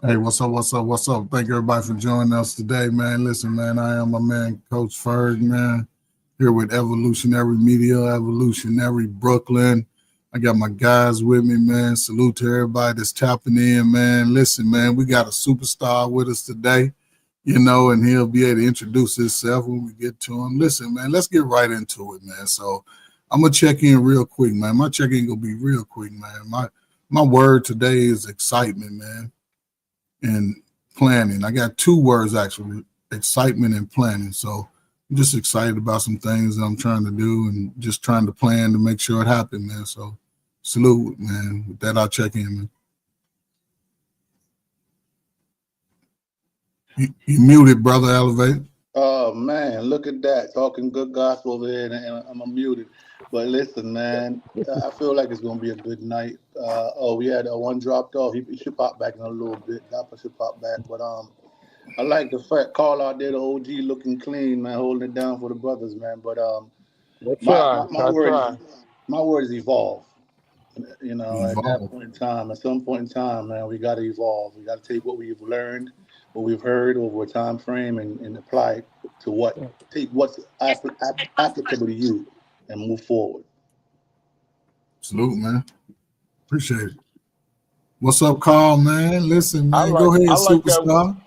Hey, what's up? What's up? What's up? Thank everybody for joining us today, man. Listen, man, I am my man, Coach Ferg, man, here with Evolutionary Media, Evolutionary Brooklyn. I got my guys with me, man. Salute to everybody that's tapping in, man. Listen, man, we got a superstar with us today, and he'll be able to introduce himself when we get to him. Listen, man, let's get right into it, man. So I'm gonna check in real quick, man. My check-in gonna be real quick, man. My word today is excitement, man, and planning. I got two words actually: excitement and planning. So I'm just excited about some things that I'm trying to do and just trying to plan to make sure it happens, man. So salute, man. With that, I'll check in, man. You muted, brother. Elevate. Oh man, look at that. Talking good gospel over there, and I'm unmuted. But listen, man, I feel like it's gonna be a good night. We had one dropped off. He should pop back in a little bit. Dapper should pop back. But I like the fact call out there, the OG looking clean, man, holding it down for the brothers, man. But my word is evolve. At that point in time, at some point in time, man, we got to evolve. We got to take what we've learned, what we've heard over a time frame, and apply it to what's applicable to you, and move forward. Salute, man. Appreciate it. What's up, Carl, man? Listen, man, go ahead, superstar.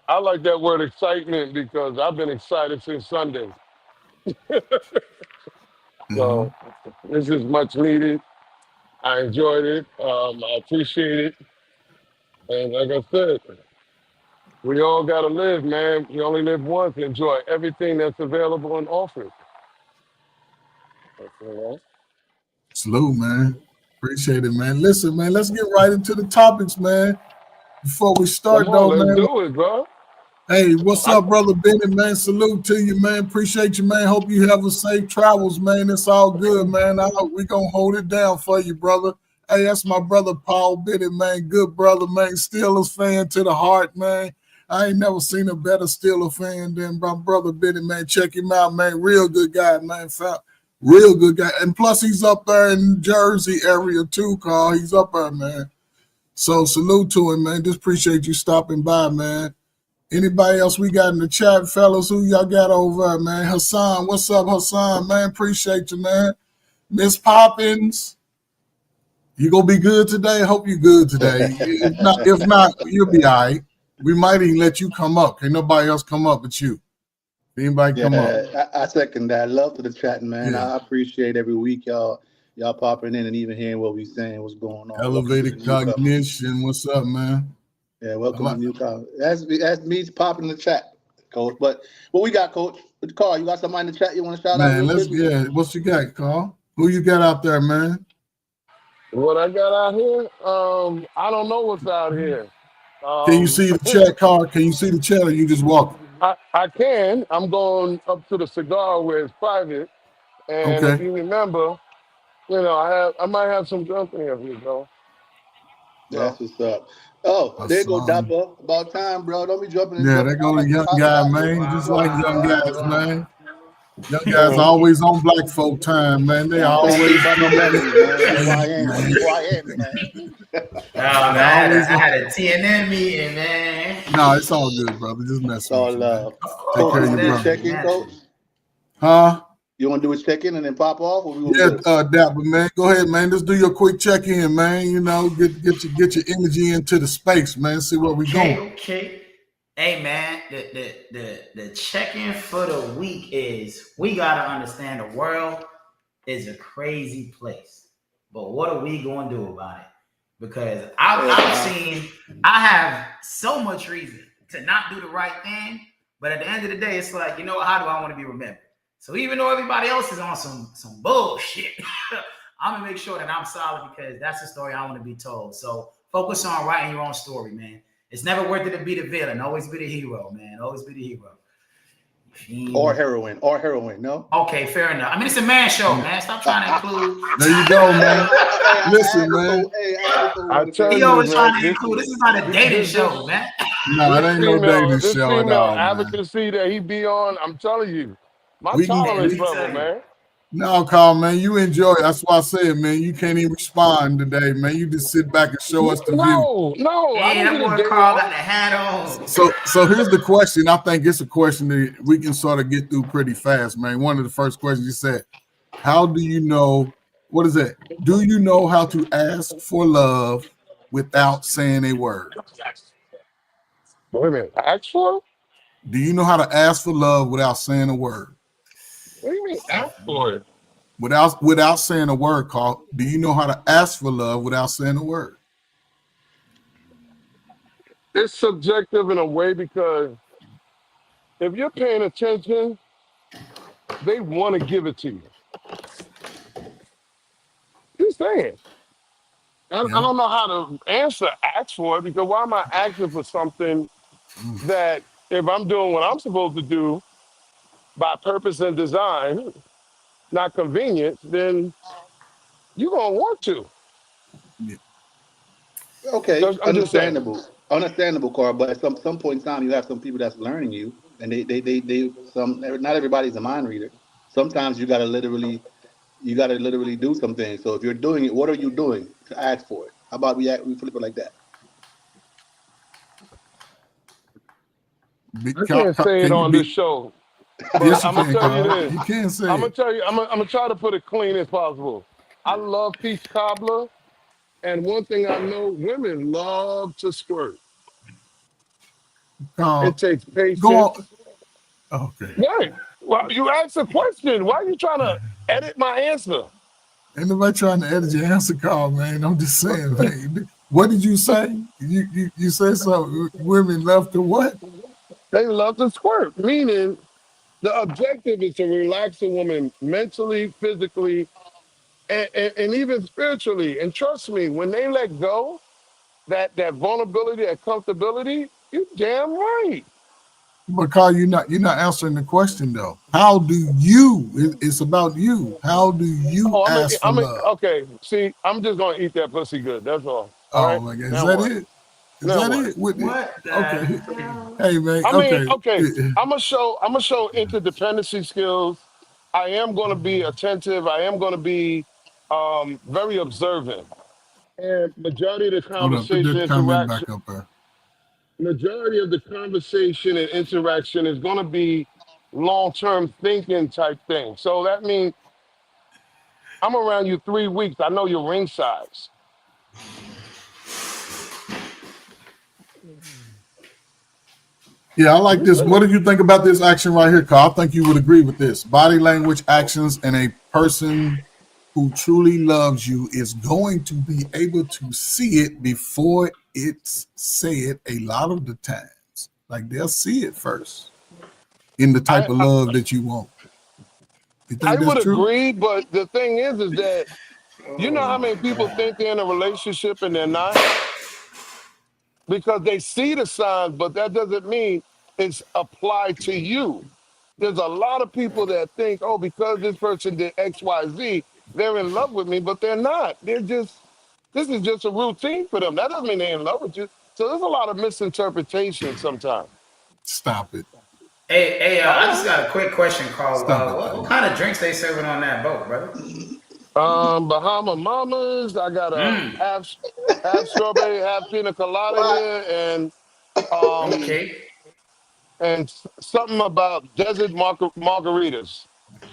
I like that word excitement because I've been excited since Sunday. So this is much needed. I enjoyed it. I appreciate it. And like I said, we all got to live, man. We only live once. Enjoy everything that's available and offered. Salute, man. Appreciate it, man. Listen, man, let's get right into the topics, man. Before we start, let's do it, bro. Hey, what's up, brother Benny, man? Salute to you, man. Appreciate you, man. Hope you have a safe travels, man. It's all good, man. We gonna hold it down for you, brother. Hey, that's my brother Paul Benny, man. Good brother, man. Steelers fan to the heart, man. I ain't never seen a better Steelers fan than my brother Benny, man. Check him out, man. Real good guy, man. Real good guy. And plus, he's up there in Jersey area too, Carl. He's up there, man. So salute to him, man. Just appreciate you stopping by, man. Anybody else we got in the chat, fellas? Who y'all got over there, man? Hassan, what's up, Hassan, man? Appreciate you, man. Miss Poppins, you gonna be good today? Hope you good today. If not, you'll be all right. We might even let you come up. Can't nobody else come up but you. Anybody come up? I second that. Love to the chat, man. Yeah. I appreciate every week y'all popping in and even hearing what we saying, what's going on. Elevated cognition. What's up, man? Yeah, welcome to newcomer. That's me popping in the chat, Coach. But what we got, Coach? Carl, you got somebody in the chat you want to shout out? Man, what you got, Carl? Who you got out there, man? What I got out here? I don't know what's out here. Can you see the chat, Carl? Can you see the chat, or you just walking? I can. I'm going up to the cigar where it's private. And if you remember, I might have some company up here, bro. That's what's up. Oh, there go Dapper. About time, bro. Don't be jumping in. Yeah, there go the young guy, man. Just like young guys, man. Young guys always on black folk time, man. They always come at it. I had a TNN meeting, man. No, it's all good, brother. Just mess with you, man. Take care of your brother. Check-in, Coach? Huh? You want to do a check-in and then pop off? Or Dapper, man. Go ahead, man. Just do your quick check-in, man. Get your energy into the space, man. See where we going. Okay. Hey, man, the check-in for the week is we got to understand the world is a crazy place. But what are we going to do about it? Because I have so much reason to not do the right thing. But at the end of the day, it's like, how do I want to be remembered? So even though everybody else is on some bullshit, I'm going to make sure that I'm solid because that's the story I want to be told. So focus on writing your own story, man. It's never worth it to be the villain. Always be the hero, man. Always be the hero. Or heroine, no? Okay, fair enough. I mean, it's a man show, man. Stop trying to include. There you go, man. Listen, man. He always trying to include. This is not a dating show, man. No, it ain't no dating show at all, advocacy that he be on, I'm telling you. My tolerance level, man. No, Carl, man, you enjoy it. That's why I said, man, you can't even respond today, man. You just sit back and show us the view. No, I Hey, don't that get a boy day Carl got off. the hat on. So here's the question. I think it's a question that we can sort of get through pretty fast, man. One of the first questions you said, how do you know, what is that? Do you know how to ask for love without saying a word? Wait a minute. Ask for it? Do you know how to ask for love without saying a word? What do you mean ask for it? Without saying a word, Carl. Do you know how to ask for love without saying a word? It's subjective in a way because if you're paying attention, they want to give it to you. Just saying. I Yeah. don't know how to answer ask for it because why am I asking for something that if I'm doing what I'm supposed to do by purpose and design, not convenience, then you're gonna want to. Yeah. Okay, I'm just saying. understandable, Carl. But at some point in time, you have some people that's learning you, and they some not everybody's a mind reader. Sometimes you gotta literally do some things. So if you're doing it, what are you doing to ask for it? How about we flip it like that? I can't say it Can you on this be? show, but Yes, you I'm gonna can, tell you Carl. this. You can say I'm gonna it, tell you. I'm gonna try to put it clean as possible. I love peach cobbler, and one thing I know, women love to squirt. It Carl. takes Go on. patience. Okay. Right. Well, you asked a question. Why are you trying to edit my answer? Ain't nobody trying to edit your answer, Carl, man. I'm just saying, man. What did you say? You said something. Women love to what? They love to squirt, meaning the objective is to relax a woman mentally, physically, and even spiritually. And trust me, when they let go, that vulnerability, that comfortability, you damn right. But Carl, you're not answering the question though. How do you? It's about you. How do you Oh, ask for love? okay. See, I'm just gonna eat that pussy good. That's all. All Oh right. my God, is Now that what? it? Is Now that what? it? With it? What the Okay. hell? Hey man. I mean, Okay. okay. I'm gonna show interdependency skills. I am gonna be attentive. I am gonna be very observant. And Hold on. Put that comment back up there. majority of the conversation and interaction is gonna be long-term thinking type thing. So that means I'm around you 3 weeks. I know your ring size. Yeah, I like Just this. What saying. do you think about this action right here, Carl? I think you would agree with this. Body language actions and a person who truly loves you is going to be able to see it before it's said a lot of the times. Like they'll see it first in the type I, of I love that you want. You I think that's would true? agree, but the thing is that you know Oh how my many people God. think they're in a relationship and they're not because they see the signs, but that doesn't mean it's applied to you. There's a lot of people that think, oh, because this person did X, Y, Z, they're in love with me, but they're not. This is just a routine for them. That doesn't mean they're in love with you. So there's a lot of misinterpretation sometimes. Stop it. Hey, I just All got a quick question, Carl. Stop it, What man. kind of drinks they serving on that boat, brother? right. Bahama Mamas, I got a Mm, half strawberry, half pina colada What? here, um okay. and something about desert margaritas.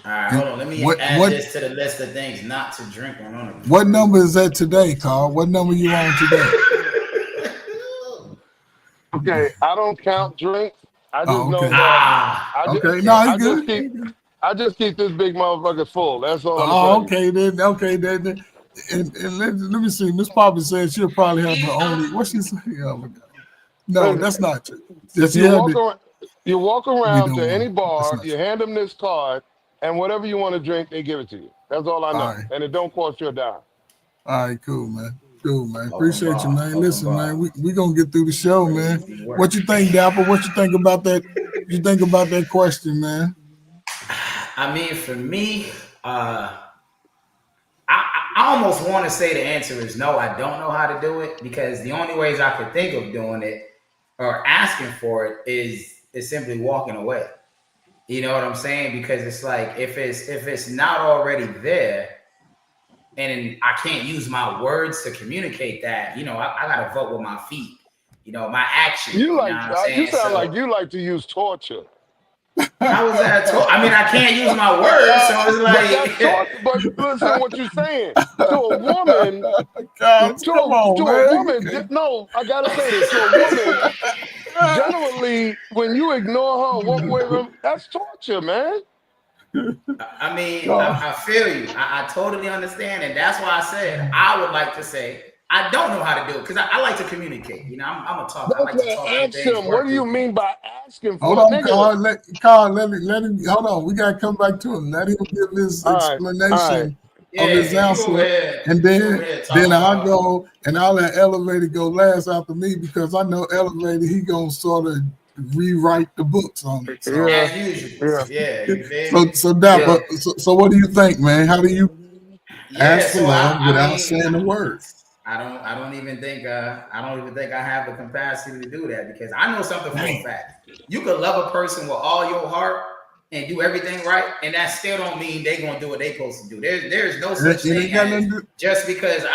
All right, And hold on. Let me what add what this to the list of things not to drink on a what number cruise. is that today, Carl? What number you on today? Okay, I don't count drinks. I just Oh, know okay. that Ah, Okay. No, okay. you good. You good. I just keep this big motherfucker full. That's all I'm gonna Oh, tell you. okay then. Okay then. And let me see. Miss Poppy said she'll probably have her only. What she say? Oh my God. No, Listen, that's not true. That she you had walk to around, you walk be around to doing. any That's bar, not you true. hand them this card, and whatever you want to drink, they give it to you. That's all I All know, right. and it don't cost you a dime. All right. Cool, man. Cool, man. Open Appreciate you, bar. man. Open Listen, man. bar. We gonna get through the show, man. Crazy What work. you think, Dapper? What you think about that? You think about that question, man? I mean, for me, I almost want to say the answer is no. I don't know how to do it because the only ways I could think of doing it or asking for it is simply walking away. You know what I'm saying? Because it's like if it's not already there, and I can't use my words to communicate that, you know, I gotta vote with my feet, you know, my action. You You know like what I'm you saying? sound like So you like to use torture. how was that? I mean, I can't use my words, so it's But that's like, torture. But listen, what you're saying to a woman, Guys, come to on, a man. woman. No, I gotta say this to a woman. Generally, when you ignore her, or walk away from, that's torture, man. I mean, No. I feel you. I totally understand, and that's why I said I would like to say I don't know how to do it because I like to communicate. You know, I'm a talker. I That's like to why talk I through asked things, him. What work do you through mean things. by asking Hold for it, on, nigga? Carl, let him, hold on. We gotta come back to him. Let him give his All right, all right. explanation of Yeah, his because answer, and you over here then talking I about go and I'll let Elevator go last after me because I know Elevator he gonna sort of rewrite the books on it. So Yeah, as usual. yeah. Yeah, you feel me? but so what do you think, man? How do you Yeah, ask for so love I without mean, saying a word? I don't even think I have the capacity to do that because I know something for a Dang. fact. You could love a person with all your heart and do everything right, and that still don't mean they gonna do what they supposed to do. There's no such It thing ain't got as nothing to, just because it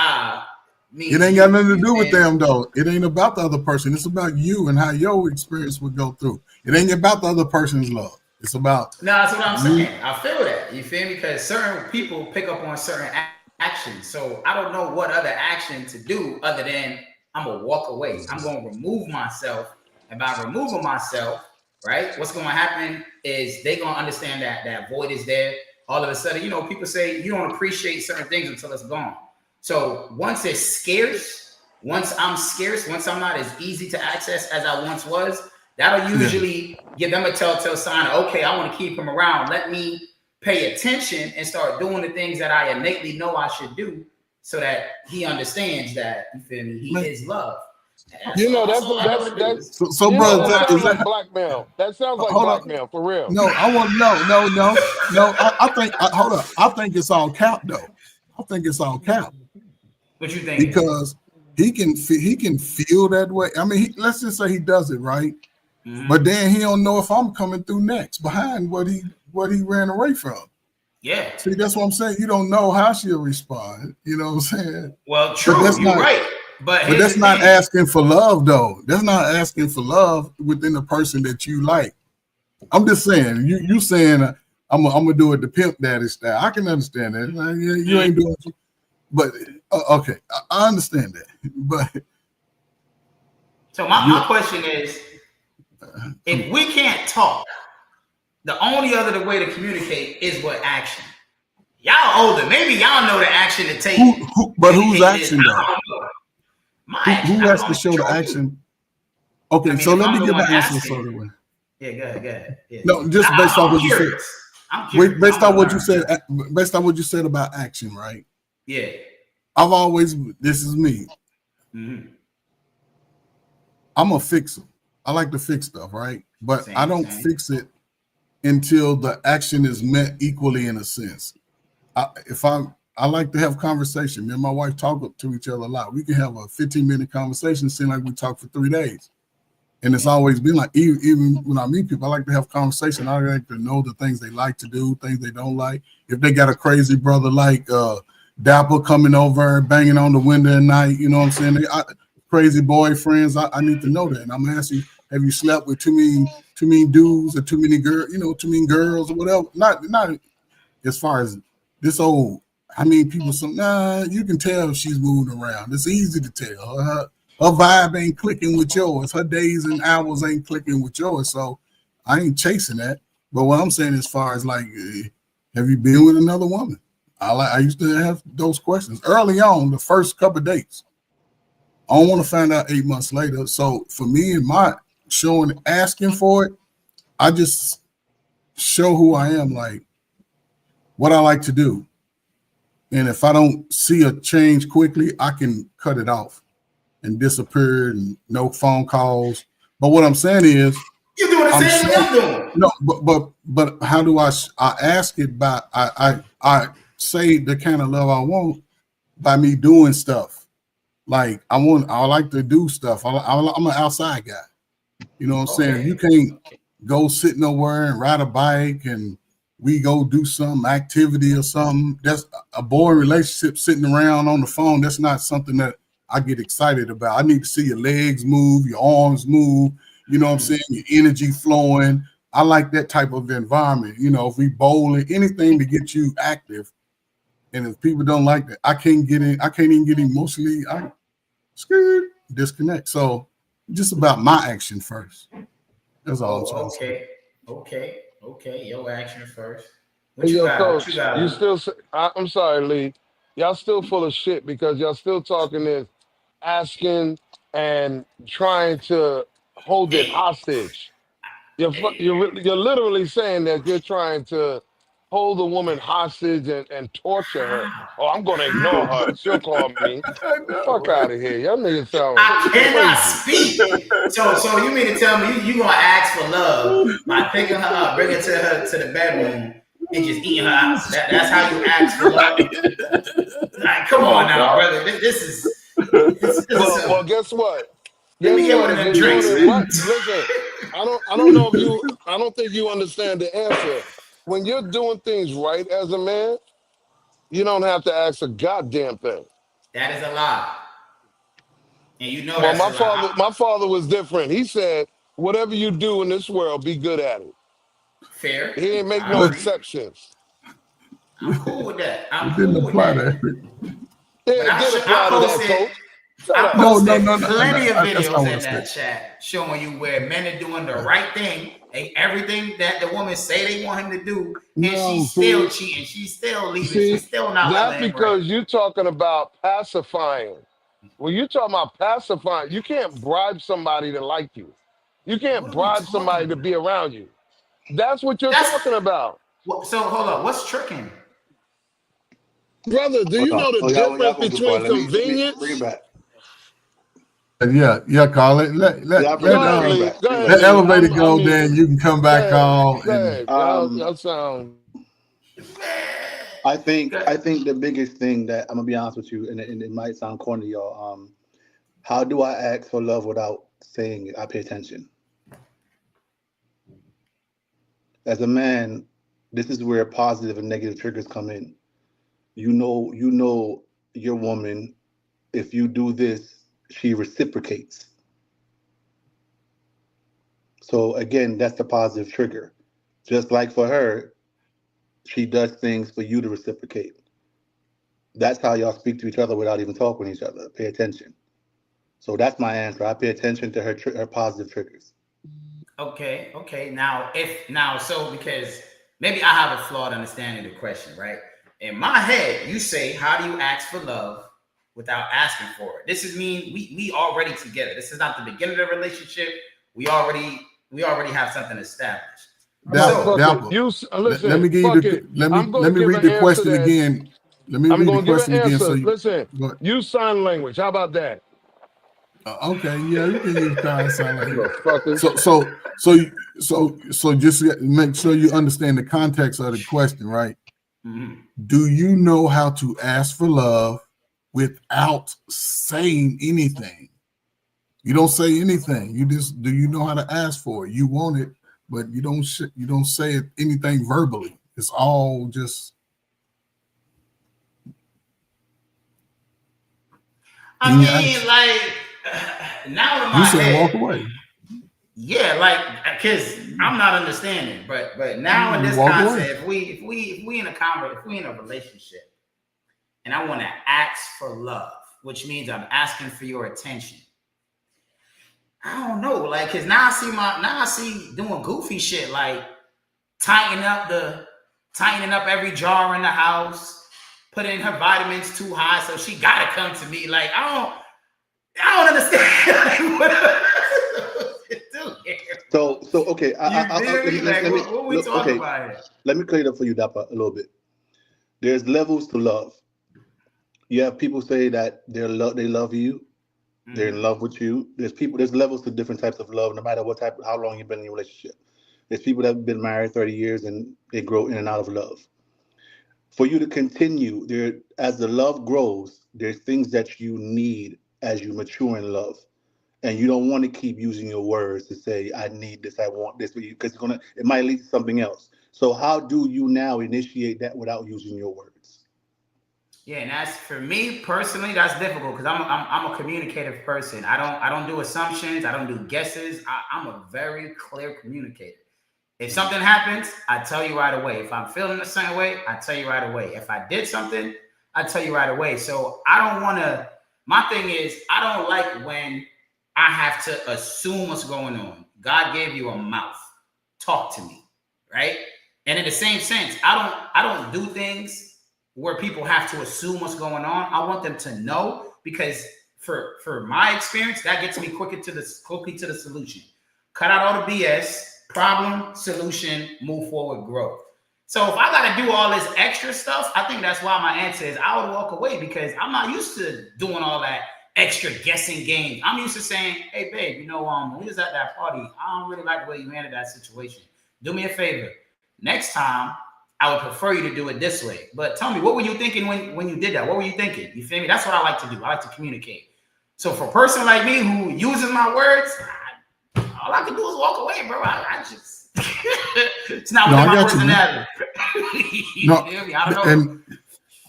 means ain't got nothing to you do with feel me? them though. It ain't about the other person. It's about you and how your experience would go through. It ain't about the other person's love. It's about No, that's what I'm you. saying. I feel that. You feel me? Because certain people pick up on certain actions. So I don't know what other action to do other than I'm gonna walk away. I'm gonna remove myself. And by removing myself, right, what's gonna happen is they gonna understand that that void is there. All of a sudden, you know, people say you don't appreciate certain things until it's gone. So once it's scarce, once I'm scarce, once I'm not as easy to access as I once was, that'll Yeah. usually give them a telltale sign. Okay, I want to keep him around. Let me pay attention and start doing the things that I innately know I should do, so that he understands that, you feel me, he Man, is love. You know, That's all I know to do. so you know, brother, that sounds is like that blackmail. That sounds like hold on? blackmail for real. No, I want no. I think hold up. I think it's all cap though. I think it's all cap What you think? because he can feel that way. I mean, let's just say he does it right, Mm-hmm. but then he don't know if I'm coming through next behind what he ran away from. Yeah. See, that's what I'm saying. You don't know how she'll respond. You know what I'm saying? Well, true. You're right. But that's not asking for love, though. That's not asking for love within the person that you like. I'm just saying. You saying I'm gonna do it the pimp daddy style. I can understand that. You ain't doing it, but okay, I understand that. But so my question is, if we can't talk, the only other way to communicate is what action. Y'all older, maybe y'all know the action to take. But whose action though? My action. Who has to show the action? Okay, so let me give my answer sort of way. Yeah, go ahead. Yeah. No, just based off what you said. I'm curious. Based on what you said about action, right? Yeah. I've always, this is me. Mm-hmm. I'm a fixer. I like to fix stuff, right? But I don't fix it until the action is met equally in a sense. I like to have conversation. Me and my wife talk to each other a lot. We can have a 15-minute conversation, seem like we talk for 3 days. And it's always been like, even when I meet people, I like to have conversation. I like to know the things they like to do, things they don't like. If they got a crazy brother like Dapper coming over and banging on the window at night, you know what I'm saying? Crazy boyfriends, I need to know that. And I'm asking, have you slept with too many dudes or too many girls, too many girls or whatever? Not as far as this old. I mean, people say, you can tell she's moving around. It's easy to tell. Her vibe ain't clicking with yours. Her days and hours ain't clicking with yours. So I ain't chasing that. But what I'm saying as far as like, have you been with another woman? I used to have those questions early on, the first couple of dates. I don't want to find out 8 months later. So for me and my asking for it, I just show who I am, like what I like to do. And if I don't see a change quickly, I can cut it off and disappear and no phone calls. But what I'm saying is, you're doing the same thing I'm doing. No, but how do I ask it by I say the kind of love I want by me doing stuff. Like I like to do stuff. I'm an outside guy. You know what I'm saying? You can't go sit nowhere and ride a bike and we go do some activity or something. That's a boring relationship sitting around on the phone. That's not something that I get excited about. I need to see your legs move, your arms move, you know what I'm saying? Your energy flowing. I like that type of environment. You know, if we bowling, anything to get you active. And if people don't like that, I can't even get emotionally scared, disconnect. So just about my action first. That's all I'm trying to say. Okay. Your action first. Hey, What you yo, got? What you coach, you got? still, I'm sorry, Lee. Y'all still full of shit because y'all still talking this, asking and trying to hold it Hey, hostage. hey. You're literally saying that you're trying to hold a woman hostage and torture her. How? Oh, I'm going to ignore How? her. She'll call me. I The know, fuck out of here. Y'all niggas sound I cannot crazy. speak. So you mean to tell me you gonna ask for love by picking her up, bringing her to the bedroom, and just eating her out? That's how you ask for love? Like, come on now, brother. This is Well, simple. guess what? Let me Guess get what? one of If them you're doing drinks, it man. right, listen. I don't know if you. I don't think you understand the answer. When you're doing things right as a man, you don't have to ask a goddamn thing. That is a lie, and you know Well, that's a lie. my father was different. He said, "Whatever you do in this world, be good at it." Fair. He ain't make I no but agree. exceptions. I'm cool with that. it I'm didn't cool with apply that. to every. But Yeah, it did I apply to that, posted coach. Shut I up. No, posted no. plenty of That's not videos what I in said. that chat showing you where men are doing the right thing, everything that the woman say they want him to do, and No, she's still see, cheating, she's still leaving, see, she's still not that's loving him right. because you're talking about pacifying. When you're talking about pacifying, you can't bribe somebody to like you. You can't What are we bribe talking somebody to about? be around you. That's what you're That's talking about. so. Hold on. What's tricking? Brother, do Hold you on. know the Oh, y'all difference go too far. between Let me bring it convenience? back. Yeah, call it. Yeah, Go bring ahead, it Lee. back. Go Bring it ahead, back. let Lee. elevator I'm go, muted. then you can come back on Go and ahead. Um, Y'all sound. I think the biggest thing that I'm gonna be honest with you, and it might sound corny, y'all. How do I ask for love without saying it? I pay attention. As a man, this is where positive and negative triggers come in. You know your woman, if you do this, she reciprocates. So again, that's the positive trigger. Just like for her, she does things for you to reciprocate. That's how y'all speak to each other without even talking to each other. Pay attention. So that's my answer. I pay attention to her positive triggers. Okay. So because maybe I have a flawed understanding of the question, right? In my head, you say, "How do you ask for love without asking for it?" This is mean we already together. This is not the beginning of the relationship. We already we already have something established. No, Dapper, fuck So it. Dapper. Let Listen, me give you fuck the it. let me I'm let gonna me give read an the answer question that again. Let me I'm read the gonna give an question again. So answer. you, Listen, but use sign language. How about that? okay, yeah, you can use kind sign language. Motherfuckers. So just make sure you understand the context of the question, right? mhm. Do you know how to ask for love without saying anything? You don't say anything. You just do. You know how to ask for it. You want it, but you don't say it anything verbally. It's all just I in your mean, action. like now in You my said walk head, away. yeah, like because I'm not understanding, but now in You this walk away. concept, if we in a if we in a relationship, and I want to ask for love, which means I'm asking for your attention. I don't know, like, cause now I see doing goofy shit like tightening up the tightening up every jar in the house, putting her vitamins too high, so she gotta come to me. Like I don't understand. What you do here? So okay. You feel Let me me? Like let me what we look. talking Okay, about here? let me clear it up for you, Dapper, a little bit. There's levels to love. You have people say that they love you, they're in Mm-hmm. love with you. There's levels to different types of love, no matter what type, how long you've been in your relationship. There's people that have been married 30 years and they grow in and out of love. For you to continue there, as the love grows, there's things that you need as you mature in love. and you don't want to keep using your words to say, I need this, I want this, because it might lead to something else. So how do you now initiate that without using your words? Yeah, and that's for me personally. That's difficult because I'm a communicative person. I don't do assumptions. I don't do guesses. I'm a very clear communicator. If something happens, I tell you right away. If I'm feeling the same way, I tell you right away. If I did something, I tell you right away. So I don't want to. My thing is, I don't like when I have to assume what's going on. God gave you a mouth. Talk to me, right? And in the same sense, I don't do things where people have to assume what's going on. I want them to know, because for my experience, that gets me quickly to the solution. Cut out all the BS, problem, solution, move forward, growth. So if I got to do all this extra stuff, I think that's why my answer is I would walk away, because I'm not used to doing all that extra guessing games. I'm used to saying, hey, babe, when we was at that party, I don't really like the way you handled that situation. Do me a favor. Next time, I would prefer you to do it this way. But tell me, what were you thinking when you did that? What were you thinking? You feel me? That's what I like to do. I like to communicate. So for a person like me who uses my words, all I can do is walk away, bro. I just it's not within my personality. No, I don't know.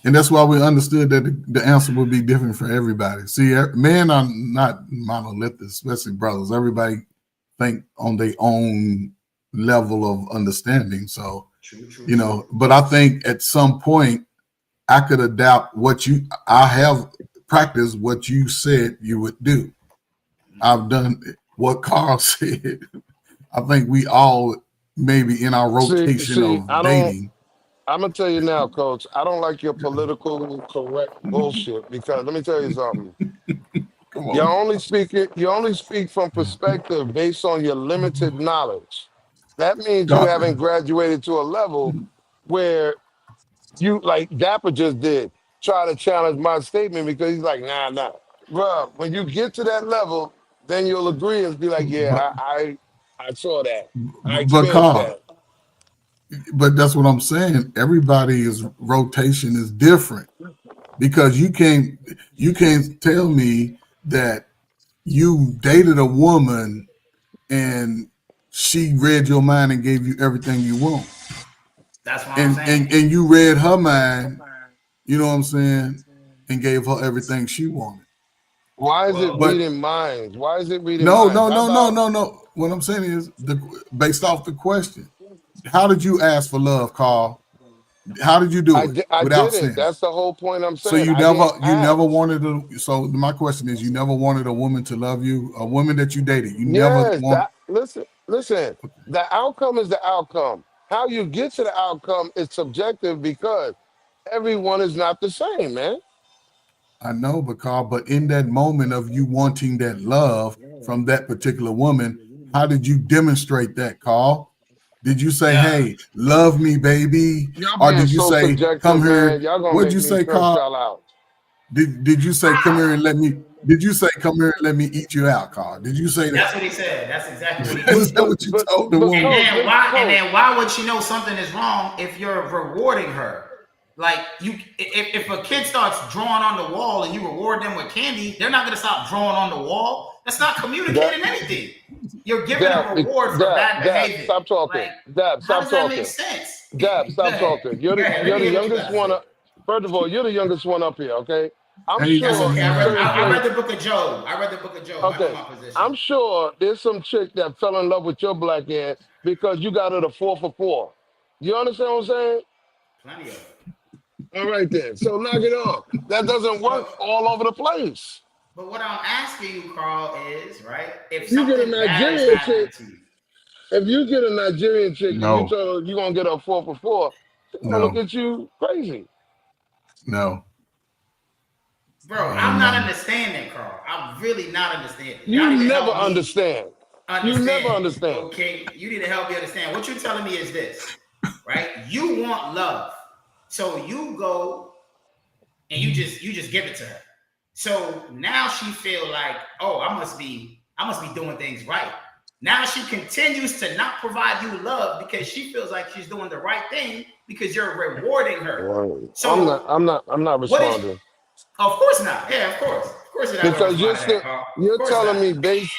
And that's why we understood that the answer would be different for everybody. See, men are not monolithic, especially brothers. Everybody think on their own level of understanding. So, true. But I think at some point I could adapt I have practiced what you said you would do. I've done what Carl said. I think we all maybe in our rotation of dating. I'm gonna tell you now, Coach. I don't like your political correct bullshit, because let me tell you something. Come on. You only speak from perspective based on your limited knowledge. That means you haven't graduated to a level where you, like Dapper just did, try to challenge my statement, because he's like, nah. Bro, when you get to that level, then you'll agree and be like, yeah, I saw that. I experienced that. But that's what I'm saying. Everybody's rotation is different, because you can't tell me that you dated a woman and she read your mind and gave you everything you want. That's what I'm saying. And you read her mind, you know what I'm saying, and gave her everything she wanted. Why is it reading minds? Why is it reading minds? No. What I'm saying is, based off the question, how did you ask for love, Carl? How did you do it? I without didn't. saying? That's the whole point I'm saying. So you never wanted to. So my question is, you never wanted a woman to love you, a woman that you dated. Listen. The outcome is the outcome. How you get to the outcome is subjective, because everyone is not the same, man. I know, but in that moment of you wanting that love from that particular woman, how did you demonstrate that, Carl? Did you say, "Hey, love me, baby," or did you say, "Come here"? What'd you say, Carl? Did you say, "Come here and let me"? Did you say, "Come here and let me eat you out," Carl? Did you say that? That's what he said. That's exactly what he said. Is that what you told the woman? And then why would she know something is wrong if you're rewarding her? Like, if a kid starts drawing on the wall and you reward them with candy, they're not going to stop drawing on the wall. That's not communicating anything. You're giving a reward for bad behavior. Stop talking. Stop how does talking. That make sense? Stop talking. You're the youngest one. First of all, you're the youngest one up here, okay? I'm sure. Okay. I read the book of Job. Okay. I'm sure there's some chick that fell in love with your black ass because you got her the 4 for 4. You understand what I'm saying? Plenty of it. All right then. So knock it off. That doesn't work all over the place. But what I'm asking you, Carl, is right. If you get a Nigerian chick, and you tell her you're gonna get a 4 for 4, she's gonna look at you crazy. No. Bro, I'm not understanding, Carl. I'm really not understanding. You never understand. You never understand. Okay, you need to help me understand. What you're telling me is this, right? You want love. So you go and you just give it to her. So now she feel like, oh, I must be doing things right. Now she continues to not provide you love because she feels like she's doing the right thing because you're rewarding her. So I'm not responding. Of course not. Yeah, of course course you're not gonna Because respond to that, Carl. Of you're course telling not. me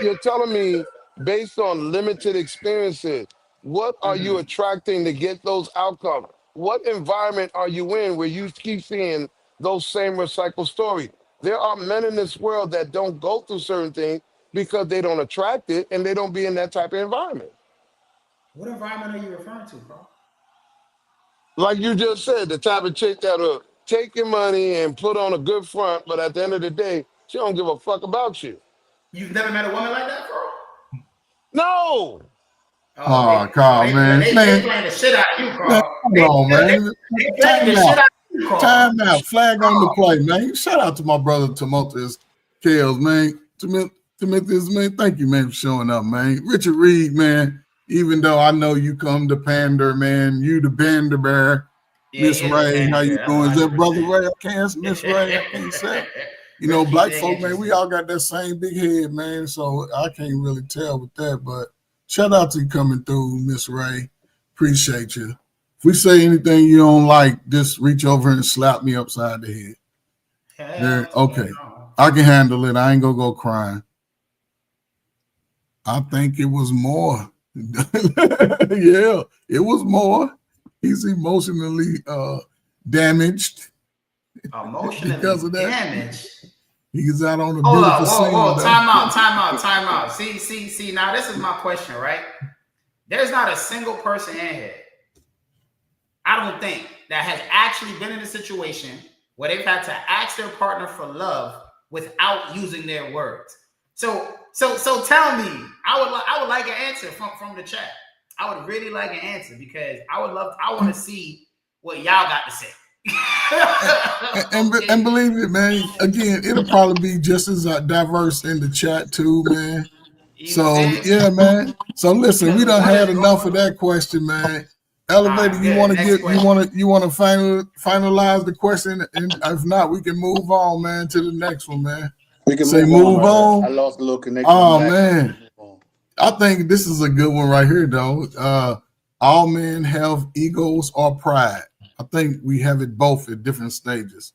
you're telling me based on limited experiences, what are you attracting to get those outcomes? What environment are you in where you keep seeing those same recycled stories? There are men in this world that don't go through certain things because they don't attract it and they don't be in that type of environment. What environment are you referring to, Carl? Like you just said, the type of chick that'll take your money and put on a good front, but at the end of the day, she don't give a fuck about you. You've never met a woman like that, Carl? No. Oh, Oh, Carl, man. they playing the shit out of you, Man, Carl. hold on, man. They playing the shit out of you, Carl. Time out. Flag on the play, man. Shout out to my brother Timotheus Kales, man. Timotheus, man. Thank you, man, for showing up, man. Richard Reed, man. Even though I know you come to pander, man, you the bender bear. Yeah, Miss Ray, how you doing? Is that 100%. Brother Ray? I can't Miss Ray. I can't say. You know, Richard, black you folk, ain't man, we interested. all got that same big head, man. So I can't really tell with that. But shout out to you coming through, Miss Ray. Appreciate you. If we say anything you don't like, just reach over and slap me upside the head. There, okay. No. I can handle it. I ain't gonna go crying. I think it was more. Yeah, it was more. He's emotionally damaged Emotionally because of that. damaged. He's out on a Hold beautiful up, scene. whoa, though. time out. See, now this is my question, right? There's not a single person in here, I don't think, that has actually been in a situation where they've had to ask their partner for love without using their words. So tell me, I would like an answer from the chat. I would really like an answer because I want to see what y'all got to say. And believe it, man. Again, it'll probably be just as diverse in the chat too, man. So yeah, man. So listen, we done had enough of that question, man. Elevator, you want to finalize the question, and if not, we can move on, man, to the next one, man. We can Say move on. I lost a little connection. Oh man, I think this is a good one right here, though. All men have egos or pride. I think we have it both at different stages.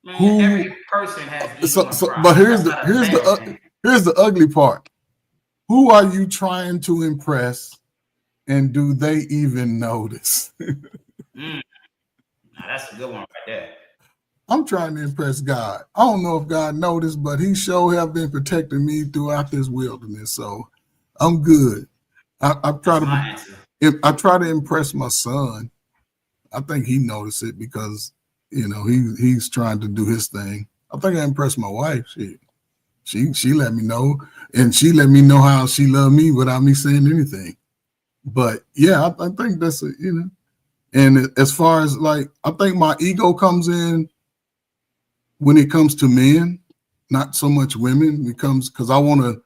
Man, every person has ego and pride. But here's the ugly part. Who are you trying to impress, and do they even notice? Now that's a good one right there. I'm trying to impress God. I don't know if God noticed, but He sure have been protecting me throughout this wilderness, so I'm good. I try to impress my son. I think he noticed it because he's trying to do his thing. I think I impressed my wife. She let me know, and she let me know how she loved me without me saying anything. But yeah, I think that's And as far as I think my ego comes in when it comes to men, not so much women. It comes because I want to.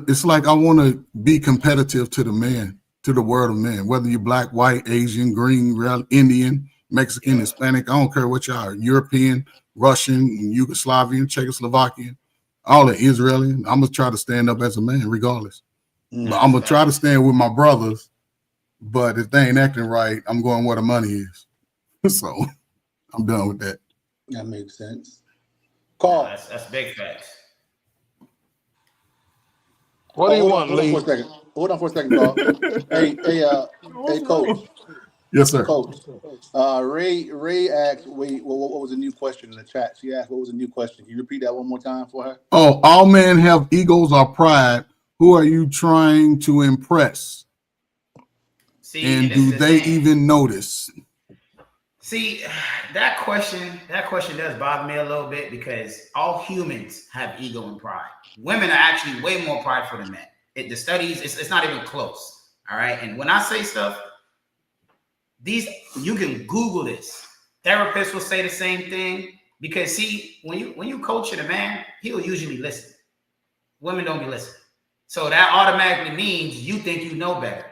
It's like I want to be competitive to the man, to the world of men. Whether you're black, white, Asian, green, Indian, Mexican, Hispanic, I don't care what you are. European, Russian, Yugoslavian, Czechoslovakian, all the Israeli. I'm gonna try to stand up as a man, regardless. But I'm gonna try to stand with my brothers. But if they ain't acting right, I'm going where the money is. So I'm done with that. That makes sense. Carl, that's big facts. What do you want, Lee? Hold on for a second, Carl. hey, Coach. Yes, sir. Coach. Ray asked, what was the new question in the chat? She asked, what was the new question? Can you repeat that one more time for her? Oh, all men have egos or pride. Who are you trying to impress? See, and do they even notice? See, that question does bother me a little bit because all humans have ego and pride. Women are actually way more prideful than men. The studies, it's not even close. All right. And when I say stuff, you can Google this. Therapists will say the same thing because see, when you coaching a man, he'll usually listen. Women don't be listening. So that automatically means you think you know better.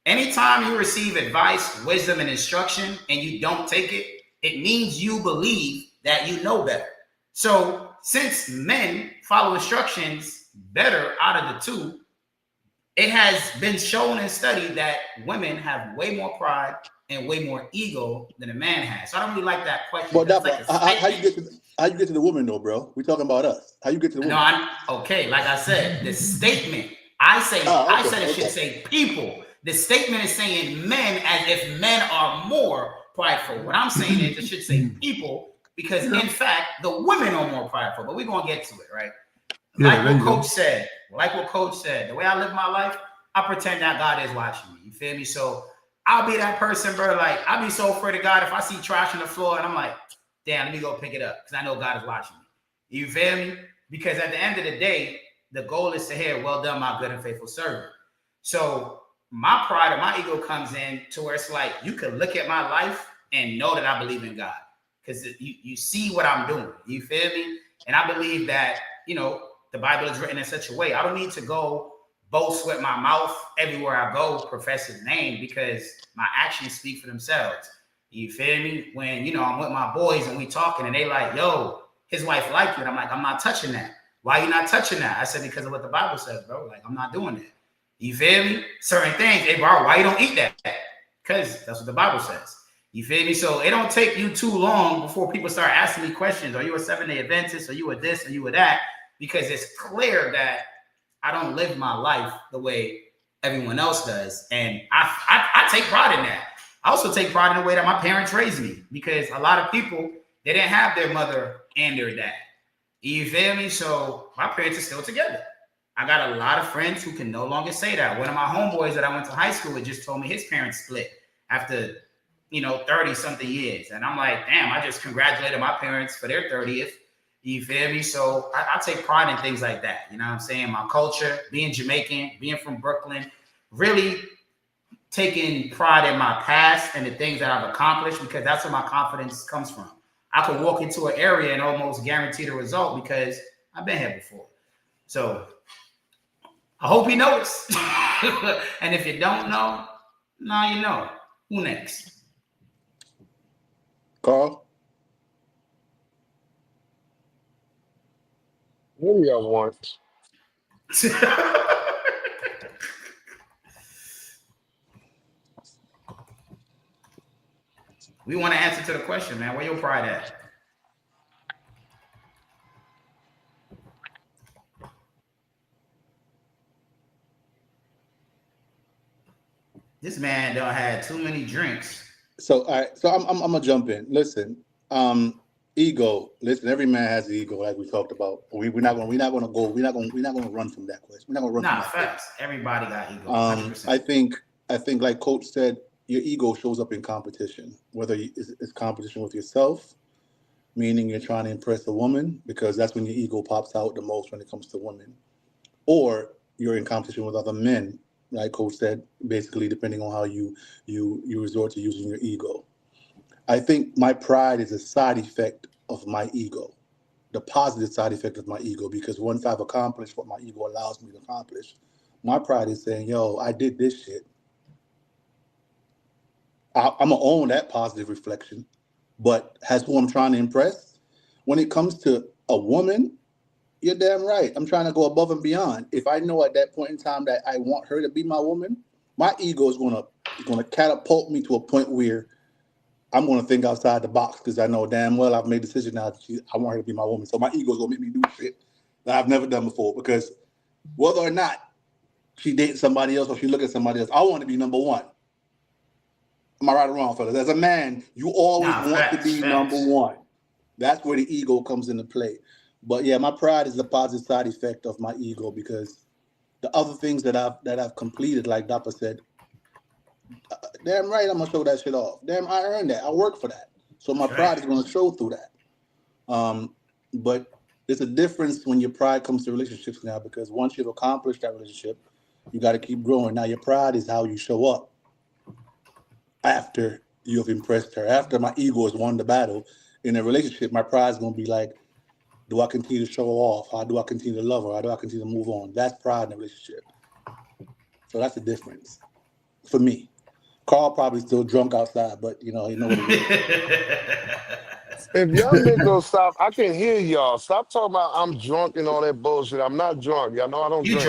Anytime you receive advice, wisdom, and instruction, and you don't take it, it means you believe that you know better. So since men follow instructions better out of the two, it has been shown and studied that women have way more pride and way more ego than a man has. So I don't really like that question. But How you get to the woman though, bro? We talking about us. How you get to the woman? No, I'm okay. Like I said, the statement I said it should say people. The statement is saying men as if men are more prideful. What I'm saying is it should say people because in fact the women are more prideful. But we're gonna get to it, right? Like what Coach said. The way I live my life, I pretend that God is watching me. You feel me? So I'll be that person, bro. Like I'll be so afraid of God if I see trash on the floor and I'm like, damn, let me go pick it up because I know God is watching me. You feel me? Because at the end of the day, the goal is to hear, well done, my good and faithful servant. So my pride or my ego comes in to where it's like, you can look at my life and know that I believe in God because you see what I'm doing. You feel me? And I believe that, you know, the Bible is written in such a way. I don't need to go boast with my mouth everywhere I go, profess his name because my actions speak for themselves. You feel me? When, you know, I'm with my boys and we talking and they like, yo, his wife like you. And I'm like, I'm not touching that. Why you not touching that? I said, because of what the Bible says, bro. Like, I'm not doing that. You feel me? Certain things. Hey, bro, why you don't eat that? Because that's what the Bible says. You feel me? So it don't take you too long before people start asking me questions. Are you a 7-day Adventist? Are you a this? Are you a that? Because it's clear that I don't live my life the way everyone else does. And I take pride in that. I also take pride in the way that my parents raised me because a lot of people, they didn't have their mother and their dad. You feel me? So my parents are still together. I got a lot of friends who can no longer say that. One of my homeboys that I went to high school with just told me his parents split after, 30-something years. And I'm like, damn, I just congratulated my parents for their 30th. You feel me? So I take pride in things like that. You know what I'm saying? My culture, being Jamaican, being from Brooklyn, really taking pride in my past and the things that I've accomplished because that's where my confidence comes from. I could walk into an area and almost guarantee the result because I've been here before. So I hope you notice. And if you don't know, now you know. Who next? Carl? What do y'all want? We want to answer to the question, man. Where your pride at? This man done had too many drinks. So I'm gonna jump in. Listen, ego. Listen, every man has an ego, like we talked about. We're not gonna run from that question. We're not gonna run from that facts. question. Everybody got ego. 100%. I think, like Coach said, your ego shows up in competition. Whether it's competition with yourself, meaning you're trying to impress a woman, because that's when your ego pops out the most when it comes to women, or you're in competition with other men. Like Coach said, basically depending on how you resort to using your ego. I think my pride is a side effect of my ego, the positive side effect of my ego, because once I've accomplished what my ego allows me to accomplish, my pride is saying, yo, I did this shit. I'm going to own that positive reflection, but as who I'm trying to impress, when it comes to a woman, you're damn right. I'm trying to go above and beyond. If I know at that point in time that I want her to be my woman, my ego is gonna catapult me to a point where I'm gonna think outside the box because I know damn well I've made a decision now that I want her to be my woman. So my ego is gonna make me do shit that I've never done before, because whether or not she dates somebody else or she look at somebody else, I want to be number one. Am I right or wrong, fellas? As a man, you always want to be number one. That's where the ego comes into play. But yeah, my pride is the positive side effect of my ego, because the other things that I've completed, like Dapper said, damn right, I'm gonna show that shit off. Damn, I earned that. I worked for that. So my pride is gonna show through that. But there's a difference when your pride comes to relationships now, because once you've accomplished that relationship, you got to keep growing. Now your pride is how you show up after you've impressed her. After my ego has won the battle in a relationship, my pride is gonna be like, do I continue to show her off? How do I continue to love her? How do I continue to move on? That's pride in a relationship. So that's the difference for me. Carl probably still drunk outside, but you know what it is. If y'all niggas stop, I can hear y'all. Stop talking about I'm drunk and all that bullshit. I'm not drunk. Y'all know I don't drink.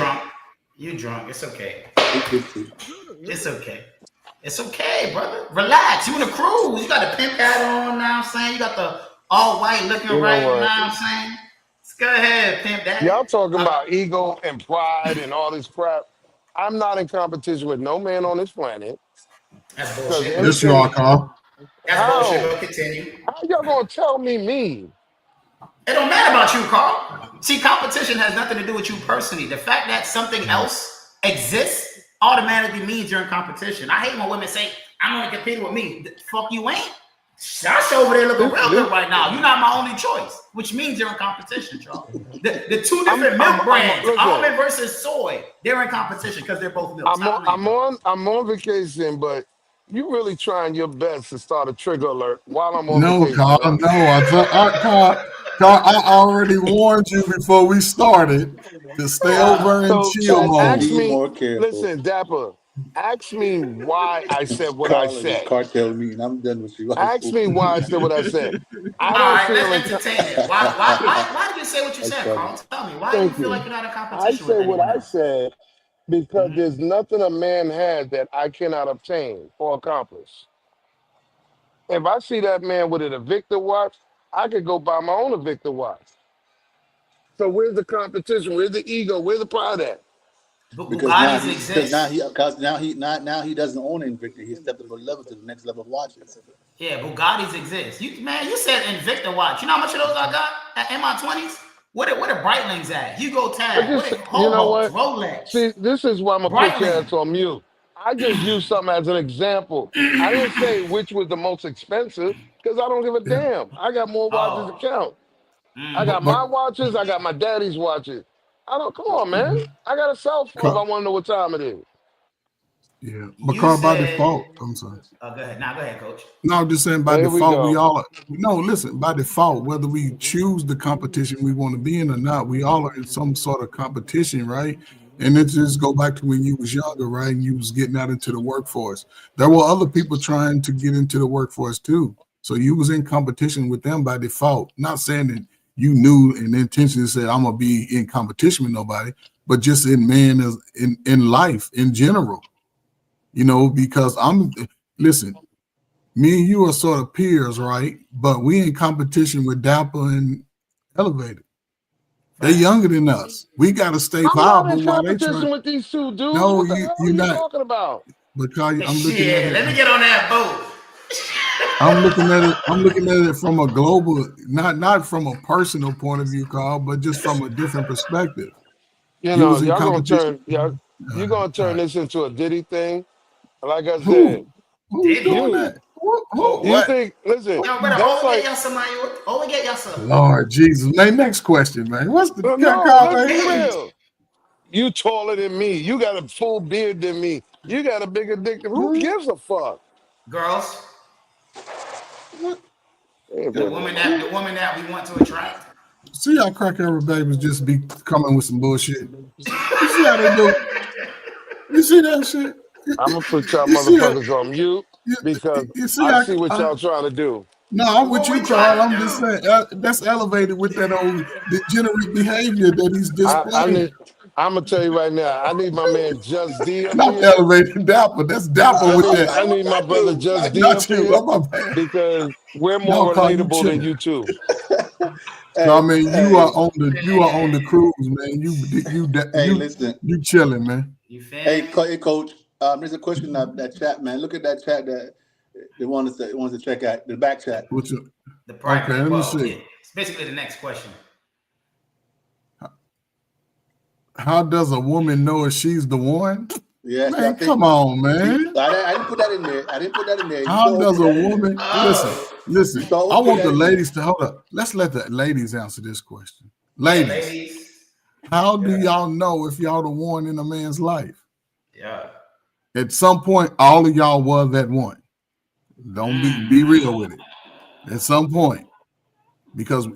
You drunk. It's okay. It's okay. It's okay, brother. Relax. You in a cruise. You got the pimp hat on now. I'm saying you got the all white, looking You know right. You know what? what I'm saying? Let's go ahead, pimp Y'all that. talking about ego and pride and all this crap. I'm not in competition with no man on this planet That's because bullshit. But Yes, you anything. are, Carl. that's bullshit. How? But continue. How y'all gonna tell me? It don't matter about you, Carl. See, competition has nothing to do with you personally. The fact that something else exists automatically means you're in competition. I hate when women say, "I'm gonna compete with me." Fuck you ain't. Josh over there looking real This good right now. You're not my only choice, which means you're in competition, Charles. The two I'm different milk I'm brands, listen. almond versus soy, they're in competition because they're both milk. Stop playing, bro. I'm on vacation, but you really trying your best to start a trigger alert while I'm on No, vacation, Carl, huh? no. Carl, I already warned you before we started to stay over in chill So ask mode. Be me, more careful. listen, Dapper, ask me why I said what I Carl and his said. cartel meeting. I'm done with you. I'm Ask me cool. why I said what I said. I All don't right, feel let's in. entertain it. Why did you say what you That's said, funny. Carl? Tell me. Why do you Thank feel like you. you're not in I competition with said what anyone I else? said because Mm-hmm. there's nothing a man has that I cannot obtain or accomplish. If I see that man with a Victor watch, I could go buy my own Victor watch. So where's the competition? Where's the ego? Where's the pride at? But Because now Bugattis he because now he exist. because now he doesn't own Invicta. He stepped up a level to the next level of watches. Yeah, Bugattis exist. You said Invicta watch. You know how much of those I got in my 20s? Where the Breitlings at? Hugo I Tag. What just, the you know Hobos, what? Rolex, See, this is why I'm gonna put your Breitling. ass on mute. I just use something as an example. I didn't say which was the most expensive because I don't give a Yeah, damn. I got more watches to Oh. count. I got Mm. but my watches. I got my daddy's watches. I don't. Come on, man. I got a cell phone if I Carl, want to know what time it is. yeah, but You Carl, by said, default, I'm sorry. oh, go ahead. Now, go ahead, coach. No, I'm just saying by Here we default, we go. all no. Listen, by default, whether we choose the competition we want to be in or not, we all are in some sort of competition, right? And it just go back to when you was younger, right? And you was getting out into the workforce. There were other people trying to get into the workforce too. So you was in competition with them by default. Not saying that you knew and intentionally said I'm gonna be in competition with nobody, but just in man as in life in general, because listen, me and you are sort of peers, right? But we in competition with Dapper and Elevated. They're Facts. younger than us. We got to stay I'm not in powerful while they competition trying. with these two dudes. No, What the hell are you're you not. talking about? Because I'm looking at Shit, it. let me get on that boat. I'm looking at it. I'm looking at it from a global, not from a personal point of view, Carl, but just from a different perspective. You You know, was in competition. you're All gonna turn right. this into a Diddy thing. Like I said, Who? Who's doing Diddy. you that? Who? Oh, you What? think? Listen, yo, better that's always get like y'all somebody. Always get y'all some. Lord Jesus, man. Next question, man. What's the no. Carl? Let's be Diddy. real. You taller than me. You got a full beard than me. You got a bigger dick than who Huh? gives a fuck? Girls, What? Ain't the Yeah, bigger woman than that mine. the woman that we want to attract. see how crackhead babies just be coming with some bullshit. You see how they do? You see that shit? I'm gonna put y'all You see that? motherfuckers on mute You, because you see I how? see what y'all trying to do. No, I'm with What we you, trying Carl. to I'm just do? saying that's elevated with that old degenerate behavior that he's I displaying. need. I'm gonna tell you right now. I need my man Just D up Not here. elevated Dapper. That's Dapper I with need. that. I need my What I brother do? Just Not, D not up you. here I'm my bad. because we're No, more Carl, you relatable than chilling. you two. Carl, Hey, man, hey, you are on the cruise, man. hey, listen. You chilling, man. You feel Hey, me? hey, coach. There's a question that chat, man. Look at that chat that they wants to check out the back chat. What you? The Okay, private. let me Well, see. yeah. It's basically the next question. How does a woman know if she's the one? Yes, I Man, think. come on, See, man. I didn't put that in there. I didn't put that in there. You How saw who does put a that in there. woman listen? Oh, You Listen, saw I who put want that the in there. ladies to hold up. Let's let the ladies answer this question. yeah, Ladies, ladies. how do Yeah, y'all know if y'all the one in a man's life? yeah. At some point, all of y'all was that one. Don't be Mm. real with it. At some point, because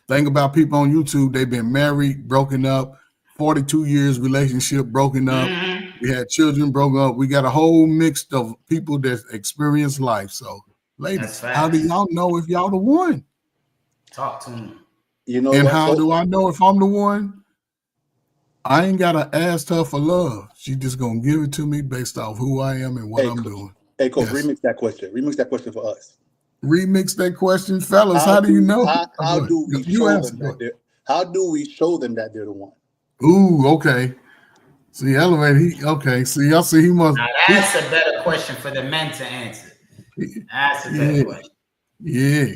think about people on YouTube, they've been married, broken up, 42 years relationship broken up. Mm-hmm. We had children broken up. We got a whole mix of people that experience life. So, That's ladies, how do facts. y'all know if y'all the one? Talk to him. You know And what, how coach? do I know if I'm the one? I ain't gotta ask her for love. She just gonna give it to me based off who I am and what Hey, I'm doing. hey, coach. Yes. Remix that question. Remix that question for us. remix that question, fellas. How do you know? How do we You show answer. them that they're? How do we show them that they're the one? Ooh, okay. See, elevate. Okay. See, y'all see he must. Now that's a better question for the men to answer. That's a better question. Yeah.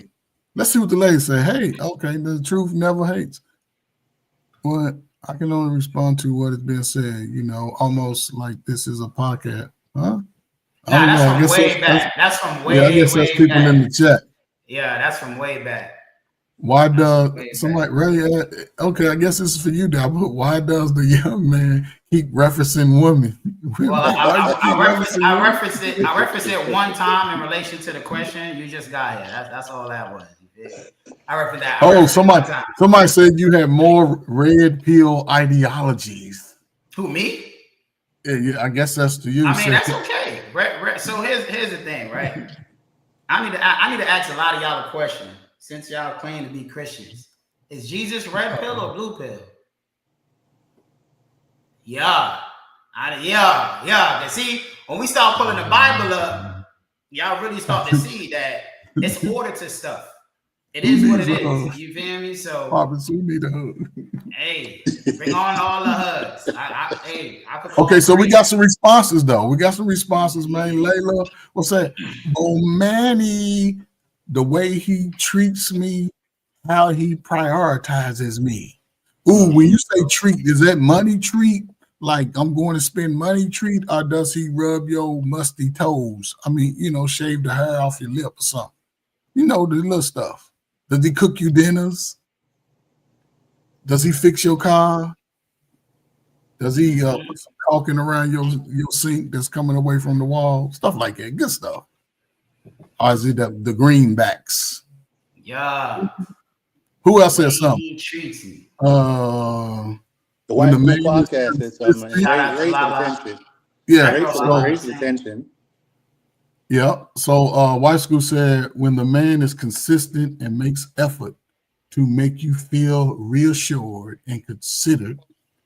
Let's see what the lady say. Hey, okay, the truth never hates. Well, I can only respond to what is being said, almost like this is a podcast. Huh? Nah, that's from way back. That's from way, I guess that's people back. in the chat. Yeah, that's from way back. Why does somebody really? Okay, I guess this is for you, Dad. But why does the young man keep referencing women? Well, I referenced it one time in relation to the question. You just got here. That's all that was. I referenced that. Oh, somebody said you had more red pill ideologies. Who, me? Yeah, I guess that's to you. I mean, that's okay. So here's the thing, right? I need to ask a lot of y'all a question. Since y'all claim to be Christians, is Jesus red pill or blue pill? Yeah. See, when we start pulling the Bible up, y'all really start to see that it's order to stuff. It is what it is. You feel me? So, Papa, we need a hug. Hey, bring on all the hugs. Okay, so we got some responses, though. We got some responses, man. Layla, what's that? Oh, Manny. The way he treats me, how he prioritizes me. Ooh, when you say treat, is that money treat? Like I'm going to spend money treat, or does he rub your musty toes? I mean, shave the hair off your lip or something. The little stuff. Does he cook you dinners? Does he fix your car? Does he put some caulking around your sink that's coming away from the wall? Stuff like that. Good stuff. Or is it the greenbacks? Yeah. Who else said something? He treats me. The White School Podcast said something. Raise attention. Yeah. Raise attention. Yeah. So White School said when the man is consistent and makes effort to make you feel reassured and considered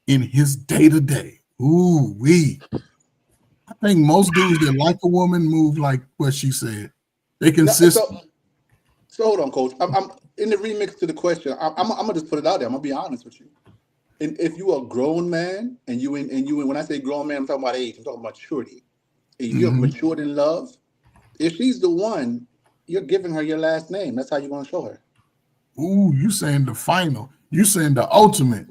in his day-to-day. Ooh, I think most dudes that like a woman move like what she said. They consist. So hold on, Coach. I'm in the remix to the question. I'm gonna just put it out there. I'm gonna be honest with you. And if you are a grown man, and you when I say grown man, I'm talking about age. I'm talking about maturity. If you're matured in love, if she's the one, you're giving her your last name. That's how you're gonna show her. Ooh, you saying the final? You saying the ultimate?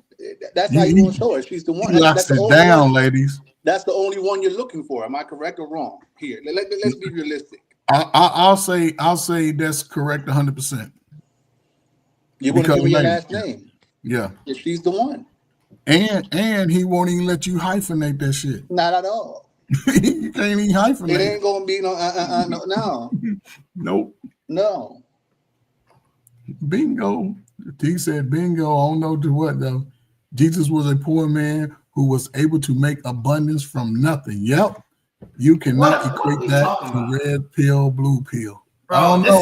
That's how you're gonna show her. She's the one. That's it down, ladies. That's the only one you're looking for. Am I correct or wrong? Here, let's be realistic. I'll say that's correct 100%. You're going to give me your last name. Yeah. If she's the one. And he won't even let you hyphenate that shit. Not at all. You can't even hyphenate. It ain't going to be no. Nope. No. Bingo. T said bingo. I don't know to what though. Jesus was a poor man who was able to make abundance from nothing. Yep. You cannot equate that to red pill, blue pill. Bro, this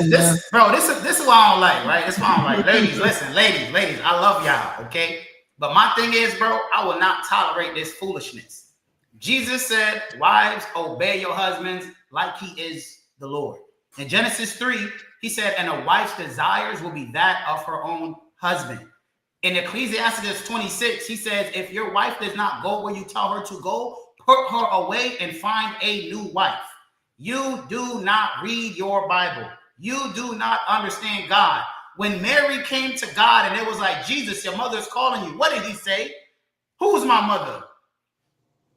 is what I don't like, right? This is what I don't like. Ladies, listen, ladies, I love y'all, okay? But my thing is, bro, I will not tolerate this foolishness. Jesus said, wives, obey your husbands like he is the Lord. In Genesis 3, he said, and a wife's desires will be that of her own husband. In Ecclesiastes 26, he says, if your wife does not go where you tell her to go, put her away and find a new wife. You do not read your Bible. You do not understand God. When Mary came to God and it was like, Jesus, your mother's calling you. What did he say? Who's my mother?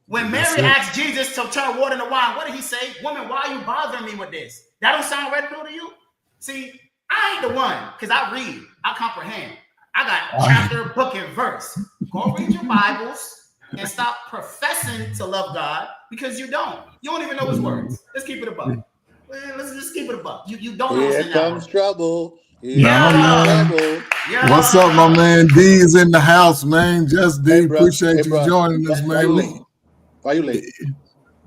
When Mary asked Jesus to turn water into wine, what did he say? Woman, why are you bothering me with this? That don't sound red pill to you? See, I ain't the one because I read. I comprehend. I got chapter, book, and verse. Go read your Bibles and stop professing to love God because you don't. You don't even know his words. Let's keep it a buck. Let's just keep it a buck. You don't know. Here comes trouble. Yeah. What's up, my man? D is in the house, man. Just D, appreciate you joining us, man. Why you late?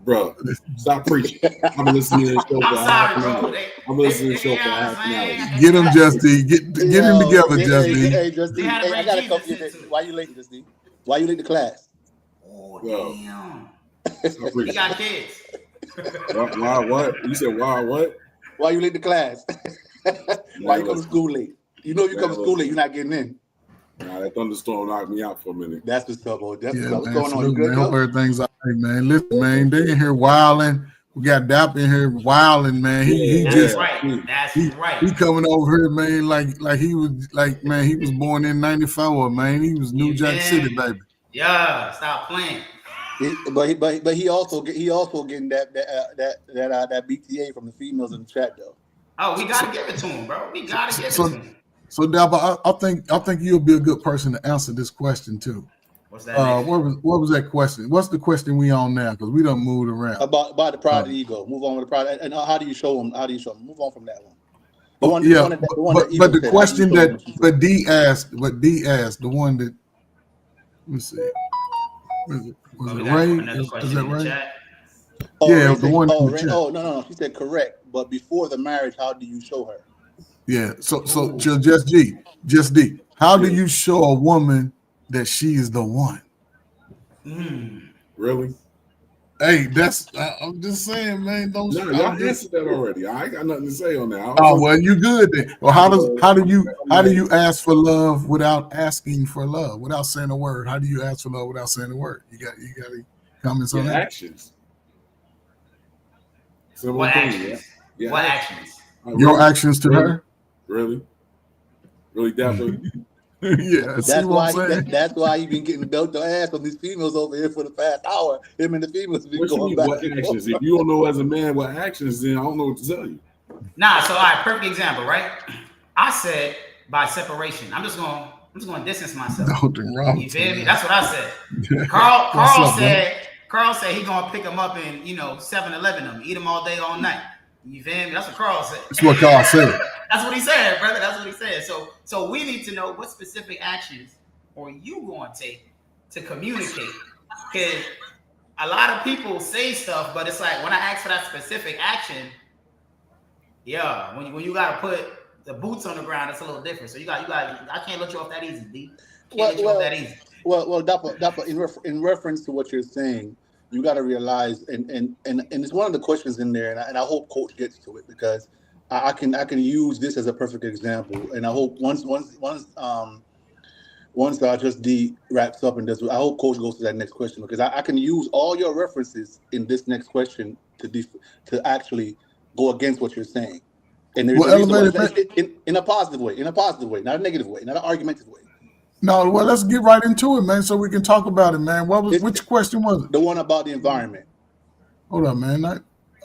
Bro, stop preaching. I've been listening to the show for half an hour. I'm listening to the show for half an hour. Get him, Just D. Get him together, Just D. Hey, Just D. I got a couple of things. Why you late, Just D? Why you late to class? Oh, damn. He got kids. Why what? You said why what? Why you late to class? Why you come to school late? You know you come to school late, you're not getting in. Nah, that thunderstorm knocked me out for a minute. That's what's up, boy. That's Yeah, what's man, going on. You salute, good, man. Hope yo? everything's all right, man. Listen, man, they in here wilding. We got Dap in here wilding, man. He That's just right. That's right. he coming over here, man, like he was like, man, he was born in '94, man. He was New Jack City, baby. Yeah, stop playing. But he also getting that BTA from the females in the chat though. Oh, we gotta give it to him, bro. We gotta give it to him. So Dap, I think you'll be a good person to answer this question too. What's that? What was that question? What's the question we on now? Because we don't move around. About the pride of the ego. Move on with the pride. And how do you show them? Move on from that one. But the question that D asked, the one that, let's see, was it Ray? Is that right? Yeah, the one. No. She said correct. But before the marriage, how do you show her? Yeah. So just D. How do you show a woman that she is the one? Really? Hey, I'm just saying, man. No, y'all answered that already. I ain't got nothing to say on that. Oh well, you good then. Well, how do you ask for love without asking for love, without saying a word? How do you ask for love without saying a word? You got any comments on that? Actions. What actions? Yeah. What actions? Your actions to her? Really, definitely. Yeah, that's why you've been getting belt the ass on these females over here for the past hour. Him and the females been going back. What actions? If you don't know as a man what actions, then I don't know what to tell you. Nah, so all right, perfect example, right? I said by separation. I'm just gonna distance myself. You feel me? That's what I said. Carl said he gonna pick him up in 7-Eleven them, eat them all day, all night. You feel me? That's what Carl said. That's what Carl said. That's what he said, brother. That's what he said. So we need to know what specific actions are you going to take to communicate? Because a lot of people say stuff, but it's like when I ask for that specific action, when you got to put the boots on the ground, it's a little different. So you got. I can't let you off that easy, D. Can't let you off that easy. Well, Dapper, in reference to what you're saying, you got to realize, and it's one of the questions in there, and I hope Coach gets to it because I can use this as a perfect example, and I hope once just D wraps up and does, I hope Coach goes to that next question because I can use all your references in this next question to actually go against what you're saying, and there's a reason in a positive way, not a negative way, not an argumentative way. No, well, let's get right into it, man, so we can talk about it, man. Which question was it? The one about the environment. Hold on, man. I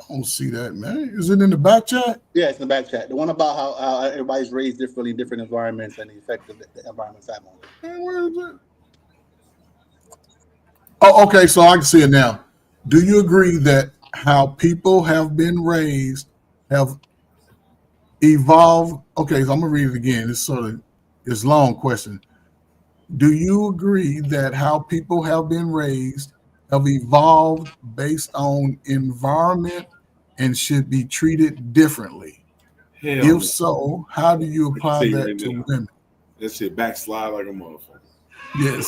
don't see that, man. Is it in the back chat? Yeah, it's in the back chat. The one about how everybody's raised differently in different environments and the effect of the environments have on it. Man, where is it? Oh, okay, so I can see it now. Do you agree that how people have been raised have evolved? Okay, so I'm gonna read it again. It's a long question. Do you agree that how people have been raised have evolved based on environment and should be treated differently? If so, how do you apply that to women? That shit backslide like a motherfucker. Yeah,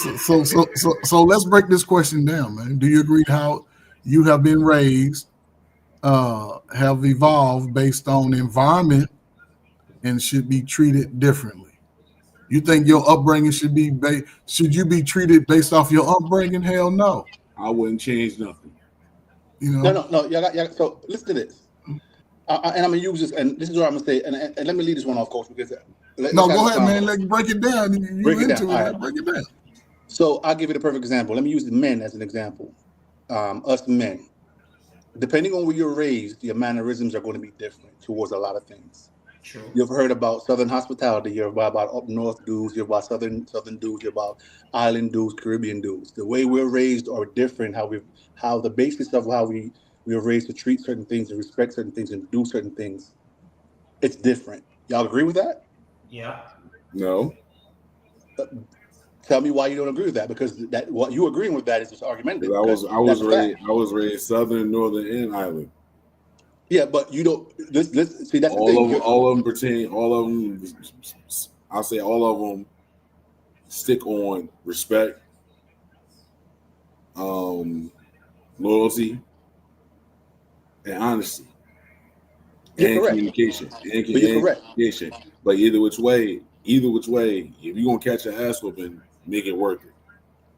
so let's break this question down, man. Do you agree how you have been raised have evolved based on environment and should be treated differently? You think your upbringing should you be treated based off your upbringing? Hell no. I wouldn't change nothing. No. So listen to this. And I'm gonna use this, and this is what I'm gonna say. And let me leave this one off, Coach, because go ahead, man. Let's break it down. Break it down. So I'll give you the perfect example. Let me use the men as an example. Us men, depending on where you're raised, your mannerisms are going to be different towards a lot of things. True. You've heard about Southern hospitality. You're about up north dudes. You're about Southern dudes. You're about island dudes, Caribbean dudes. The way we're raised are different. How the basis of how we are raised to treat certain things and respect certain things and do certain things, it's different. Y'all agree with that? Yeah. No. Tell me why you don't agree with that, because what you agreeing with that is just argumentative. I was raised Southern, Northern, and Island. Yeah, but you don't. Let's see. That's the thing. All of them pertain. All of them. I'll say all of them stick on respect, loyalty, and honesty. and communication. But you're correct. Communication. But either which way, if you're gonna catch an ass whooping, make it worth it.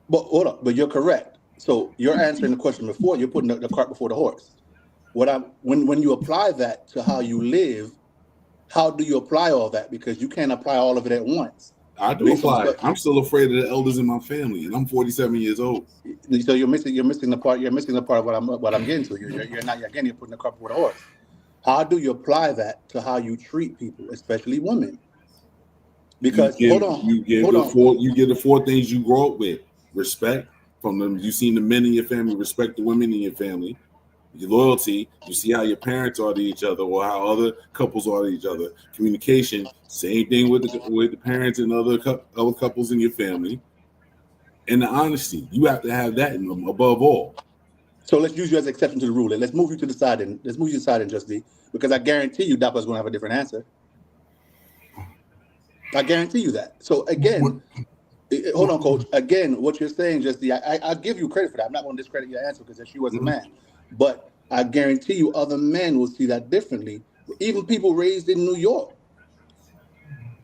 But hold on, but you're correct. So you're answering the question before, you're putting the cart before the horse. When you apply that to how you live, how do you apply all that? Because you can't apply all of it at once. I do apply it. I'm still afraid of the elders in my family, and I'm 47 years old. So you're missing the part. You're missing the part of what I'm getting to. You're putting the cart before the horse. How do you apply that to how you treat people, especially women? Because you get the four things you grow up with: respect from them. You've seen the men in your family respect the women in your family. Your loyalty, you see how your parents are to each other or how other couples are to each other. Communication, same thing with the parents and other couples in your family. And the honesty, you have to have that in them above all. So let's use you as an exception to the rule. Let's move you to the side and Just D, because I guarantee you Dapa's going to have a different answer. I guarantee you that. So again, hold on, Coach. Again, what you're saying, Just D, I give you credit for that. I'm not going to discredit your answer because she was a man. But I guarantee you other men will see that differently. Even people raised in New York.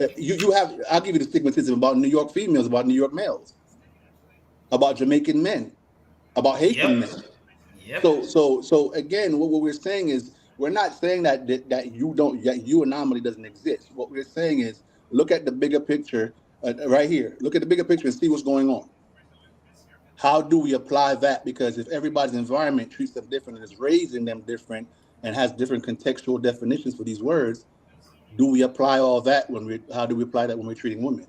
I'll give you the stigmatism about New York females, about New York males, about Jamaican men, about Haitian men. Yep. So again, what we're saying is we're not saying that you anomaly doesn't exist. What we're saying is look at the bigger picture right here. Look at the bigger picture and see what's going on. How do we apply that? Because if everybody's environment treats them different and is raising them different and has different contextual definitions for these words, do we apply all that how do we apply that when we're treating women?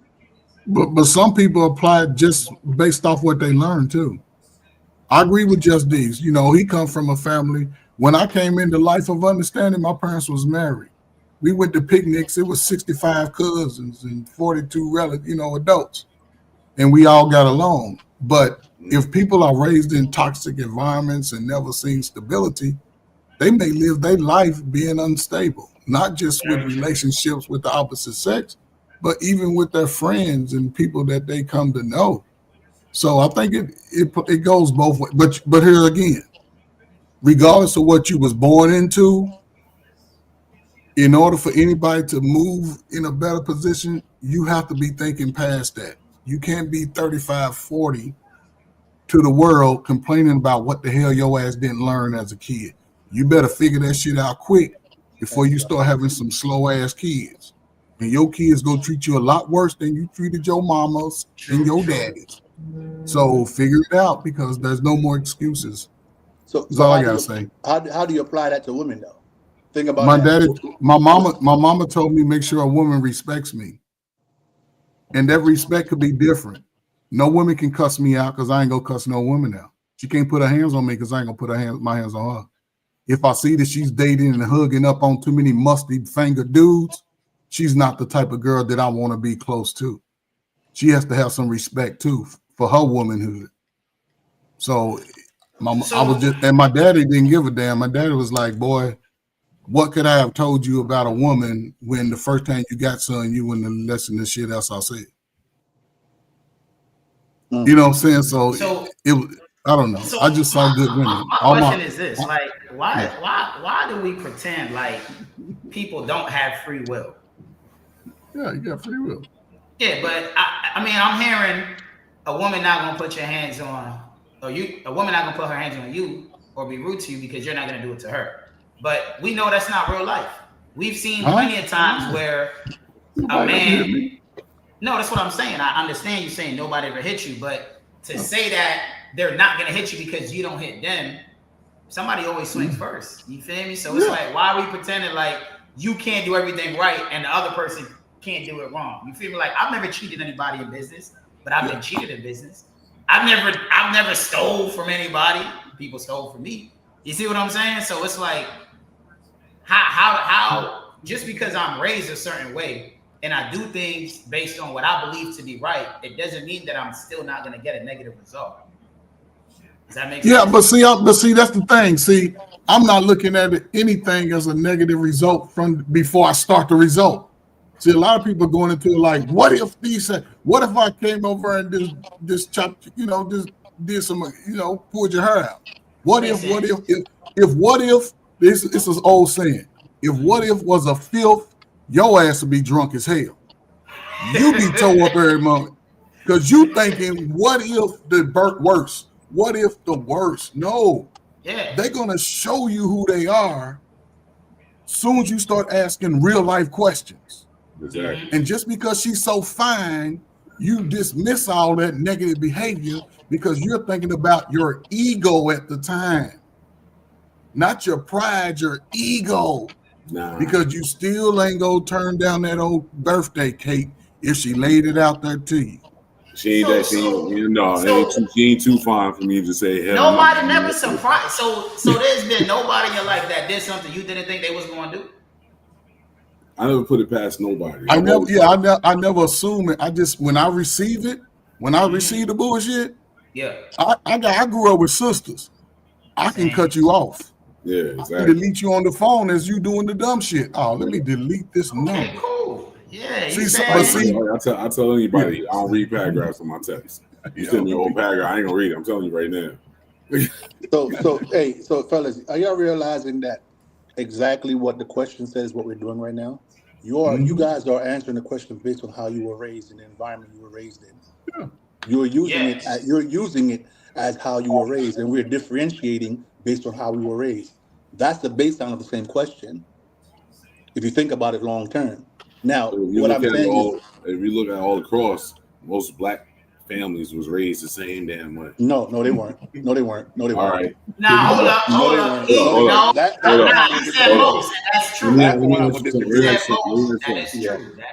But some people apply it just based off what they learn too. I agree with Just D's. He come from a family. When I came into Life of Understanding, my parents was married. We went to picnics. It was 65 cousins and 42 relatives, adults. And we all got along. But if people are raised in toxic environments and never seen stability, they may live their life being unstable, not just with relationships with the opposite sex, but even with their friends and people that they come to know. So I think it goes both ways. But here again, regardless of what you was born into, in order for anybody to move in a better position, you have to be thinking past that. You can't be 35, 40 to the world complaining about what the hell your ass didn't learn as a kid. You better figure that shit out quick before you start having some slow ass kids. And your kids gonna treat you a lot worse than you treated your mamas and your daddies. So figure it out because there's no more excuses. So that's all I gotta say. How do you apply that to women though? Think about my mama told me make sure a woman respects me. And that respect could be different. No woman can cuss me out because I ain't gonna cuss no woman out. She can't put her hands on me because I ain't gonna put my hands on her. If I see that she's dating and hugging up on too many musty finger dudes, she's not the type of girl that I want to be close to. She has to have some respect too for her womanhood. So my daddy didn't give a damn. My daddy was like, boy, what could I have told you about a woman when the first time you got son, you wouldn't have listened to shit else I said. You know what I'm saying? So I don't know. I just saw good women. My question is this: like, why do we pretend like people don't have free will? Yeah, you got free will. Yeah, but I mean, I'm hearing a woman not gonna put your hands on, or a woman not gonna put her hands on you or be rude to you because you're not gonna do it to her. But we know that's not real life. We've seen plenty of times where a man. No, that's what I'm saying. I understand you saying nobody ever hit you, but to say that they're not gonna hit you because you don't hit them, somebody always swings first. You feel me? So it's like, why are we pretending like you can't do everything right and the other person can't do it wrong? You feel me? Like I've never cheated anybody in business, but I've been cheated in business. I've never stole from anybody. People stole from me. You see what I'm saying? So it's like, how just because I'm raised a certain way and I do things based on what I believe to be right, it doesn't mean that I'm still not going to get a negative result. Does that make sense? Yeah, but see, that's the thing. See, I'm not looking at anything as a negative result from before I start the result. See, a lot of people going into it like, what if I came over and this chop, just did some, pulled your hair out? What if this is an old saying? what if was a filth, your ass would be drunk as hell. You be towed up every month. Because you thinking, what if the worst? What if the worst? No. Yeah. They're going to show you who they are soon as you start asking real life questions. Exactly. And just because she's so fine, you dismiss all that negative behavior because you're thinking about your ego at the time. Not your pride, your ego. Nah. Because you still ain't gonna turn down that old birthday cake if she laid it out there to you. She ain't she ain't too fine for me to say hell. Nobody never surprised. So there's been nobody in your life that did something you didn't think they was gonna do. I never put it past nobody. I never assume it. I just when I receive it, receive the bullshit, I grew up with sisters. I can cut you off. Yeah, exactly. I can delete you on the phone as you doing the dumb shit. Oh, let me delete this number. Okay, cool. Yeah. I tell anybody I don't read paragraphs on my text. You send me a whole paragraph, I ain't gonna read it. I'm telling you right now. So fellas, are y'all realizing that exactly what the question says what we're doing right now? You guys are answering the question based on how you were raised in the environment you were raised in. Yeah. You're using it as how you were raised, and we're differentiating based on how we were raised. That's the baseline of the same question. If you think about it long term. Now, what I'm saying is, if you look at all across, most black families was raised the same damn way. No, they weren't. All right. Now hold up. That's true. That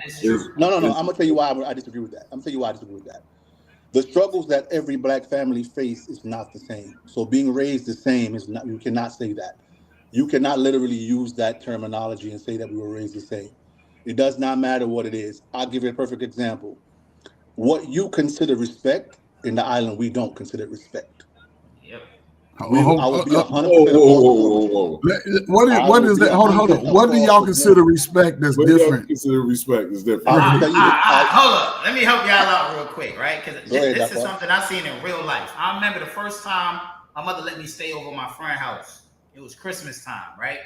is true. No. I'm gonna tell you why I disagree with that. The struggles that every black family face is not the same. So being raised the same is not. You cannot say that. You cannot literally use that terminology and say that we were raised the same. It does not matter what it is. I'll give you a perfect example. What you consider respect in the island, we don't consider respect. Yep. I would be 100%. What is that? Hold on. What do y'all consider respect that's different? Consider respect is different. Hold up. Let me help y'all out real quick, right? Because this is something I've seen in real life. I remember the first time my mother let me stay over my friend's house. It was Christmas time, right?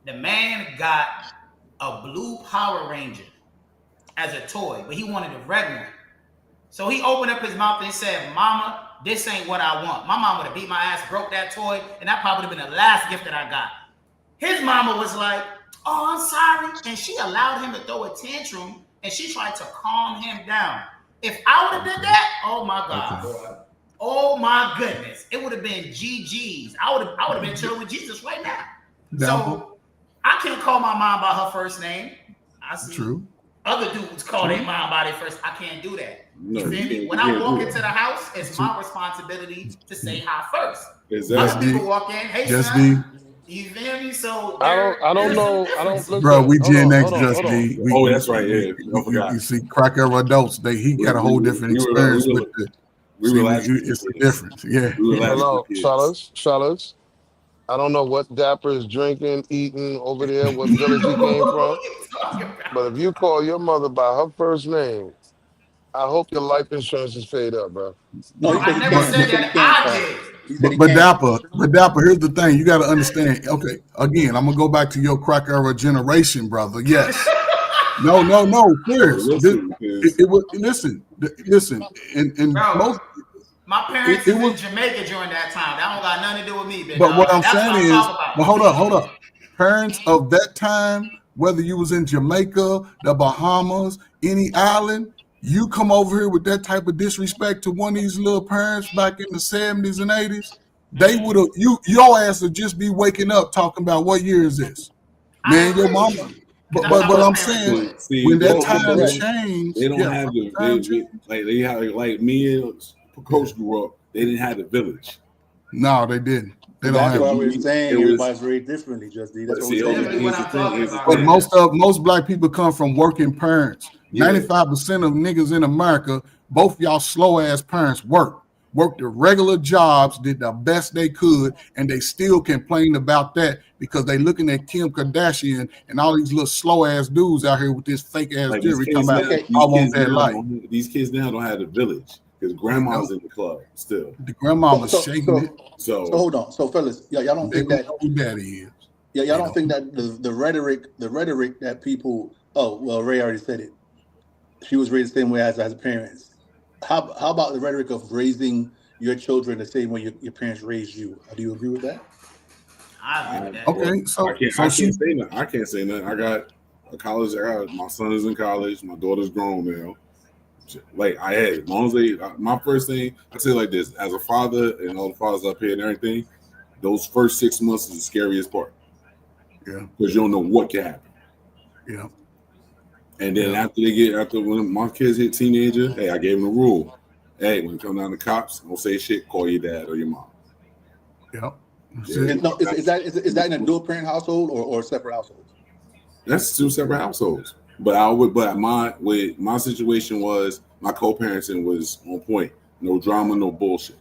The man got a blue Power Ranger as a toy, but he wanted a red one. So he opened up his mouth and he said, "Mama, this ain't what I want." My mom would have beat my ass, broke that toy, and that probably would have been the last gift that I got. His mama was like, "Oh, I'm sorry." And she allowed him to throw a tantrum, and she tried to calm him down. If I would have did that, oh my God. Okay. Oh my goodness. It would have been GG's. I would have been chilling with Jesus right now. So I can't call my mom by her first name. I see other dudes call their mom by their first. I can't do that. No, you feel me? When I walk into the house, it's my responsibility to say hi first. Exactly. Other people walk in, hey son. You feel me? So I don't know. Bro, we Gen X just D. That's right. Yeah, you see, cracker adults. He got a whole different experience with it. It's a difference. Yeah. Hello, fellas. I don't know what Dapper is drinking, eating over there, what village he came from. But if you call your mother by her first name, I hope your life insurance is paid up, bro. No, I never said that. I did. But Dapper, here's the thing. You got to understand. Okay, again, I'm gonna go back to your crack era generation, brother. Yes. No. Serious. Listen. And bro, most. My parents was in Jamaica during that time. That don't got nothing to do with me, But what I'm saying is, hold up. Parents of that time, whether you was in Jamaica, the Bahamas, any island, you come over here with that type of disrespect to one of these little parents back in the 70s and 80s, they would have your ass would just be waking up talking about what year is this? Man, your mama. But I'm saying when that time changed, they don't have like me and Coach grew up, they didn't have the village. No, they didn't. They don't That's have why we're saying everybody's very differently, just That's But most black people come from working parents. 95% of niggas in America, both y'all slow ass parents worked the regular jobs, did the best they could, and they still complain about that because they looking at Kim Kardashian and all these little slow ass dudes out here with this fake ass jewelry come out. I want that life. These kids now don't have the village. Because grandma's in the club still. The grandma was shaking it. So hold on. So fellas, y'all don't think that who daddy is. Yeah, y'all don't think that the rhetoric that people. Oh well, Ray already said it. She was raised the same way as parents. How about the rhetoric of raising your children the same way your parents raised you? Do you agree with that? I agree with that. Okay, so I can't say nothing. I can't say nothing. I got a college. My son is in college. My daughter's grown now. Like I had, as long as my first thing I say like this, as a father and all the fathers up here and everything, those first 6 months is the scariest part. Yeah, because you don't know what can happen. Yeah. And then after when my kids hit teenager, hey, I gave them a rule. Hey, when you come down to cops, don't say shit. Call your dad or your mom. Yep. Yeah. No, is that in a dual parent household or separate households? That's 2 separate households. But my situation was my co-parenting was on point. No drama, no bullshit.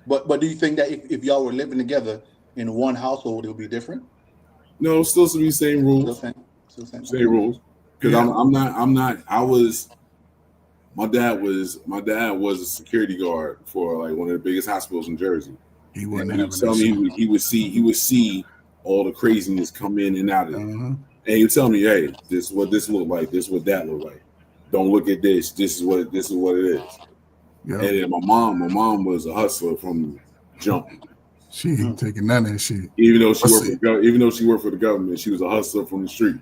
But do you think that if y'all were living together in one household, it would be different? No, still to be same rules. Same rules. Because my dad was a security guard for like one of the biggest hospitals in Jersey. He wouldn't have he would see all the craziness come in and out of it. And he would tell me, hey, this is what this look like, this is what that look like. Don't look at this. This is what it is. Yep. And then my mom was a hustler from jump. She ain't taking none of that shit. Even though she worked for the government, she was a hustler from the street.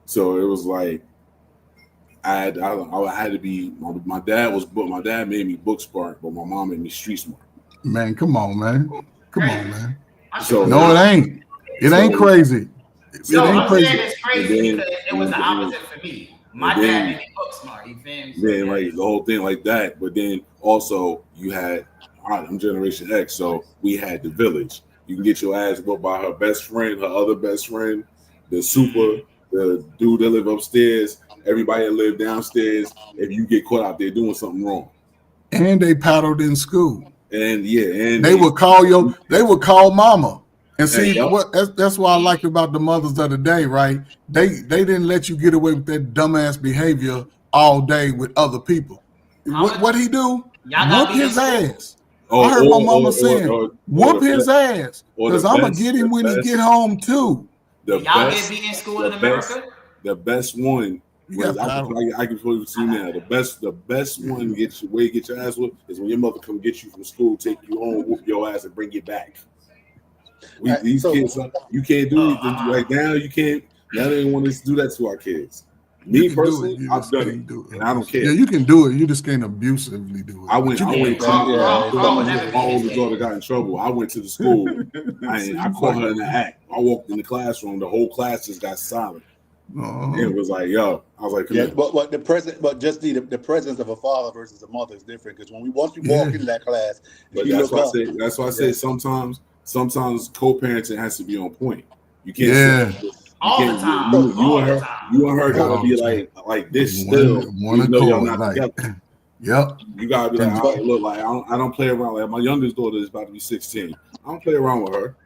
So it was like I had to be. My dad made me book smart, but my mom made me street smart. Man, come on, man. So no, it ain't. It ain't crazy. So I'm saying it's crazy because it was the opposite for me. My dad made me book smart. You feel me? Then like the whole thing like that, but then also you had. I'm Generation X, so we had the village. You can get your ass whooped by her best friend, her other best friend, the dude that live upstairs, everybody that live downstairs. If you get caught out there doing something wrong, and they paddled in school, and they would call mama, and see that's what I like about the mothers of the day, right? They didn't let you get away with that dumbass behavior all day with other people. What he do? Whoop his ass. I heard my mama saying, "Whoop his ass," because I'm gonna get him when he get home too. Y'all get beat in school in America. The best one, I can tell you now. The best one get your ass whooped is when your mother come get you from school, take you home, whoop your ass, and bring you back. These kids, you can't do it right now. You can't. Now they want us to do that to our kids. Me personally, I've done it, and I don't care. Yeah, you can do it. You just can't abusively do it. My older daughter got in trouble. I went to the school. I caught her in the act. I walked in the classroom. The whole class just got silent. And it was like, yo. I was like, but the presence of a father versus a mother is different because once you walk into that class, that's why I say sometimes co-parenting has to be on point. You can't. All the time. You and her gotta be like this still. Even though y'all not together. Yep. You gotta be like, look, like I don't play around. Like my youngest daughter is about to be 16. I don't play around with her.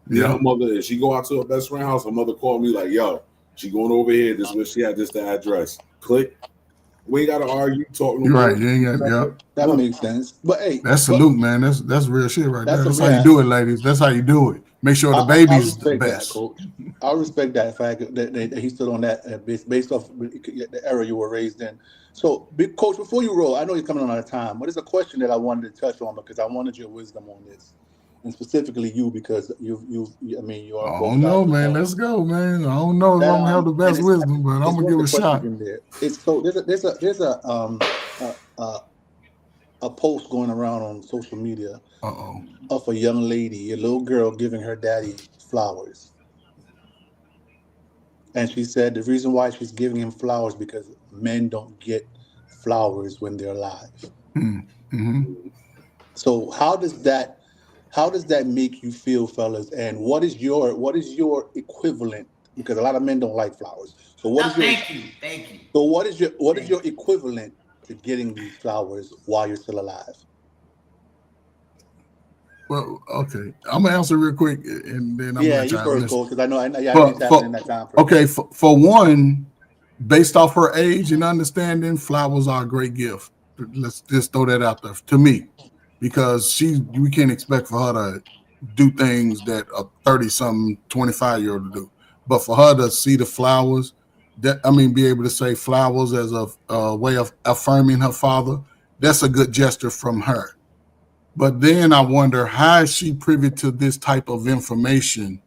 Yeah. Her mother, if she go out to her best friend's house, her mother called me like, yo, she going over here. This is where she had this the address. Click. We ain't gotta argue, talk. You're right. You ain't got. That makes sense. But hey, that's salute, man. That's real shit right there. That's how you do it, ladies. That's how you do it. Make sure the baby's the best. Coach. I respect that fact that he stood on that based off the era you were raised in. So, Coach, before you roll, I know you're coming on out of time, but it's a question that I wanted to touch on because I wanted your wisdom on this, and specifically you because you are. I don't know, man. Let's go, man. I don't know if I'm gonna have the best wisdom, but I'm gonna give it a shot. It's so there's a post going around on social media of a young lady, a little girl giving her daddy flowers. And she said the reason why she's giving him flowers because men don't get flowers when they're alive. Mm-hmm. So how does that make you feel, fellas? And what is your equivalent? Because a lot of men don't like flowers. So thank you. So what is your equivalent to getting these flowers while you're still alive? Well, okay. I'm gonna answer real quick, and then I'm you first, Coach, because I know in that time. Okay, for one, based off her age and understanding, flowers are a great gift. Let's just throw that out there to me, because we can't expect for her to do things that a 30-something, 25-year-old do. But for her to see the flowers, be able to say flowers as a way of affirming her father, that's a good gesture from her. But then I wonder, how is she privy to this type of information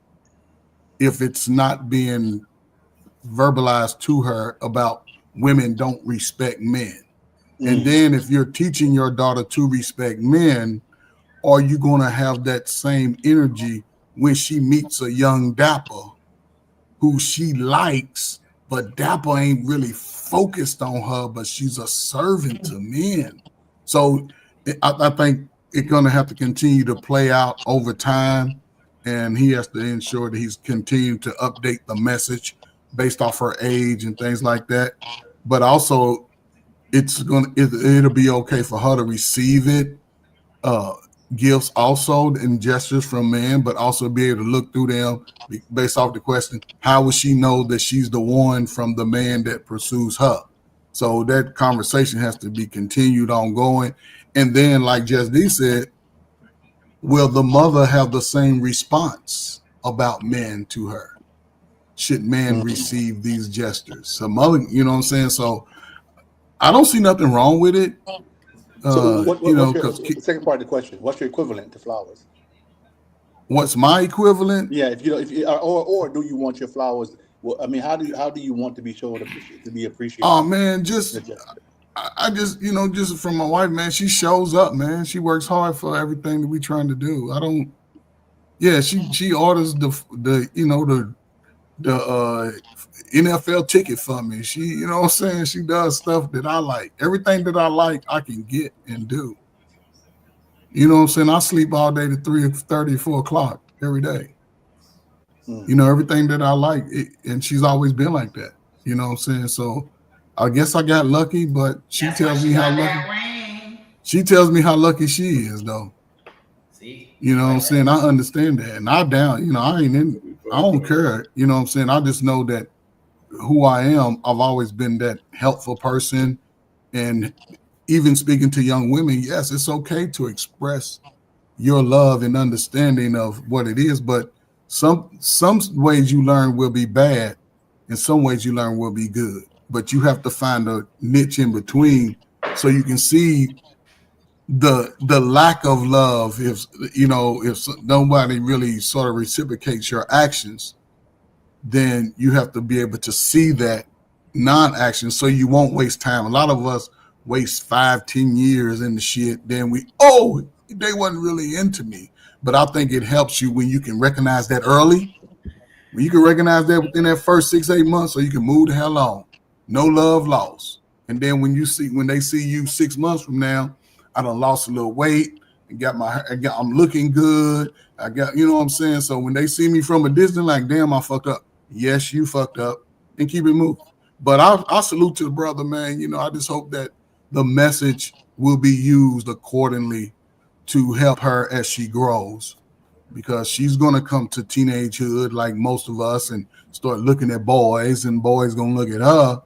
if it's not being verbalized to her about women don't respect men? And then if you're teaching your daughter to respect men, are you going to have that same energy when she meets a young dapper who she likes, but dapper ain't really focused on her, but she's a servant to men? So I think it's going to have to continue to play out over time, and he has to ensure that he's continuing to update the message based off her age and things like that. But also, it'll be okay for her to receive it, gifts also and gestures from men, but also be able to look through them based off the question, how will she know that she's the one from the man that pursues her? So that conversation has to be continued ongoing. And then, like Just D said, will the mother have the same response about men to her? Should men receive these gestures? So mother, you know what I'm saying? So I don't see nothing wrong with it. So what's the second part of the question? What's your equivalent to flowers? What's my equivalent? Yeah, or do you want your flowers? Well, I mean, how do you want to be shown to be appreciated? Oh man, I just just from my wife, man, she shows up, man. She works hard for everything that we trying to do. She orders the NFL ticket for me. She, you know what I'm saying? She does stuff that I like. Everything that I like, I can get and do. You know what I'm saying? I sleep all day to 3:30, 4 o'clock every day. Everything that I like, and she's always been like that. You know what I'm saying? So I guess I got lucky, but she tells me how lucky. She tells me how lucky she is, though. See? You know what I'm saying? I understand that, and I don't care. You know what I'm saying? I just know that who I am, I've always been that helpful person. And even speaking to young women, yes, it's okay to express your love and understanding of what it is, but some ways you learn will be bad and some ways you learn will be good. But you have to find a niche in between so you can see the lack of love if nobody really sort of reciprocates your actions. Then you have to be able to see that non-action so you won't waste time. A lot of us waste 5-10 years in the shit, then they wasn't really into me. But I think it helps you when you can recognize that early. When you can recognize that within that first 6-8 months, so you can move the hell on. No love lost. And then when they see you 6 months from now, I done lost a little weight and I'm looking good. You know what I'm saying? So when they see me from a distance, like, damn, I fucked up. Yes, you fucked up, and keep it moving. But I salute to the brother, man. I just hope that the message will be used accordingly to help her as she grows, because she's going to come to teenagehood like most of us and start looking at boys, and boys going to look at her.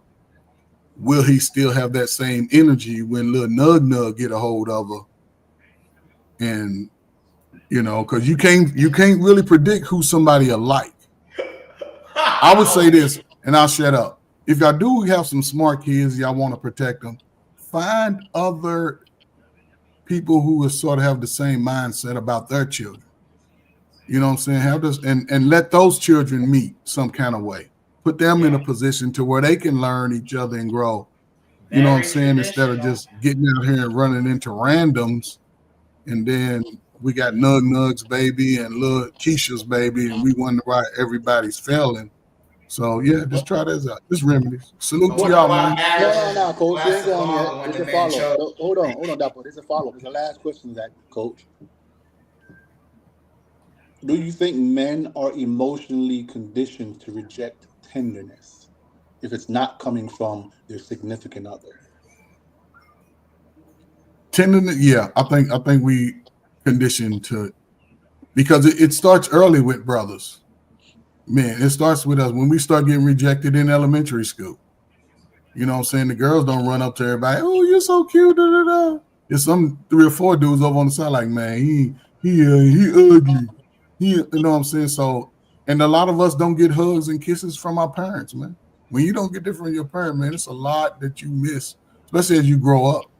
Will he still have that same energy when little Nug get a hold of her? And, because you can't really predict who somebody will like. I would say this, and I'll shut up. If y'all do have some smart kids, y'all want to protect them, find other people who will sort of have the same mindset about their children. You know what I'm saying? Have this and let those children meet some kind of way. Put them in a position to where they can learn each other and grow. You know what I'm saying? Instead of just getting out here and running into randoms, and then we got Nug's baby and little Keisha's baby, and we wonder why everybody's failing. So yeah, just try this out. This remedies. Salute to y'all, man. No, Coach. You ain't going yet. It's a follow. Hold on, Dapper. It's a follow. It's the last question, that Coach. Do you think men are emotionally conditioned to reject tenderness if it's not coming from their significant other? Tenderness, yeah. I think we conditioned to, because it starts early with brothers. Man, it starts with us when we start getting rejected in elementary school. You know what I'm saying? The girls don't run up to everybody, oh, you're so cute, da, da, da. There's some 3 or 4 dudes over on the side like, man, he ugly. You know what I'm saying? So, and a lot of us don't get hugs and kisses from our parents, man. When you don't get that from your parent, man, it's a lot that you miss, especially as you grow up.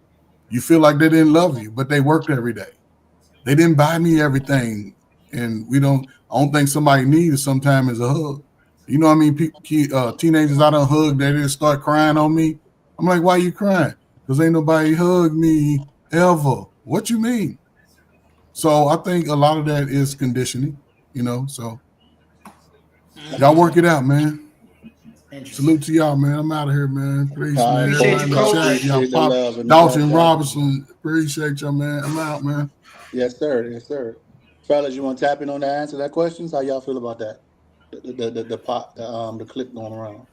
You feel like they didn't love you, but they worked every day. They didn't buy me everything, and we don't. I don't think somebody needs sometimes is a hug. You know what I mean? Teenagers I done hug, they just start crying on me. I'm like, why you crying? Because ain't nobody hugged me ever. What you mean? So I think a lot of that is conditioning, you know. So y'all work it out, man. Interesting. Salute to y'all, man. I'm out of here, man. Peace, man. Appreciate Everybody in you, the Coach. chat, y'all Appreciate the pop. love and the Dalton shout. Robinson, appreciate y'all, man. I'm out, man. Yes, sir. Yes, sir. Fellas, you want to tap in on that answer that questions? How y'all feel about that? The clip going around.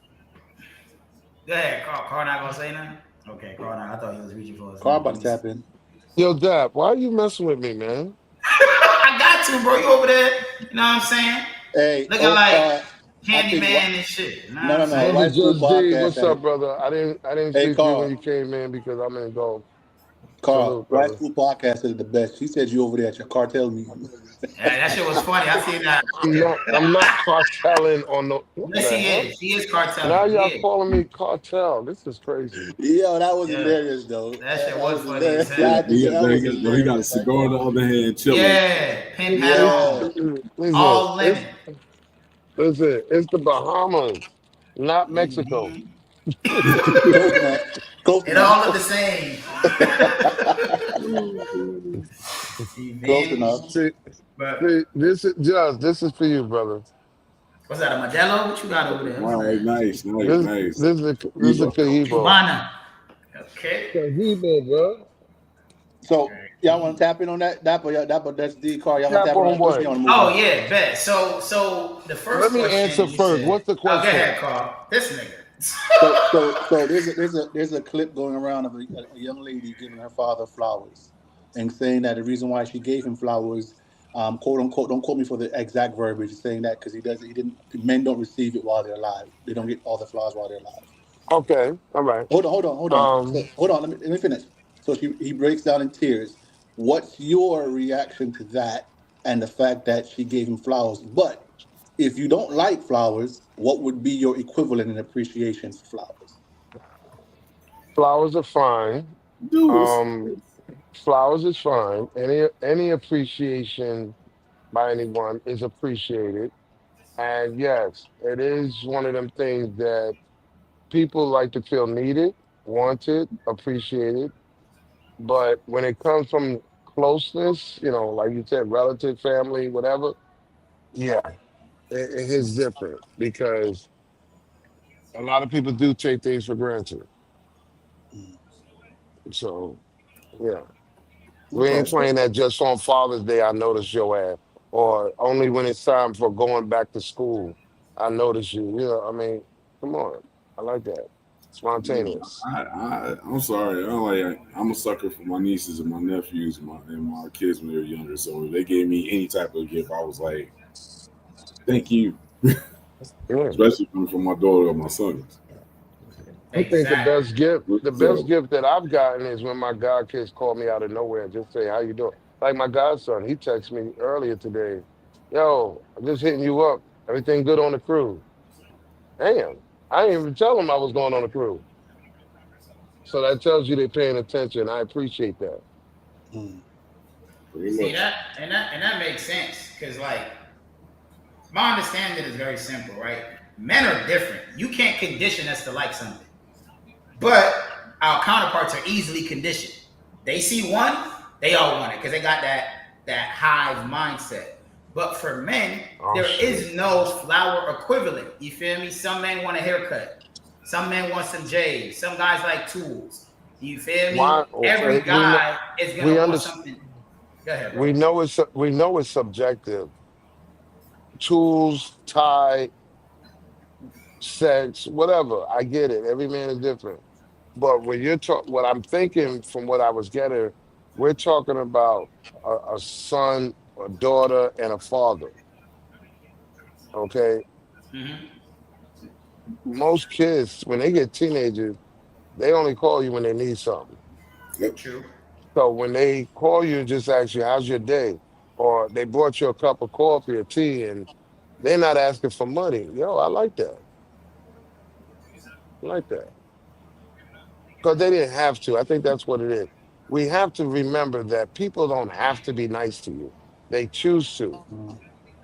Go ahead, Carl not gonna say nothing? Okay, Carl not. I thought he was reaching for his Car mic. about to tap in. Yo, Dap, why are you messing with me, man? I got to, bro. You over there? You know what I'm saying? Hey, Looking like I think Handyman and shit. You know what no, I'm saying? Brother White School Judge D, Podcast what's had up, it. brother? I didn't Hey, see you when you Carl, came in because I'm in golf. Carl, Salute, White brother. School Podcast said it the best. She said you over there at your cartel meeting. Yeah, that shit was funny. I seen that. I'm not carteling on the what Yes, the he hell? is. He is Now cartelling. He y'all is. calling me cartel. This is crazy. Yo, that was Yeah. hilarious though. That shit That was was funny as hilarious. hell. I think that was He got a hilarious. Like, cigar in the other hand, chilling. Yeah, pimp hat yeah. on. Listen, All lemon. it's the Bahamas, not Mexico. Mhm. Close enough. Close It all enough. look the same. You Close feel me? enough. See, But this is for you, brother. what's that, a Modelo? What you got over there? What's All right, that? nice. This is a Eva. Cahibo. Cubana. Okay. Cahibo, bro. So y'all want to tap in on that? That's D car. Y'all want to Tap tap in on on that question? what? Y'all want to move Oh on? yeah, bet. So the Let first me answer question you first. said. What's the Oh, go question? ahead, Carl. This nigga. So there's a clip going around of a young lady giving her father flowers, and saying that the reason why she gave him flowers, quote unquote, don't quote me for the exact verbiage, saying that because he didn't, men don't receive it while they're alive. They don't get all the flowers while they're alive. Okay, all right. Hold on. Let me finish. So he breaks down in tears. What's your reaction to that and the fact that she gave him flowers? But if you don't like flowers, what would be your equivalent in appreciation for flowers? Flowers are fine. Dude, Um, Flowers is fine. Any appreciation by anyone is appreciated. And yes, it is one of them things that people like to feel needed, wanted, appreciated. But when it comes from closeness, like you said, relative, family, whatever, yeah, it is different because a lot of people do take things for granted. Mm. So, yeah. We ain't Okay. playing that just on Father's Day, I notice your ass. Or only when it's time for going back to school, I notice you. I mean, come on. I like that. Spontaneous. I'm sorry. I'm a sucker for my nieces and my nephews and my kids when they were younger. So if they gave me any type of gift, I was like, thank you. Yeah. Especially coming from my daughter or my sons. I think the Exactly. best So gift that I've gotten is when my god kids call me out of nowhere and just say, "How you doing?" Like my godson, he texted me earlier today, "Yo, I'm just hitting you up. Everything good on the crew?" Damn, I didn't even tell him I was going on a cruise. So that tells you they're paying attention. I appreciate that. Mm. pretty See much. that makes sense because like my understanding is very simple, right? Men are different. You can't condition us to like something, but our counterparts are easily conditioned. They see one, they all want it because they got that hive mindset. But for men, Oh there shit. is no flower equivalent. You feel me? Some men want a haircut. Some men want some J's. Some guys like tools. You feel me? Why Every we know guy is we gonna under, want something. Go ahead, we bro. know it's subjective. Tools, tie, sex, whatever. I get it. Every man is different. But when what I'm thinking from what I was getting, we're talking about a son, a daughter, and a father. Okay. Mm-hmm. Most kids, when they get teenagers, they only call you when they need something. Yep. True. So when they call you and just ask you, how's your day? Or or they brought you a cup of coffee or tea and they're not asking for money. Yo, I like that. I like that. Because they didn't have to. I think that's what it is. We have to remember that people don't have to be nice to you. They choose to.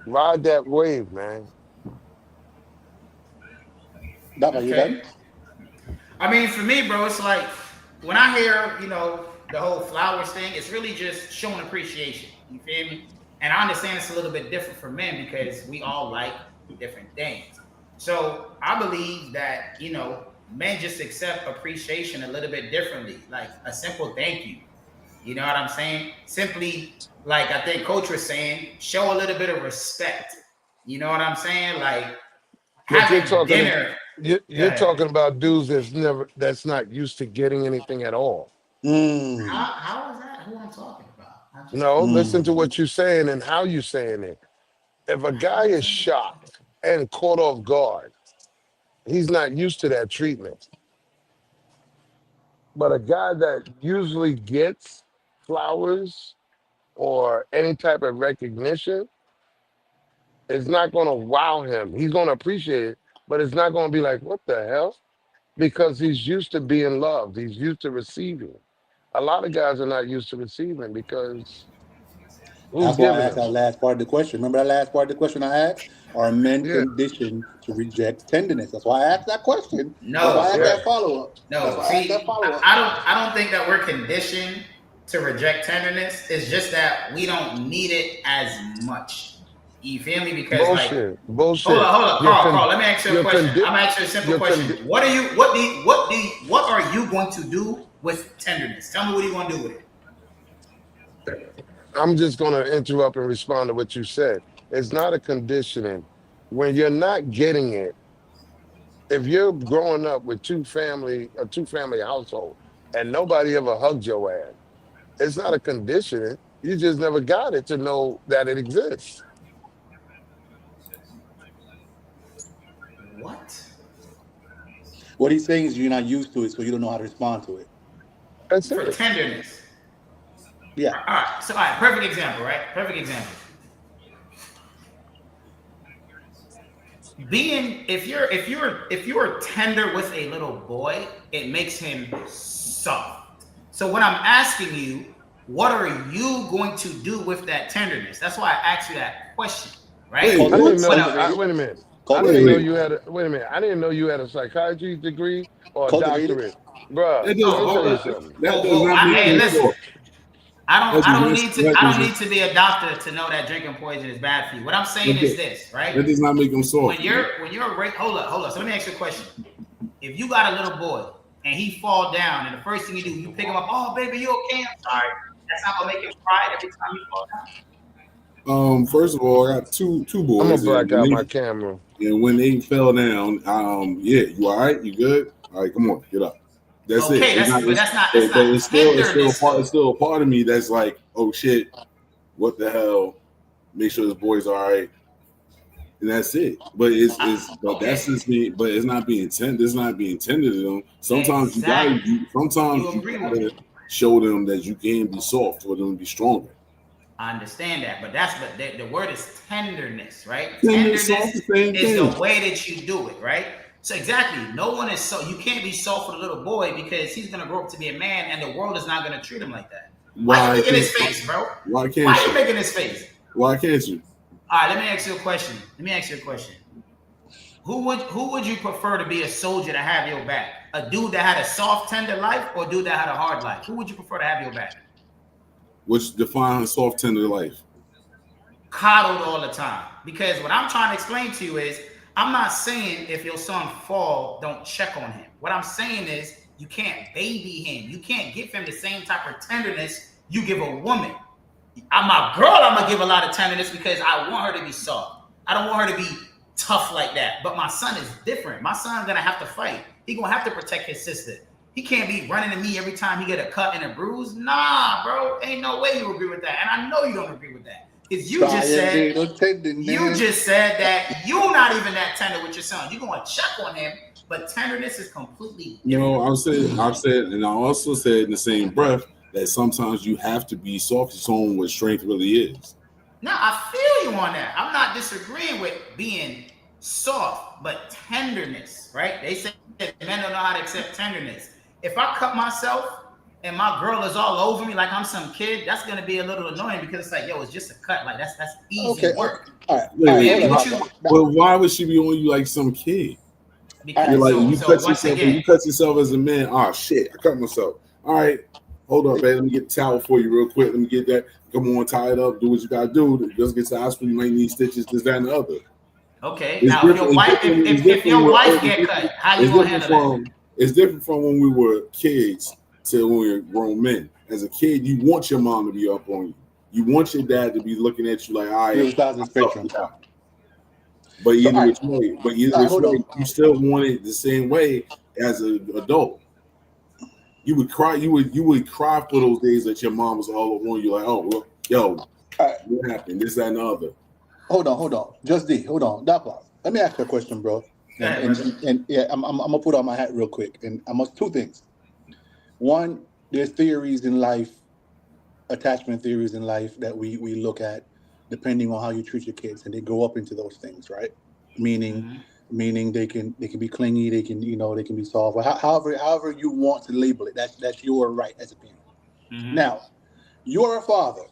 Ride that wave, man. Dapper, you done? I mean, for me, bro, it's like when I hear, the whole flowers thing, it's really just showing appreciation. You feel me? And I understand it's a little bit different for men because we all like different things. So I believe that, men just accept appreciation a little bit differently, like a simple thank you. You know what I'm saying? Simply, like I think Coach was saying, show a little bit of respect. You know what I'm saying? Like having dinner. You're talking about dudes that's not used to getting anything at all. How is that? Who I'm talking about? No, listen to what you're saying and how you're saying it. If a guy is shocked and caught off guard, he's not used to that treatment. But a guy that usually gets flowers or any type of recognition is not going to wow him. He's going to appreciate it, but it's not going to be like, what the hell? Because he's used to being loved. He's used to receiving. A lot of guys are not used to receiving because that's why I asked that last part of the question. Remember that last part of the question I asked? Are men conditioned to reject tenderness? That's why I asked that question. No, that's why I asked that follow-up. No, see, I don't think that we're conditioned to reject tenderness. It's just that we don't need it as much. You feel me? Because bullshit. Hold on, Carl. Let me ask you a question. I'm gonna ask you a simple question. What are you going to do with tenderness? Tell me what you want to do with it. I'm just going to interrupt and respond to what you said. It's not a conditioning. When you're not getting it, if you're growing up with a two-family household and nobody ever hugged your ass, it's not a conditioning. You just never got it to know that it exists. What? What he's saying is you're not used to it, so you don't know how to respond to it. That's for it. Tenderness. Yeah. All right. So, perfect example, right? Perfect example. If you're tender with a little boy, it makes him soft. So when I'm asking you, what are you going to do with that tenderness? That's why I asked you that question, right? Wait a minute. I didn't know you had a psychiatry degree or a doctorate, bro. I don't need to be a doctor to know that drinking poison is bad for you. What I'm saying is this, right? That does not make them soft. When you're hold up. So let me ask you a question. If you got a little boy and he fall down, and the first thing you do, you pick him up. Oh, baby, you okay? I'm sorry. That's not gonna make him cry every time you fall down. First of all, I got two boys. I'm gonna black out my camera. And when they fell down, yeah, you all right? You good? All right, come on, get up. That's okay, it. It's still a part of me that's like, oh shit, what the hell? Make sure this boy's all right, and that's it. But that's just me. But it's not being tender. It's not being tender to them. Sometimes you gotta show them that you can be soft for them to be stronger. I understand that, but the word is tenderness, right? Tenderness is the way that you do it, right? So exactly, no one is you can't be soft for the little boy because he's gonna grow up to be a man, and the world is not gonna treat him like that. Why are you making his face, bro? Why are you making his face? Why can't you? All right, let me ask you a question. Who would you prefer to be a soldier to have your back? A dude that had a soft, tender life, or a dude that had a hard life? Who would you prefer to have your back? Which defines soft, tender life? Coddled all the time. Because what I'm trying to explain to you is, I'm not saying if your son fall, don't check on him. What I'm saying is you can't baby him. You can't give him the same type of tenderness you give a woman. My girl, I'm going to give a lot of tenderness because I want her to be soft. I don't want her to be tough like that. But my son is different. My son's going to have to fight. He's going to have to protect his sister. He can't be running to me every time he get a cut and a bruise. Nah, bro. Ain't no way you agree with that. And I know you don't agree with that. Because you just said that you're not even that tender with your son. You're going to check on him, but tenderness is completely different. You know, I've said, and I also said in the same breath that sometimes you have to be soft to show them what strength really is. No, I feel you on that. I'm not disagreeing with being soft, but tenderness, right? They say men don't know how to accept tenderness. If I cut myself and my girl is all over me like I'm some kid, that's gonna be a little annoying because it's like, yo, it's just a cut. Like that's easy work. All right. Well, why would she be on you like some kid? Because you're like, you cut yourself as a man. Oh shit, I cut myself. All right, hold up, man. Let me get the towel for you real quick. Let me get that. Come on, tie it up. Do what you gotta do. Just get to the hospital. You might need stitches. This, that, and the other. Okay. Now, if your wife get cut, how you gonna handle that? It's different from when we were kids to when we were grown men. As a kid, you want your mom to be up on you. You want your dad to be looking at you like, all right. But either which way, you still want it the same way as an adult. You would cry. You would cry for those days that your mom was all on you. Like, oh, well, yo, what happened? This, that, and the other. Hold on. Just D. Hold on. Let me ask you a question, bro. And yeah, I'm gonna put on my hat real quick. And I must two things. One, there's theories in life, attachment theories in life that we look at depending on how you treat your kids, and they grow up into those things, right? Meaning they can be clingy, they can be soft, however you want to label it. That's your right as a parent. Mm-hmm. Now, you're a father,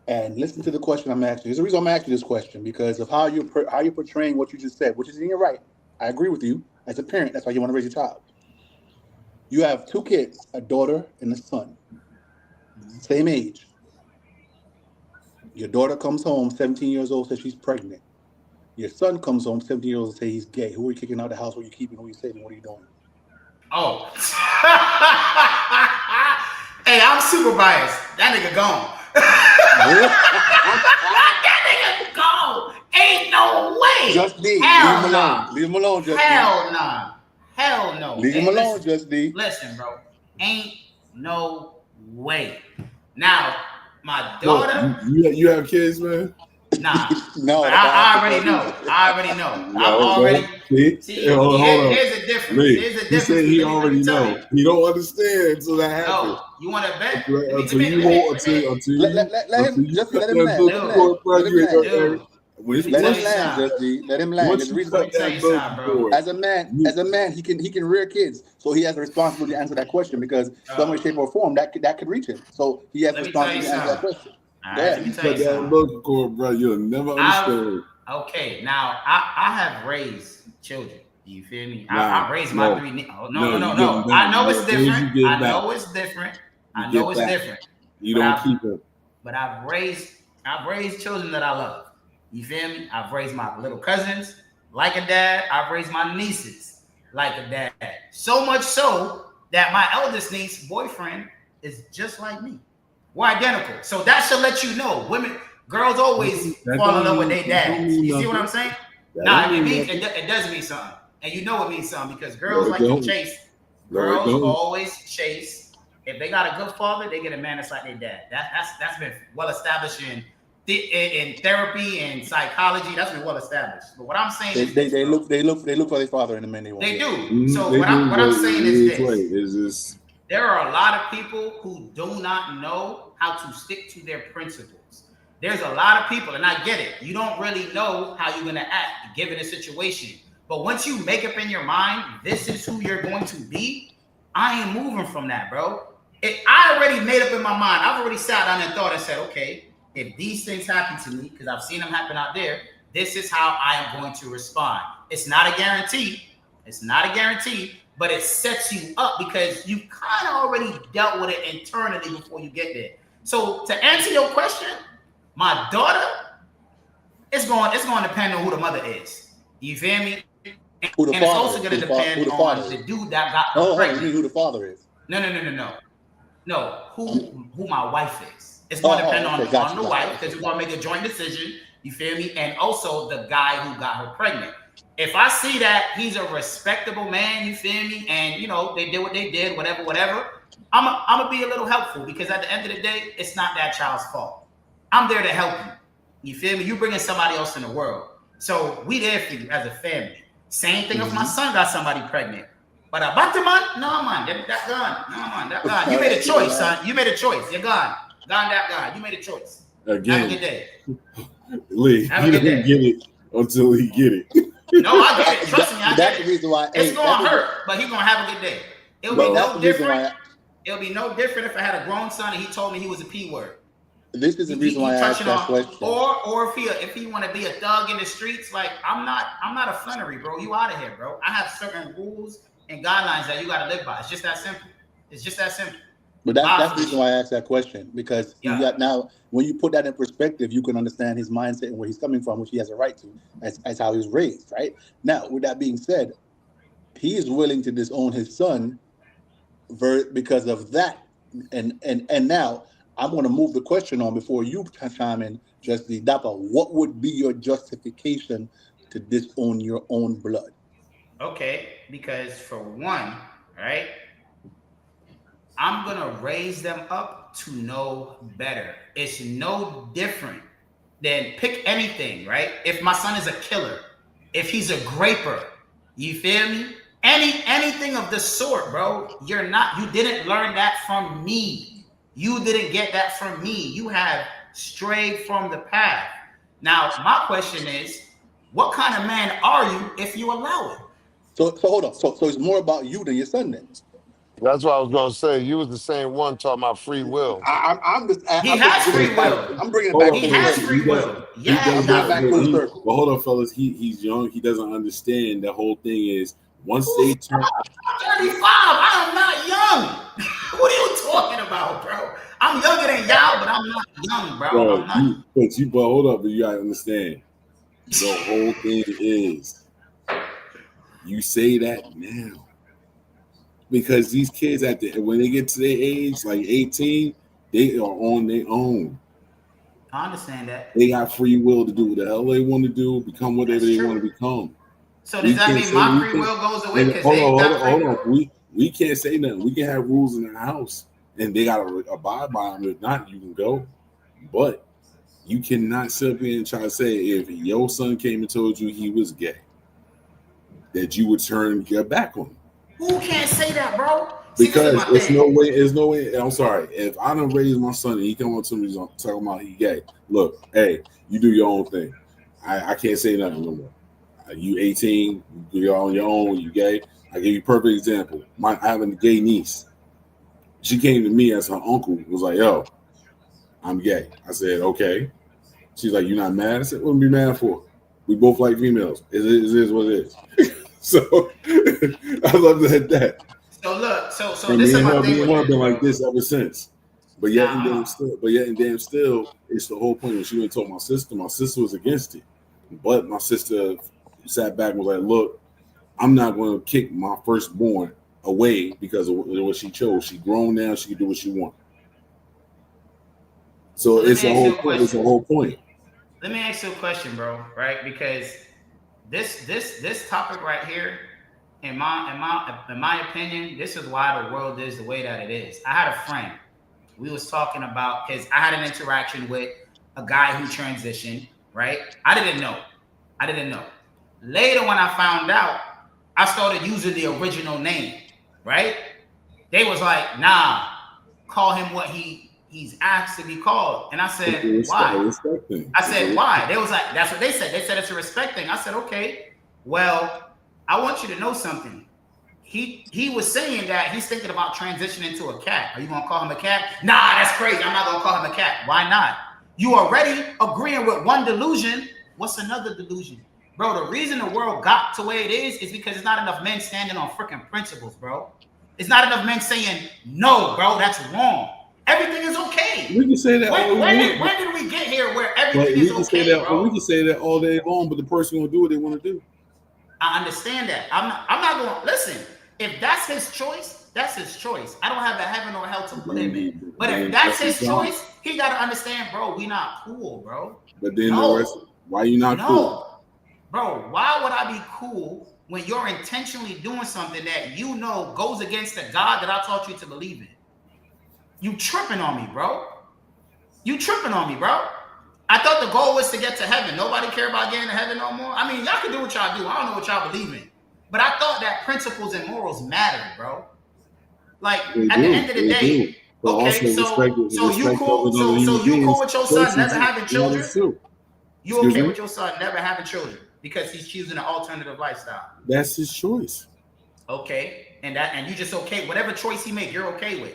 and listen to the question I'm asking. There's a reason I'm asking this question because of how you're portraying what you just said, which is in your right. I agree with you as a parent. That's why you want to raise your child. You have two kids, a daughter and a son, same age. Your daughter comes home, 17 years old, says she's pregnant. Your son comes home, 17 years old, and says he's gay. Who are you kicking out of the house? Who are you keeping? Who are you saving? What are you doing? Oh. Hey, I'm super biased. That nigga gone. That nigga gone. Ain't no way. Just D. Hell leave him alone. Leave him alone, Just D. Hell nah. Hell no. Leave him alone, Just D. Listen, bro. Ain't no way. Now, my daughter. You have kids, man? Nah. No. I already know. I'm already. See, here's a difference. He said he already know. He don't understand until that happens. No, you want to bet? Until you won't. Let him land. Let him land. As a man, he can rear kids, so he has a responsibility to answer that question because some way, shape, or form that could reach him. So he has a responsibility to answer that question. Let me tell you something. Bro, you'll never understand. Okay, now I have raised children. You feel me? I raised my three. No. I know it's different. I know it's different. You don't keep them. But I've raised children that I love. You feel me? I've raised my little cousins like a dad. I've raised my nieces like a dad. So much so that my eldest niece boyfriend is just like me. We're identical. So that should let you know. Girls always fall in love with their dads. You see what I'm saying? It does mean something. And you know it means something because girls like to chase. Girls always chase. If they got a good father, they get a man that's like their dad. That's been well established in therapy and psychology. That's been well established. But what I'm saying is they look for their father in the men they want. They do. So what I'm saying is this. There are a lot of people who do not know how to stick to their principles. There's a lot of people, and I get it. You don't really know how you're going to act given a situation. But once you make up in your mind, this is who you're going to be, I ain't moving from that, bro. I already made up in my mind. I've already sat down and thought and said, okay, if these things happen to me, because I've seen them happen out there, this is how I am going to respond. It's not a guarantee. But it sets you up because you kind of already dealt with it internally before you get there. So to answer your question, my daughter, it's going to depend on who the mother is. You feel me? And it's also going to depend on the dude that got her pregnant. You mean who the father is? No, who my wife is. It's going to depend on the wife because we're going to make a joint decision. You feel me? And also the guy who got her pregnant. If I see that he's a respectable man, you feel me, and they did what they did, whatever, I'm gonna be a little helpful because at the end of the day, it's not that child's fault. I'm there to help you. You feel me? You bringing somebody else in the world, so we there for you as a family. Same thing if my son got somebody pregnant. But Bataman, no man, that gone. You made a choice, son. You made a choice. You're gone. That guy. You made a choice. Again, Have a good day. Lee, Have a he good doesn't day. get it until he get it. No, I get it. Trust me, I That's get the it. reason why. It's Hey, gonna that's the- hurt, but he's gonna have a good day. It'll But be that's no the reason different. why. It'll be no different if I had a grown son and he told me he was a P word. This is the reason why I asked that question. Or if he want to be a thug in the streets, like I'm not a flunnery, bro. You out of here, bro. I have certain rules and guidelines that you got to live by. It's just that simple. It's just that simple. But that's the reason why I asked that question, because Yeah. you got now when you put that in perspective, you can understand his mindset and where he's coming from, which he has a right to, as how he was raised, right? Now, with that being said, he is willing to disown his son because of that, and now I'm going to move the question on before you chime in, just the Dapper. What would be your justification to disown your own blood? Okay, because for one, right, I'm gonna raise them up to know better. It's no different than pick anything, right? If my son is a killer, if he's a graper, you feel me? Anything of the sort, bro. You didn't learn that from me. You didn't get that from me. You have strayed from the path. Now, my question is, what kind of man are you if you allow it? So hold on. So it's more about you than your son then. That's what I was gonna say. You was the same one talking about free will. I'm just. He has free will. I'm bringing it back. He has free will. Yeah, I'm going back full circle. But hold on, fellas. He's young. He doesn't understand. The whole thing is once they turn. I'm 35. I am not young. What are you talking about, bro? I'm younger than y'all, but I'm not young, bro. But hold up. But you gotta understand. The whole thing is, you say that now. Because these kids when they get to their age, like 18, they are on their own. I understand that. They got free will to do what the hell they want to do, become whatever they want to become. So does that mean my free will goes away because hold on. We can't say nothing. We can have rules in the house, and they gotta abide by them. If not, you can go. But you cannot sit up here and try to say if your son came and told you he was gay, that you would turn your back on him. Who can't say that, bro? Because there's no way. I'm sorry. If I don't raise my son and he come up to me talking about he gay, look, hey, you do your own thing. I can't say nothing no more. You 18, you're on your own, you gay. I give you a perfect example. I have a gay niece. She came to me as her uncle, was like, yo, I'm gay. I said, okay. She's like, you're not mad? I said, what am I be mad for? We both like females. It is what it is. So I love that. So look, so and this is my me thing. And her been like this ever since. But yet and damn still, it's the whole point. When she went and told my sister was against it. But my sister sat back and was like, look, I'm not going to kick my firstborn away because of what she chose. She grown now. She can do what she wants. So it's a whole point. It's a whole point. Let me ask you a question, bro. Right? Because this topic right here, in my opinion, this is why the world is the way that it is. I had a friend. We was talking about, because I had an interaction with a guy who transitioned, right? I didn't know. Later when I found out, I started using the original name, right? They was like, nah, call him what he's asked to be called. And I said, why? I said, why? They was like, that's what they said. They said it's a respect thing. I said, okay, well, I want you to know something. He was saying that he's thinking about transitioning to a cat. Are you gonna call him a cat? Nah, that's crazy. I'm not gonna call him a cat. Why not? You already agreeing with one delusion. What's another delusion? Bro, the reason the world got to where it is because there's not enough men standing on freaking principles, bro. It's not enough men saying, no, bro, that's wrong. Everything is okay. We can say that. When did we get here where everything is okay, bro? We can say that all day long, but the person gonna do what they want to do. I understand that. I'm not going to listen. If that's his choice, that's his choice. I don't have the heaven or hell to put him in. But if that's his choice, he got to understand, bro, we not cool, bro. But then the rest, why you not cool? Bro, why would I be cool when you're intentionally doing something that you know goes against the God that I taught you to believe in? You tripping on me, bro. I thought the goal was to get to heaven. Nobody care about getting to heaven no more. I mean, y'all can do what y'all do. I don't know what y'all believe in. But I thought that principles and morals mattered, bro. Like, at the end of the day, But Okay, also respect you cool? those other human You beings. cool with your son never having children? Too. You okay with your son never having children because he's choosing an alternative lifestyle? That's his choice. Okay, and you just okay whatever choice he make, you're okay with.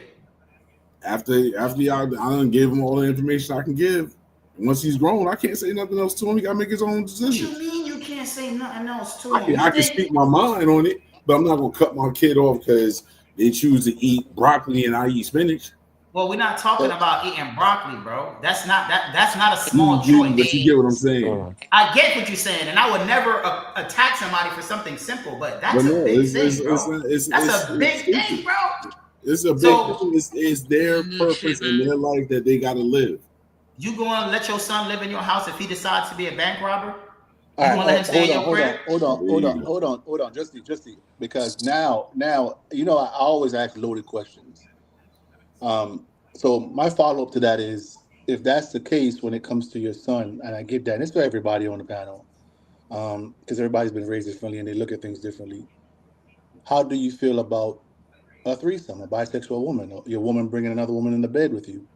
After I done gave him all the information I can give. And once he's grown, I can't say nothing else to him. He got to make his own decision. What you mean you can't say nothing else to him? I can speak my mind on it, but I'm not gonna cut my kid off because they choose to eat broccoli and I eat spinach. Well, we're not talking about eating broccoli, bro. That's not a small choice. But you get what I'm saying. I get what you're saying, and I would never attack somebody for something simple, but that's a big thing, bro. That's a big thing, bro. It's a big thing. It's their purpose in their life that they gotta live. You gonna let your son live in your house if he decides to be a bank robber? All right, hold on, Justy, because now, you know, I always ask loaded questions. So my follow up to that is, if that's the case when it comes to your son, and I get that, and it's for everybody on the panel, because everybody's been raised differently and they look at things differently. How do you feel about a threesome, a bisexual woman, or your woman bringing another woman in the bed with you?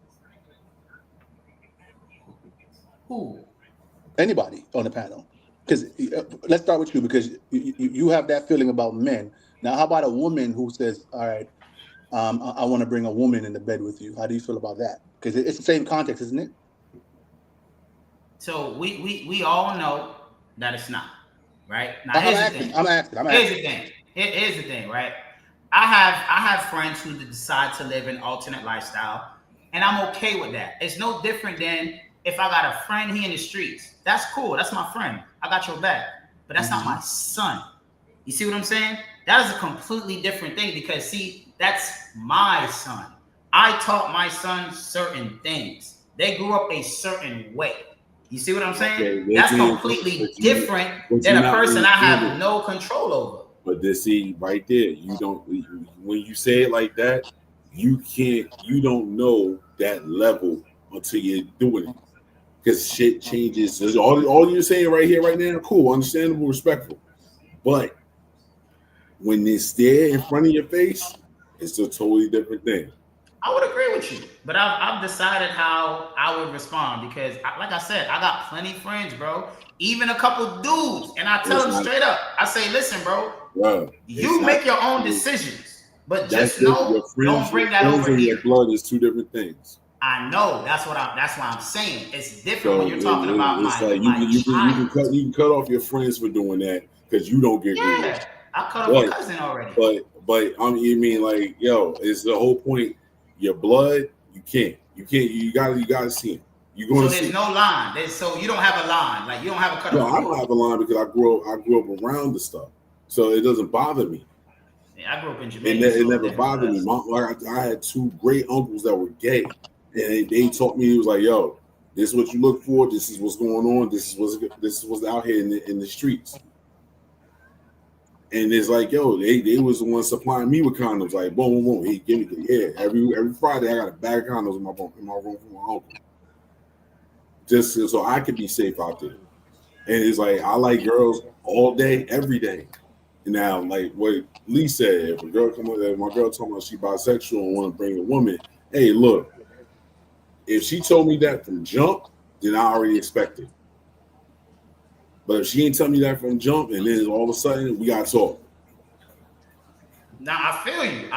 Who? Anybody on the panel? Because let's start with you, because you have that feeling about men. Now, how about a woman who says, all right, I want to bring a woman in the bed with you? How do you feel about that? Because it's the same context, isn't it? So we all know that it's not, right? Now I'm asking. Here's the thing, right? I have friends who decide to live an alternate lifestyle, and I'm okay with that. It's no different than if I got a friend, he in the streets. That's cool. That's my friend. I got your back. But that's not my son. You see what I'm saying? That is a completely different thing because, see, that's my son. I taught my son certain things. They grew up a certain way. You see what I'm saying? Okay, that's completely different than a person I have no control over. But see, right there, you don't. When you say it like that, you don't know that level until you're doing it. Because shit changes. All you're saying right here, right now, cool, understandable, respectful. But when it's there in front of your face, it's a totally different thing. I would agree with you, but I've decided how I would respond because, like I said, I got plenty of friends, bro. Even a couple dudes, and I tell them straight up. I say, listen, bro, you make your own decisions, but just know, don't bring that over here. Your blood is two different things. I know. That's why I'm saying. It's different when you're talking about my child. You can cut off your friends for doing that because you don't get greedy. Yeah, I cut off my cousin already. But you mean like, yo, it's the whole point. Your blood, you gotta see it. You're going so there's no line. So you don't have a line. Like you don't have a cutoff. No, I don't have a line because I grew up around the stuff, so it doesn't bother me. Yeah, I grew up in Jamaica. It never bothered me. I had two great uncles that were gay, and they taught me. It was like, yo, this is what you look for. This is what's going on. This is what's out here in the streets. And it's like, yo, they was the ones supplying me with condoms. Like, boom, boom, boom. He give me every Friday I got a bag of condoms in my room from my uncle, just so I could be safe out there. And it's like I like girls all day, every day. And now, like what Lee said, if my girl told me she bisexual and want to bring a woman, hey, look, if she told me that from jump, then I already expected. But if she ain't tell me that from jump, and then all of a sudden we got to talk. Now I feel you.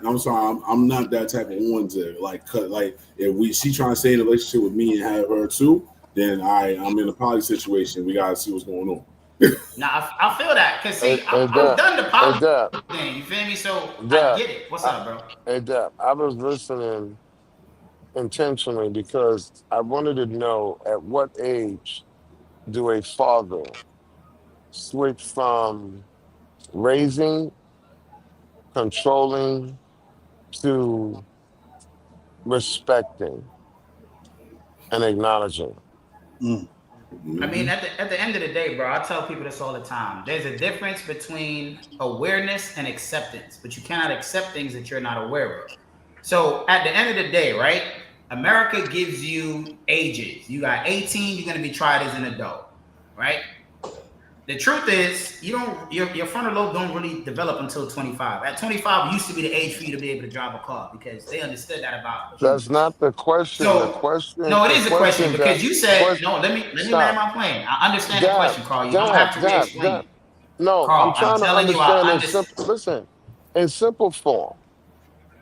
I'm sorry. I'm not that type of one to like cut. Like if she trying to stay in a relationship with me and have her too, then I'm in a poly situation. We gotta see what's going on. Now I feel that because see, I've done the poly thing. You feel me? So I get it. What's up, bro? Hey, Dap, I was listening intentionally because I wanted to know at what age do a father switch from raising, controlling, to respecting and acknowledging? I mean, at the end of the day, bro, I tell people this all the time. There's a difference between awareness and acceptance, but you cannot accept things that you're not aware of. So at the end of the day, right, America gives you ages. You got 18, you're going to be tried as an adult, right? The truth is, your frontal lobe don't really develop until 25. At 25 used to be the age for you to be able to drive a car because they understood that about That's humans. not the question. So no, it is a question because you said question. no. Let me land Stop. my plane. I understand the Dab, question, Carl. You don't have to re-explain dab. it. No, I'm Carl, I'm trying to telling you, I understand in understand. simple. Listen, in simple form.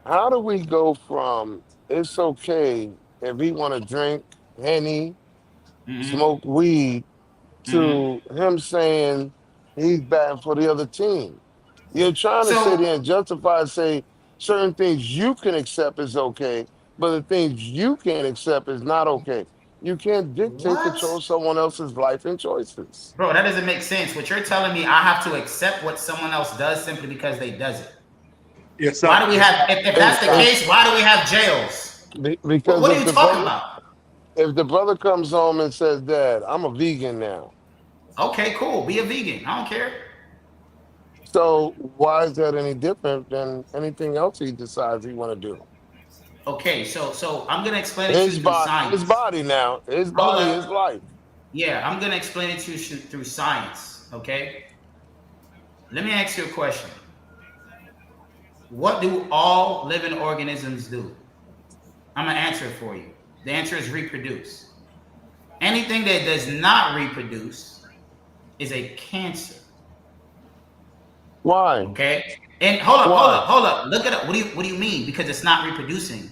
How do we go from it's okay if he want to drink Henny, Mm-hmm, smoke weed, mm-hmm. to him saying he's batting for the other team? You're trying to sit So here and justify and say certain things you can accept is okay, but the things you can't accept is not okay. You can't dictate, what, control someone else's life and choices. bro? That doesn't make sense. What you're telling me, I have to accept what someone else does simply because they does it. Yes, Why sir. do we Yes, have? sir. If It's, that's the it's case, why do we have jails? because What are you talking about? if the brother comes home and says, "Dad, I'm a vegan now," Okay, cool. Be a vegan. I don't care. so why is that any different than anything else he decides he want to do? Okay, so I'm gonna explain it to you through His science. body now, his Hold body, his up. life. Yeah, I'm gonna explain it to you through science. Okay. Let me ask you a question. What do all living organisms do? I'm gonna answer it for you. The answer is reproduce. Anything that does not reproduce is a cancer. Why? Okay. And hold up, hold Why? up, hold up. Look it up. What do you mean? Because it's not reproducing.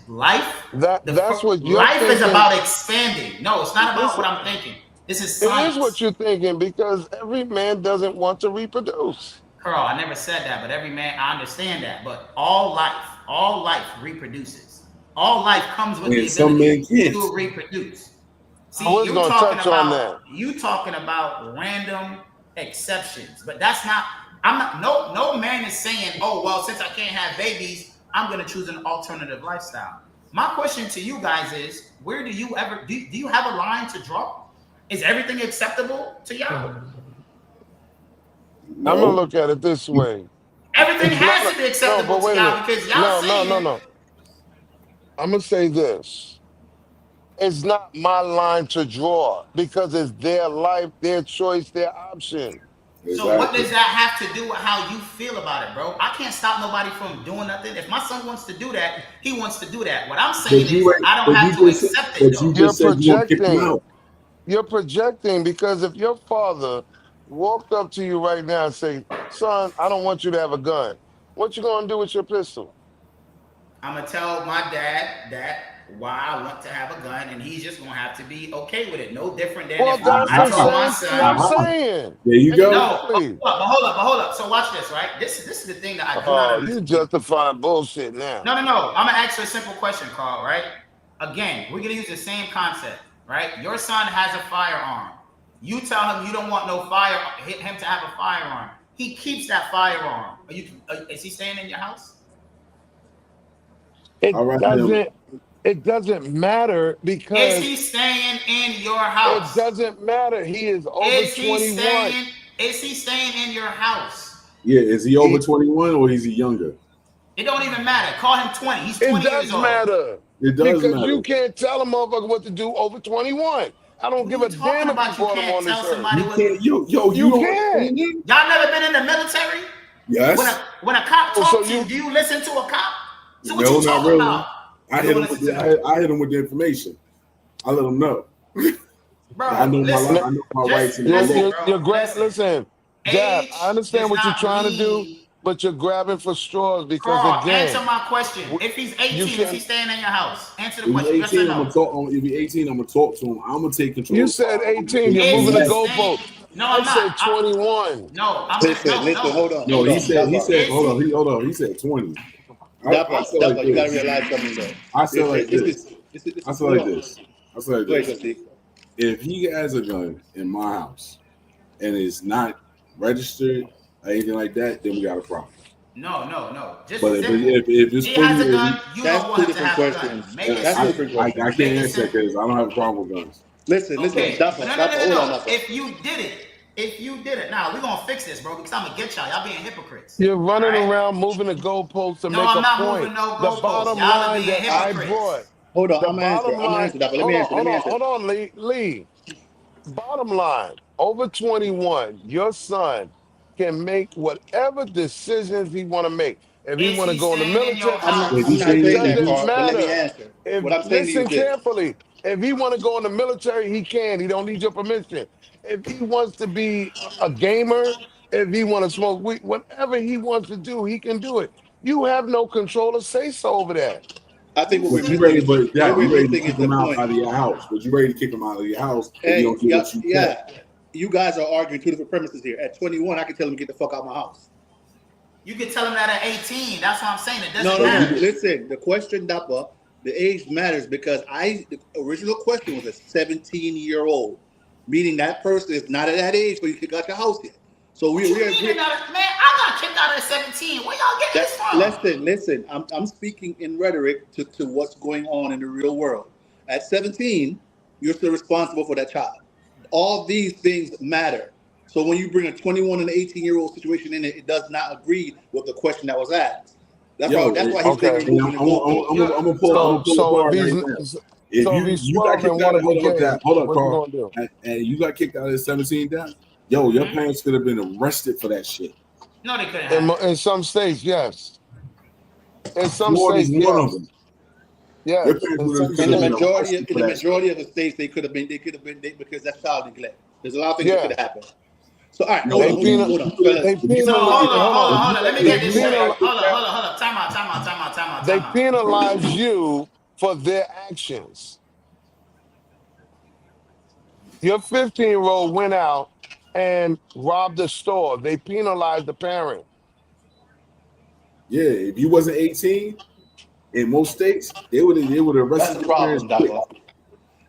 That's what you're Life is thinking. about expanding. No, it's not about It's, what I'm thinking. This is it is what science. you're thinking because every man doesn't want to reproduce. Carl, I never said that, but every man, I understand that. But all life reproduces. All life comes with And the some men ability can't. to reproduce. I See, was going to touch on that. you talking about random exceptions, but that's not. I'm not. No man is saying, oh well, since I can't have babies, I'm going to choose an alternative lifestyle. My question to you guys is, where do you ever do you have a line to draw? Is everything acceptable to y'all? I'm going to No. look at it this way. Everything It's not has to be no, acceptable but to wait a y'all minute. because y'all No. saying, I'm going to say this. It's not my line to draw because it's their life, their choice, their option. so what Exactly. does that have to do with how you feel about it, bro? I can't stop nobody from doing nothing. If my son wants to do that, he wants to do that. What I'm saying But is I don't have to accept it but you though. You're just said you want to kick him projecting. out. You're projecting because if your father walked up to you right now and say, "Son, I don't want you to have a gun," what you gonna do with your pistol? I'm gonna tell my dad that why I want to have a gun, and he's just gonna have to be okay with it. No different than Well, if that's I the told my same thing I'm son. saying. There you go. No, Exactly. but hold up. So watch this, right? This is the thing that I do not Oh, you understand. justifying bullshit now. No. I'm gonna ask you a simple question, Carl. Right? Again, we're gonna use the same concept, right? Your son has a firearm. You tell him you don't want him to have a firearm. He keeps that firearm. Is he staying in your house? It All right, then. doesn't. It doesn't matter Is because he staying in your it house? doesn't matter. He is over Is he 21. staying? Is he staying in your house? Yeah, is he over He, 21 or is he younger? It don't even matter. Call him 20. He's it 20 years does old. matter It does because matter. you can't tell a motherfucker what to do over 21. I don't What are give you a damn talking if you about? You brought him can't on tell this earth. somebody You what. can't, you You don't can. understand it? Y'all never been in the military? Yes. When a cop Oh, so talks to you, do you listen to a cop? So what No, you not talking really. about? I You hit don't him with listen to the them, I hit him with the information. I let him know. I bro. know Listen, Now, I know my rights just and my listen, law. bro. Listen. Listen, Dad, I Age understand does what you're not trying to do, mean. but you're grabbing for straws because Carl, answer again, my question. w- If he's you 18, is he can. staying in your house? Answer the If he's question. Yes or 18, I'm no. gonna talk on. If he's 18, I'm gonna talk to him. I'm gonna take You control of the said car. I'm gonna 18, take you're Is moving the he command. staying? goalpost. No, I I'm not. said 21. No, I'm gonna Listen, listen. no. No, he 18. said Dapper, hold Is on, he? hold on. He said 20. I said like Dapper. You gotta this. realize something though. I said Listen, like this. I said hold like on. this. I said like Go ahead, this. Justy. If he has a gun in my house and it's not registered or anything like that, then we got a problem. No. Just But simple. if it's He fully, has a if gun. he, You don't That's want two him to different have a gun. questions. Make it That's two I, different simple. I questions. can't Make it answer that simple. because I don't have a problem with guns. Listen, Okay. Dapper, hold on, No. Dapper. If you did it, now we're gonna fix this, bro, because I'm gonna get y'all. Y'all being hypocrites. You're All running right. around moving the goalposts to No, make I'm a not point. moving no The goalposts. bottom Y'all are line being that I hypocrites. brought, Hold on, the I'm gonna answer. bottom I'm gonna line, answer, Dapper. Let me answer. hold on, Lee. Bottom line, over 21, your son can make whatever decisions he want to make. If he Is want to he go in the staying in your military, If house? you I'm not say it saying that, doesn't Carl, but let me matter. answer. If What I'm saying to you listen is this. carefully, if he want to go in the military, he can. He don't need your permission. If he wants to be a gamer, if he want to smoke weed, whatever he wants to do, he can do it. You have no control or say so over that. I think what we're But you missing ready, is but what that we're you ready to missing kick is the him out point. of your house. But you ready to kick him out of your house if you Hey, don't do yeah, what you yeah. say. You guys are arguing two different premises here. At 21, I can tell him to get the fuck out of my house. You can tell him that at 18. That's what I'm saying. It No, doesn't no, no. matter. Listen, the question, Dapper, the age matters because the original question was a 17-year-old, meaning that person is not at that age where you kick out your house yet. So What you mean? we're Man, I got kicked out at 17. Where y'all getting this from? listen. I'm speaking in rhetoric to what's going on in the real world. At 17, you're still responsible for that child. All these things matter. So when you bring a 21 and 18-year-old situation in it, it does not agree with the question that was asked. Yo, That's why he's saying Okay. you're and moving the goalpost. I'm gonna pull a So if card right he's now. so if he's You got 12 and kicked out want of to be gay, hold up, what you Carl, gonna do? and you got kicked out at 17 down. Yo, your parents could have been arrested for that shit. No, they couldn't have. In some states, yes. In some Florida's states, one of yes. them. Your Yes. parents In could some have been states, arrested In for the that shit. majority of the states, they could have been because that's child neglect. There's a lot of things that could yeah. have happened. So all right, No, They hold on, they fellas. So penalize. Hold on. hold on. Let me They get this straight. penalize. Hold up. Time They out. penalize you for their actions. Your 15-year-old went out and robbed a store. They penalized the parent. Yeah, if you wasn't 18 in most states, they would have That's arrested the your parents problem, quick. Dapper.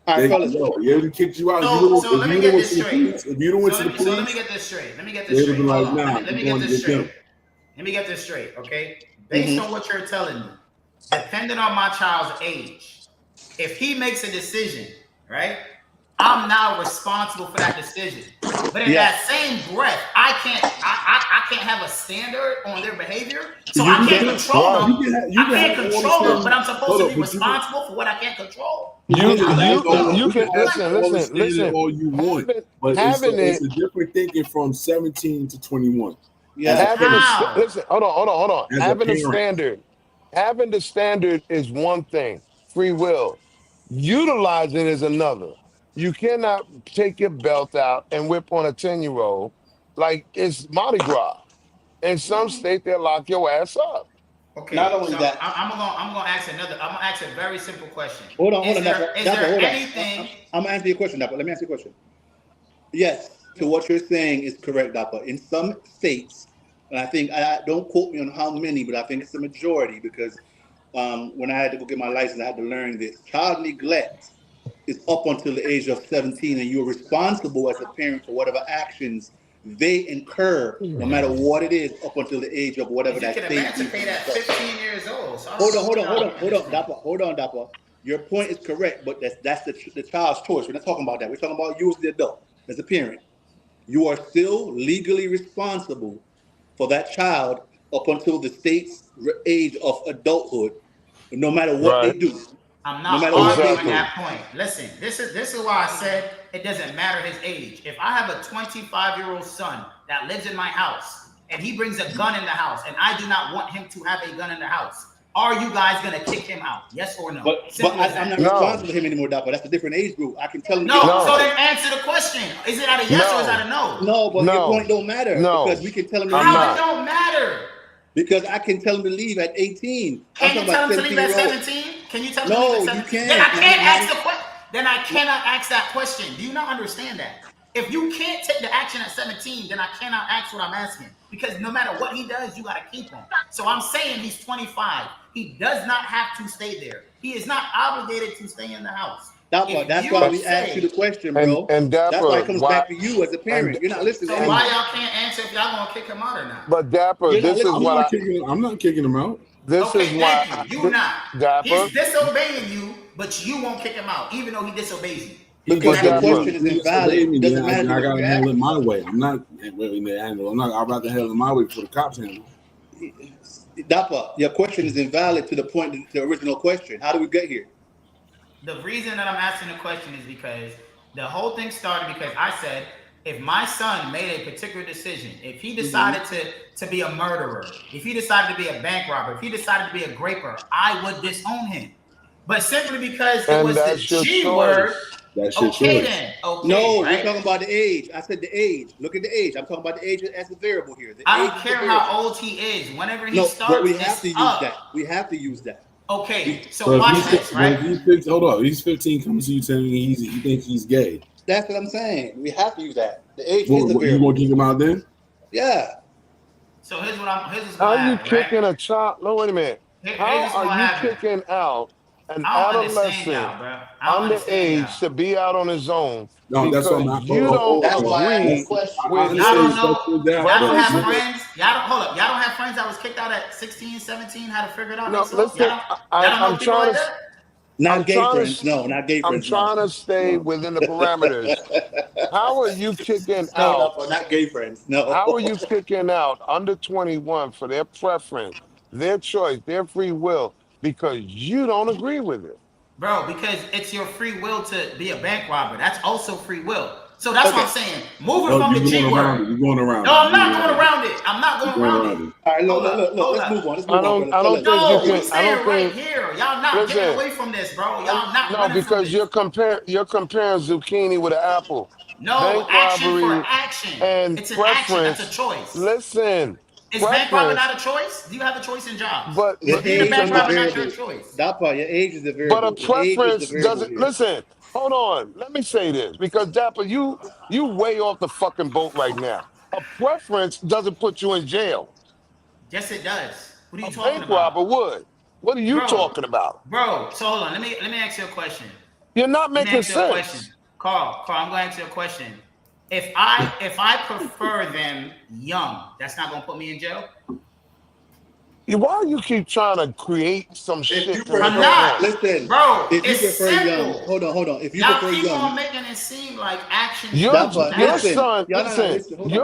All right, They fellas. yo, they would have kicked you out. So If let you me would have get went this to the straight. police, if you don't went to the So let me police, get this straight. they would have been Hold like, on. nah, Let me you're get going to this get them. straight. Let me get this straight, okay? Based Mm-hmm. on what you're telling me, depending on my child's age, if he makes a decision, right, I'm now responsible for that decision. But in that same breath, I can't have a standard on their behavior, so I can't control Right. them. You I can can't have all the control them, standards. but I'm supposed Hold to up, be but responsible for what I can't control. You you can can ask all the standards listen. all you want, but Having it's it a different thinking from 17 to 21 as a Yes. having a parent. How? listen. Hold on. As a parent, Having the standard is one thing. Free will. Utilizing is another. You cannot take your belt out and whip on a 10-year-old like it's Mardi Gras. In some state, they'll lock your ass up. Not Okay, only so that, I'm gonna ask another. I'm gonna ask a very simple question. hold on, Is Dapper. there Hold on. anything? I'm gonna answer your question, Dapper. Let me answer your question. Yes, to what you're saying is correct, Dapper. In some states, and I think I don't quote me on how many, but I think it's the majority because when I had to go get my license, I had to learn this. Child neglect is up until the age of 17, and you're responsible as a parent for whatever actions they incur, no matter what it is, up until the age of whatever If you that can state deems emancipate to be at such. 15 years old, so I don't know Hold on, Dapper. Hold on, Dapper. Your point is correct, but that's the child's choice. We're not talking about that. We're talking about you as the adult, as a parent. You are still legally responsible for that child up until the state's age of adulthood, no matter what they Right. do. I'm No not matter what they arguing do. Exactly. that point. Listen, this is why I said it doesn't matter his age. If I have a 25-year-old son that lives in my house and he brings a gun in the house and I do not want him to have a gun in the house, are you guys gonna kick him out? Yes or no? I'm not responsible for him anymore, Dapper. That's a different age group. I can tell him. No, so then answer the question. Is it at a yes or is it at a no? No, but your point don't matter because we can tell him to leave. How it don't matter? Because I can tell him to leave at 18. Can you tell him to leave at 17? Can you tell him to leave at 17? You can't. Then I can't ask the question. Then I cannot ask that question. Do you not understand that? If you can't take the action at 17, then I cannot ask what I'm asking. Because no matter what he does, you got to keep him. So I'm saying he's 25. He does not have to stay there. He is not obligated to stay in the house. That's why we asked you the question, bro. And that's Dapper, why it comes back to you as a parent. You're not listening. So why y'all can't answer if y'all gonna kick him out or not? But Dapper, this is what I'm not kicking him out. This is why. Thank you. You not. Dapper. He's disobeying you, but you won't kick him out, even though he disobeys you. Because the question is invalid. It doesn't matter. I gotta handle it my way. I'm not. I'd rather handle it my way before the cops handle it. Dapper, your question is invalid to the point of the original question. How do we get here? The reason that I'm asking the question is because the whole thing started because I said if my son made a particular decision, if he decided to be a murderer, if he decided to be a bank robber, if he decided to be a graper, I would disown him. But simply because it was the G word, okay then. Okay, no, right? we're talking about the age. I said the age. Look at the age. I'm talking about the age as a variable here. I don't care how old he is. Whenever he starts, but we have to use that. We have to use that. Okay, so watch this, right? Hold on. He's 15 coming to you telling me he thinks he's gay. That's what I'm saying. We have to use that. The age is the variable. You gonna kick him out then? Yeah. So here's what I'm. How are you kicking a child? No, wait a minute. How are you kicking out an adolescent underage to be out on his own? No, that's what I'm you don't agree with. Y'all don't have friends. Y'all don't have friends that was kicked out at 16, 17. How to figure it out? No, listen. I'm trying to. Not gay friends. No, not gay friends. I'm trying to stay within the parameters. How are you kicking out? No, not gay friends. No. How are you kicking out under 21 for their preference, their choice, their free will, because you don't agree with it? Bro, because it's your free will to be a bank robber. That's also free will. So that's what I'm saying. Moving from the G word. You're going around. No, I'm not going around it. I'm not going around it. All right, look. Let's move on. I don't think you can. I don't think. Here, y'all not getting away from this, bro. Y'all not. No, because you're comparing zucchini with an apple. No, bank action robbery for action. And it's an preference. action. That's a choice. Listen. Is bank robber not a choice? Do you have a choice in jobs? But your age is bank robber not your your choice. That part, your age is the variable. But a preference doesn't. Listen. Hold on. Let me say this, because Dapper, you way off the fucking boat right now. A preference doesn't put you in jail. Yes, it does. What are you talking about? A bank robber would. What are you talking about? Bro, so hold on. Let me ask you a question. You're not making sense. Carl, I'm gonna ask you a question. If I prefer them young, that's not gonna put me in jail? Why do you keep trying to create some shit? I'm not. Listen, bro. If you it's prefer simple. young, hold on. If you y'all prefer keep young, on making it seem like action. Your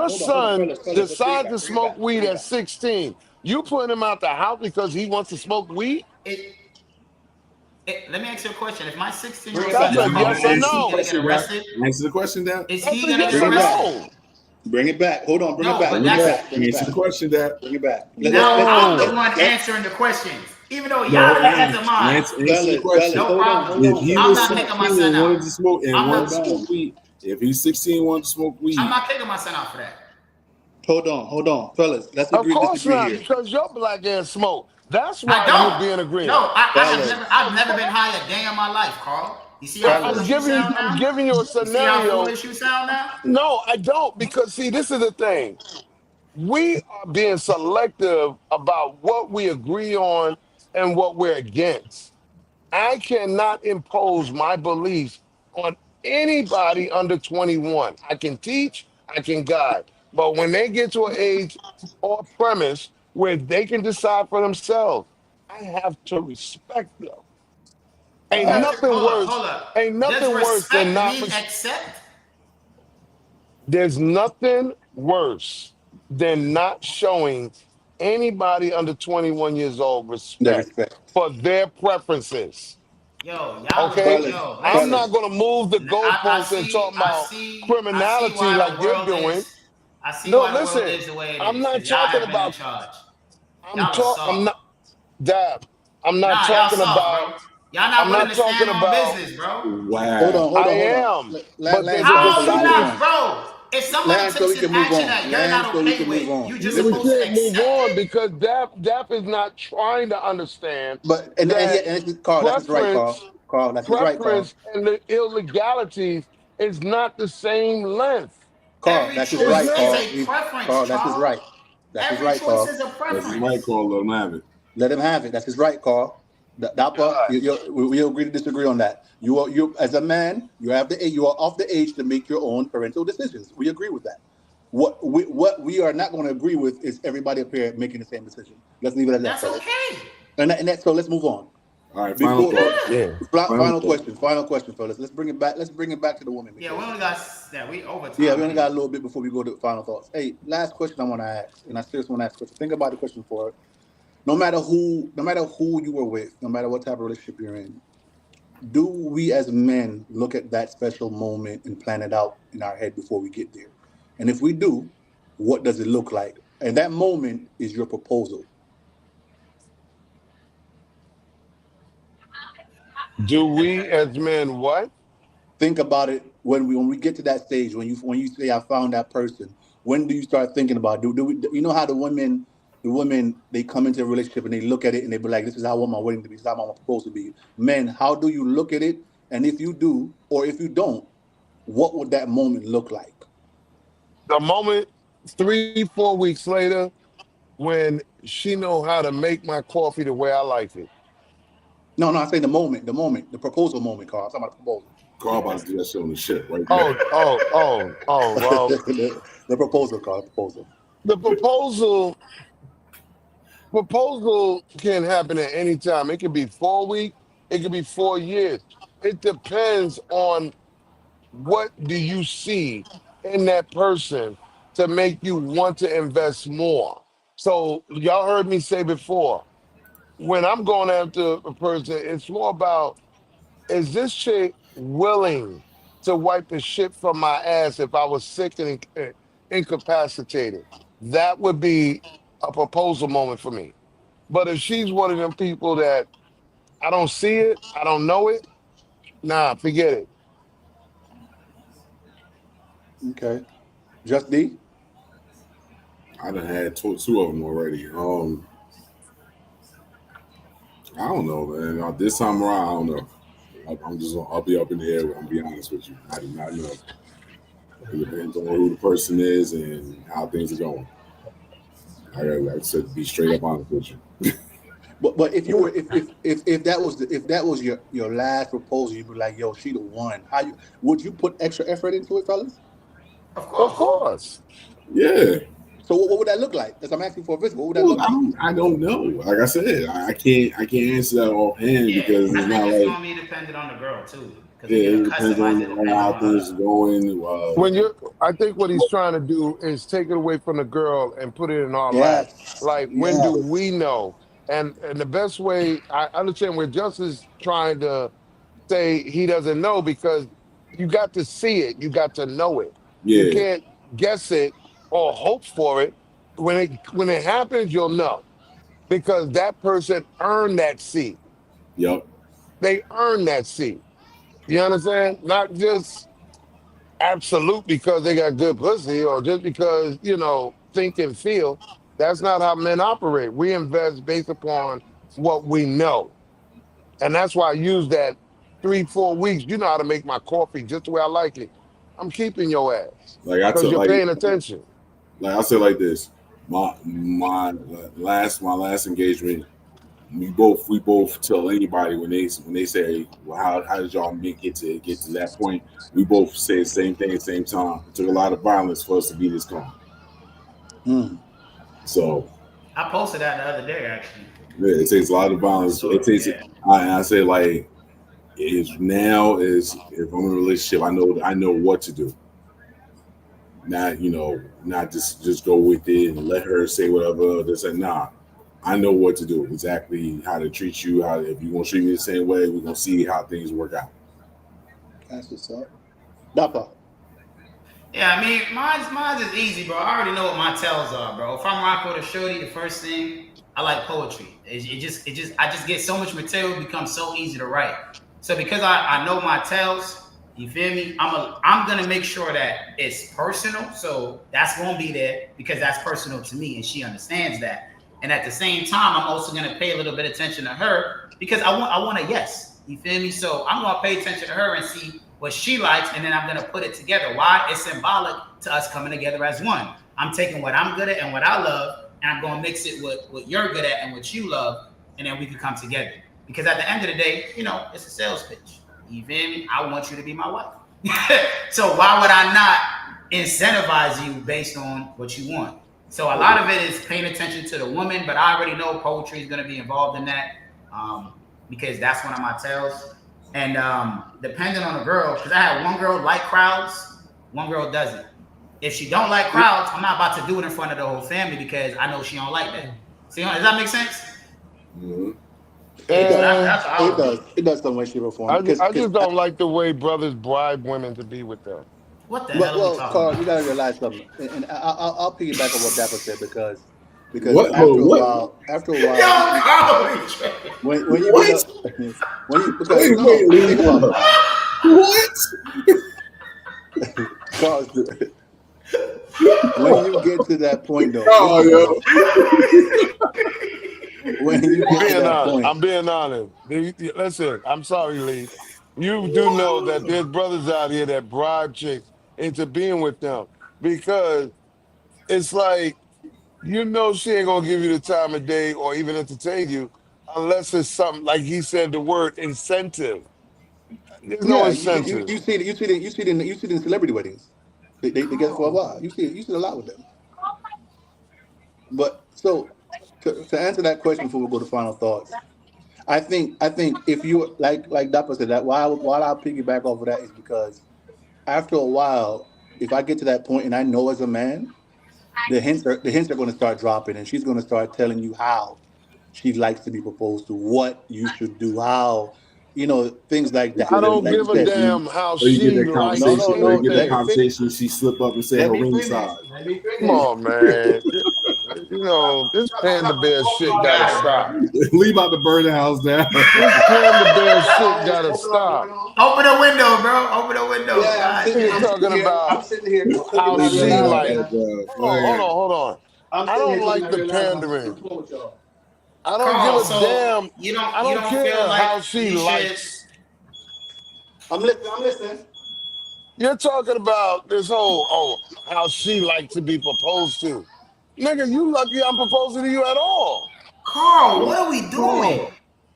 son decides to smoke weed at 16. You put him out the house because he wants to smoke weed? Let me ask you a question. If my 16-year-old son is yes or no? get arrested, answer the question, Dad. Is he gonna get arrested? Bring it back. Hold on. Bring it back. Answer the question, Dad. Bring it back. I'm the one answering the questions. Even though y'all didn't answer mine. Answer the question. No problem. If he was 16 and wanted to smoke weed, if he's 16 and wanted to smoke weed, I'm not kicking my son out for that. Hold on, fellas. Let's agree. Of course not, here. because your black ass smoke. That's why you're being agreeable. No, I've never been high a day in my life, Carl. You see how I'm giving you a scenario. You see how foolish you sound now? No, I don't, because see, this is the thing. We are being selective about what we agree on and what we're against. I cannot impose my beliefs on anybody under 21. I can teach, I can guide. But when they get to an age or premise where they can decide for themselves, I have to respect them. Ain't nothing worse than not accept. There's nothing worse than not showing anybody under 21 years old respect for their preferences. Yo, okay? I'm not going to move the goalposts and talk about criminality like you're doing. I see why the world is the way it is. I'm not talking about. I'm not talking about. Y'all not willing to stand on business, bro. Wow. Hold on. I am. But there's not, bro. If somebody takes an action that you're not okay with, you just supposed to accept move on, because Dap is not trying to understand. But and Carl, that's right, Carl. That's right, Carl. And the illegalities is not the same length. Carl, that's his right, Carl. Carl, that's his right. That's his right, Carl. Is a preference. That's his right, Carl. Let him have it. Let him have it. That's his right, Carl. We agree to disagree on that. You as a man, you are of the age to make your own parental decisions. We agree with that. What we are not going to agree with is everybody up here making the same decision. Let's leave it at that. That's okay. And so let's move on. All right, final question, fellas. Let's bring it back to the woman. Yeah, we only got we over time. Yeah, we only got a little bit before we go to final thoughts. Hey, last question I want to ask, and I seriously want to ask a question. Think about the question for it. No matter who you were with, no matter what type of relationship you're in, do we as men look at that special moment and plan it out in our head before we get there? And if we do, what does it look like? And that moment is your proposal. Do we as men what? Think about it when we get to that stage, when you say I found that person, when do you start thinking about do we, you know how the women they come into a relationship and they look at it and they be like, this is how I want my wedding to be, this is how I want my proposal to be. Men, how do you look at it? And if you do, or if you don't, what would that moment look like? The moment 3, 4 weeks later, when she know how to make my coffee the way I like it. No, I say the moment, the proposal moment, Carl. I'm talking about the proposal. Carl about to do that shit on the ship right Oh, now. well, the proposal, Carl, the proposal. the proposal can happen at any time. It could be 4 weeks, it could be 4 years. It depends on what do you see in that person to make you want to invest more. So y'all heard me say before, when I'm going after a person, it's more about, is this chick willing to wipe the shit from my ass if I was sick and incapacitated? That would be a proposal moment for me. But if she's one of them people that I don't see it, I don't know it, nah, forget it. Okay. Just D? I done had two of them already. I don't know, man. This time around, I don't know. I'll be up in the air. I'm gonna be honest with you. I do not know. It depends on who the person is and how things are going. Like I said, be straight up honest with you. But if you were if that was your last proposal, you'd be like, yo, she the one. Would you put extra effort into it, fellas? Of course. Yeah. So what would that look like? As I'm asking for a visit, what would that look like? I don't know. Like I said, I can't answer that offhand because it's not like. It's gonna be dependent on the girl too. Yeah, it depends on how things are going. I think what he's trying to do is take it away from the girl and put it in our lap. Like, when do we know? And the best way, I understand where Justice trying to say he doesn't know, because you got to see it, you got to know it. Yeah. You can't guess it or hope for it. When it happens, you'll know, because that person earned that seat. Yep. They earned that seat. You understand? Not just absolute because they got good pussy or just because, think and feel. That's not how men operate. We invest based upon what we know. And that's why I use that 3-4 weeks. You know how to make my coffee just the way I like it. I'm keeping your ass because you're paying attention. Like I said, like this, my last engagement, we both tell anybody when they say, well, how did y'all get to that point? We both say the same thing at the same time. It took a lot of violence for us to be this calm. So I posted that the other day, actually. Yeah, it takes a lot of violence. I say, like, if I'm in a relationship, I know what to do. Not just go with it and let her say whatever. Nah, I know what to do. Exactly how to treat you. If you want to treat me the same way, we're gonna see how things work out. That's what's up. Dapper. Yeah, I mean, mine's is easy, bro. I already know what my tells are, bro. If I'm rocking with a shorty, the first thing, I like poetry. I just get so much material, it becomes so easy to write. So because I know my tells, you feel me? I'm gonna make sure that it's personal. So that's gonna be there because that's personal to me, and she understands that. And at the same time, I'm also gonna pay a little bit of attention to her because I want a yes. You feel me? So I'm gonna pay attention to her and see what she likes, and then I'm gonna put it together. Why? It's symbolic to us coming together as one. I'm taking what I'm good at and what I love, and I'm gonna mix it with what you're good at and what you love, and then we can come together. Because at the end of the day, it's a sales pitch. You feel me? I want you to be my wife. So why would I not incentivize you based on what you want? So a lot of it is paying attention to the woman, but I already know poetry is gonna be involved in that because that's one of my tells. And depending on the girl, because I had one girl like crowds, one girl doesn't. If she don't like crowds, I'm not about to do it in front of the whole family because I know she don't like that. See, does that make sense? Mm-hmm. It does some way, shape, or form. I just don't like the way brothers bribe women to be with them. What the hell are we Well, talking Carl, you about? gotta realize something, and I'll piggyback on what Dapper said because What? after a What? while, Yo, Carl, we tripping. when you get What? up, when you because Wait, no, Lee, think about hold it, up. What? Carl. When you get to that point, though, Oh, listen, yo. brother. When you get to that point, I'm being honest. Listen, I'm sorry, Lee. You do know that there's brothers out here that bribe chicks into being with them because it's like, you know, she ain't gonna give you the time of day or even entertain you unless it's something like he said the word incentive. There's no yeah, incentive. you see it in celebrity weddings. They get it for a while. You see it a lot with them. But so to answer that question before we go to final thoughts, I think if you like Dapper said that why I'll piggyback off of that is because after a while, if I get to that point and I know as a man, the hints are going to start dropping, and she's going to start telling you how she likes to be proposed to, what you should do, how things like that. I don't Like you give a said, damn how Or you get she that likes conversation, or you no. get that Let me anything. finish. conversation, she slip up and say Let her me ring finish. size. Let me Come finish. on, man. You know, this panda bear shit You gotta got it, bro. stop. Lee about to burn the house down. This panda bear shit gotta stop. Open the window, bro. Open the window. Yeah, God Nigga damn. talking about I'm sitting here cooking how my Lee real she burn life, the like. man. house down. Go Hold ahead. on, hold on. I'm I sitting don't here cooking like my the real life. pandering. What's wrong with y'all? I don't give Carl, a so damn. you I don't don't feel care like how she you should. likes. I'm listening. I'm listening. You're talking about this whole, how she like to be proposed to. Nigga, you lucky I'm proposing to you at all. Carl, what What? are we doing? Carl,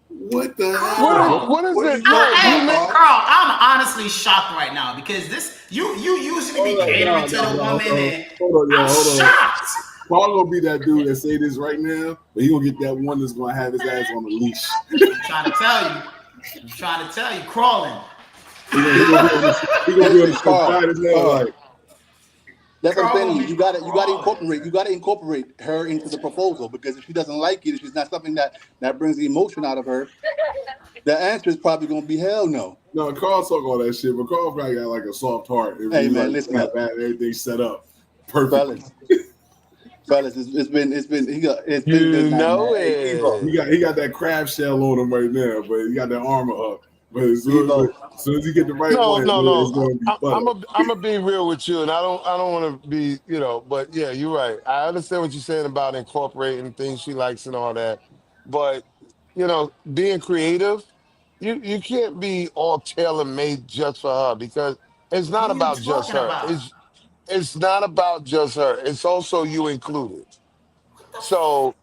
what the hell? Carl, What is What are it? you No, talking you about, make. Carl? Carl, I'm honestly shocked right now because this you usually be Hold on, catering to the no. woman, and Hold on, yo, I'm hold on. shocked. Paul gonna be that dude that say this right now, but he gonna get that one that's gonna have his ass on a leash. I'm trying to tell you. I'm trying to tell you, crawling. He gonna be on the Listen, show Carl. quiet as hell, Carl. like That's what I'm Carl saying to gonna you. be crawling. You gotta incorporate her into the proposal because if she doesn't like it, if she's not something that brings the emotion out of her, the answer is probably gonna be hell no. no, Carl talk all that shit, but Carl probably got like a soft heart. If Hey he man, like listen have up, everything set up perfectly. fellas. Fellas, it's been good You night, man. know Hey, Evo. it. He got that crab shell on him right now, but he got that armor up. But Evo. as soon as he get the right No, one, no, it's no. gonna be butter. I'm gonna be real with you, and I don't want to be, but yeah, you're right. I understand what you're saying about incorporating things she likes and all that, but being creative, you can't be all tailor made just for her because it's not What are you about just talking her. about? It's not about just her. It's also you included. So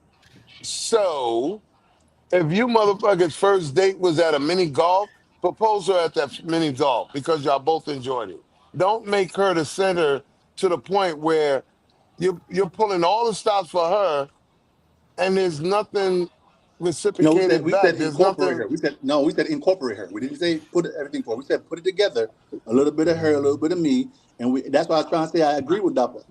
so. If you motherfuckers' first date was at a mini golf, propose her at that mini golf because y'all both enjoyed it. Don't make her the center to the point where you're pulling all the stops for her and there's nothing No, reciprocated we back. said There's incorporate nothing. her. We said incorporate her. We didn't say put everything for her. We said put it together. A little bit of her, a little bit of me, and that's why I was trying to say I agree with Dapper.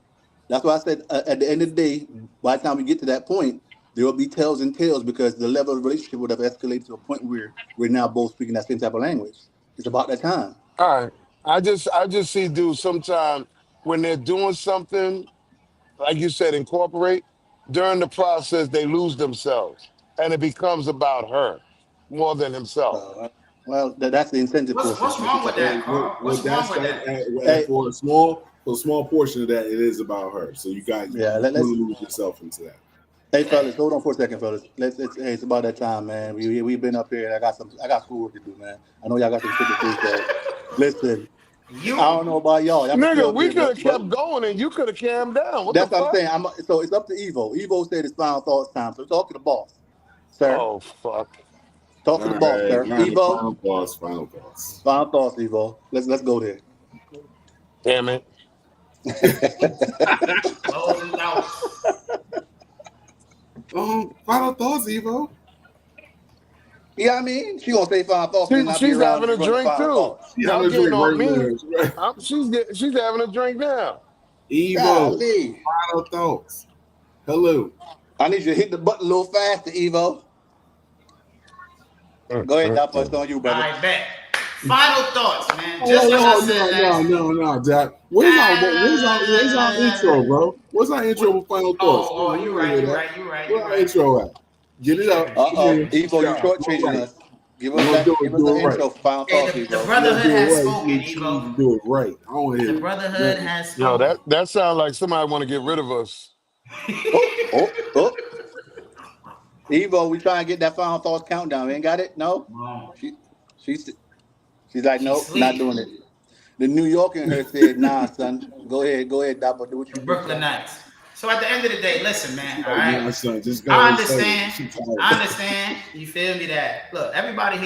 That's why I said at the end of the day, by the time we get to that point, there will be tails and tails because the level of relationship would have escalated to a point where we're now both speaking that same type of language. It's about that time. All right. I just see dudes sometimes when they're doing something, like you said, incorporate, during the process they lose themselves and it becomes about her more than himself. Well, that's the incentive portion. What's wrong with that, Carl? Well, What's wrong that's with that? that Hey, for a small portion of that, it is about her. So you yeah, really lose yourself into that. hey, fellas, hold on for a second, fellas. Hey, it's about that time, man. We've been up here, and I got schoolwork to do, man. I know y'all got some shit to do, so listen. I You don't know about y'all. Y'all can stay Nigga, up we here, could have but kept going and you could have calmed down. What the that's what I'm fuck? saying. So it's up to Evo. Evo said it's final thoughts time. So talk to the boss, sir. Oh fuck. Talk All to the boss, right, sir. all right. Evo, Final thoughts. final thoughts, Evo. Let's go there. Damn it. closing out. Final thoughts, Evo. Yeah, I mean, she gonna say final thoughts and then not be She's around having to a run the drink final too. thoughts. She Y'all having a getting drink on right me. now. She's having a drink now. Evo, Golly. final thoughts. Hello. I need you to hit the button a little faster, Evo. Go ahead, Dapper. It's on you, brother. I bet. Final thoughts, man. Just like I said last No, Jack. Where's our intro, bro? What's our intro with final thoughts? Oh, you're right. Where's our intro at? Get it up. Evo, you shortchanging us. Give us an intro for final thoughts, The Evo. brotherhood has spoken, You Evo. do it right. I want to hear The brotherhood has spoken. Yo, that sounds like somebody want to get rid of us. Oh. Evo, we trying to get that final thoughts countdown. We ain't got it? No? She's like, nope, not doing it. The New Yorker in her said, nah, son. Go ahead, Dapper. Do what you do. Brooklyn Knights. So at the end of the day, listen, man. All right. Yeah, son, just go I understand. You feel me? That look, everybody's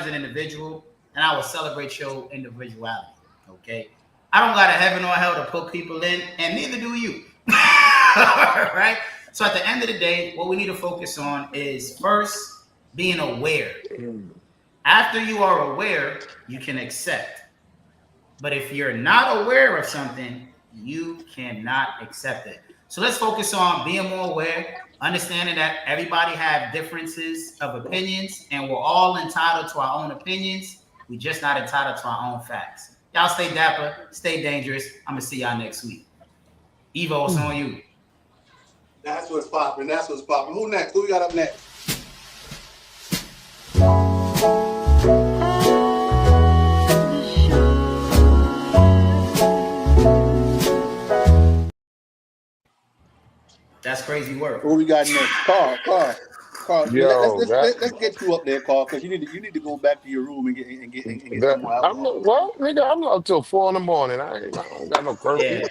an individual, and I will celebrate your individuality. Okay. I don't got a heaven or hell to put people in, and neither do you. Right? So at the end of the day, what we need to focus on is first being aware. After you are aware, you can accept. But if you're not aware of something, you cannot accept it. So let's focus on being more aware, understanding that everybody have differences of opinions, and we're all entitled to our own opinions. We're just not entitled to our own facts. Y'all stay dapper, stay dangerous. I'm going to see y'all next week. Evo, it's on you. That's what's popping. Who next? Who we got up next? That's crazy work. Who we got next? Carl. Yo, let's get you up there, Carl, because you need to go back to your room and get somewhere else. I'm up till 4 a.m. I don't got no curfew. Yeah.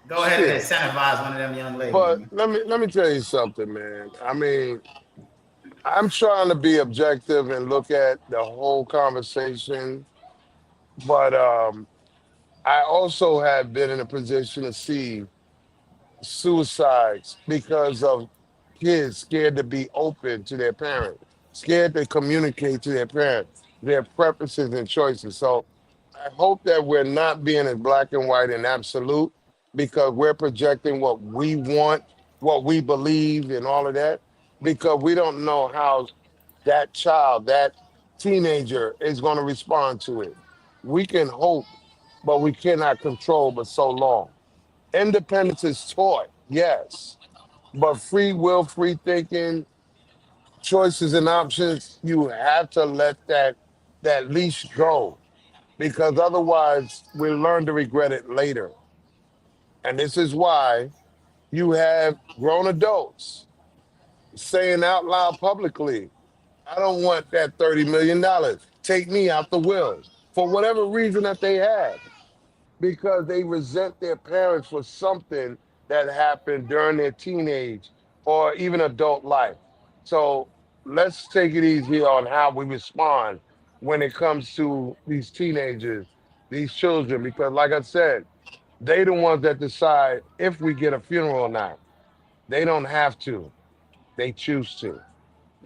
Go ahead and incentivize one of them young ladies. But let me tell you something, man. I mean, I'm trying to be objective and look at the whole conversation, but I also have been in a position to see suicides because of kids scared to be open to their parents, scared to communicate to their parents, their preferences and choices. So I hope that we're not being as black and white and absolute, because we're projecting what we want, what we believe, and all of that, because we don't know how that child, that teenager is going to respond to it. We can hope, but we cannot control but so long. Independence is taught, yes, but free will, free thinking, choices and options, you have to let that leash go, because otherwise we learn to regret it later. And this is why you have grown adults saying out loud publicly, I don't want that $30 million. Take me out the will, for whatever reason that they have, because they resent their parents for something that happened during their teenage or even adult life. So let's take it easy on how we respond when it comes to these teenagers, these children, because like I said, they the ones that decide if we get a funeral or not. They don't have to. They choose to,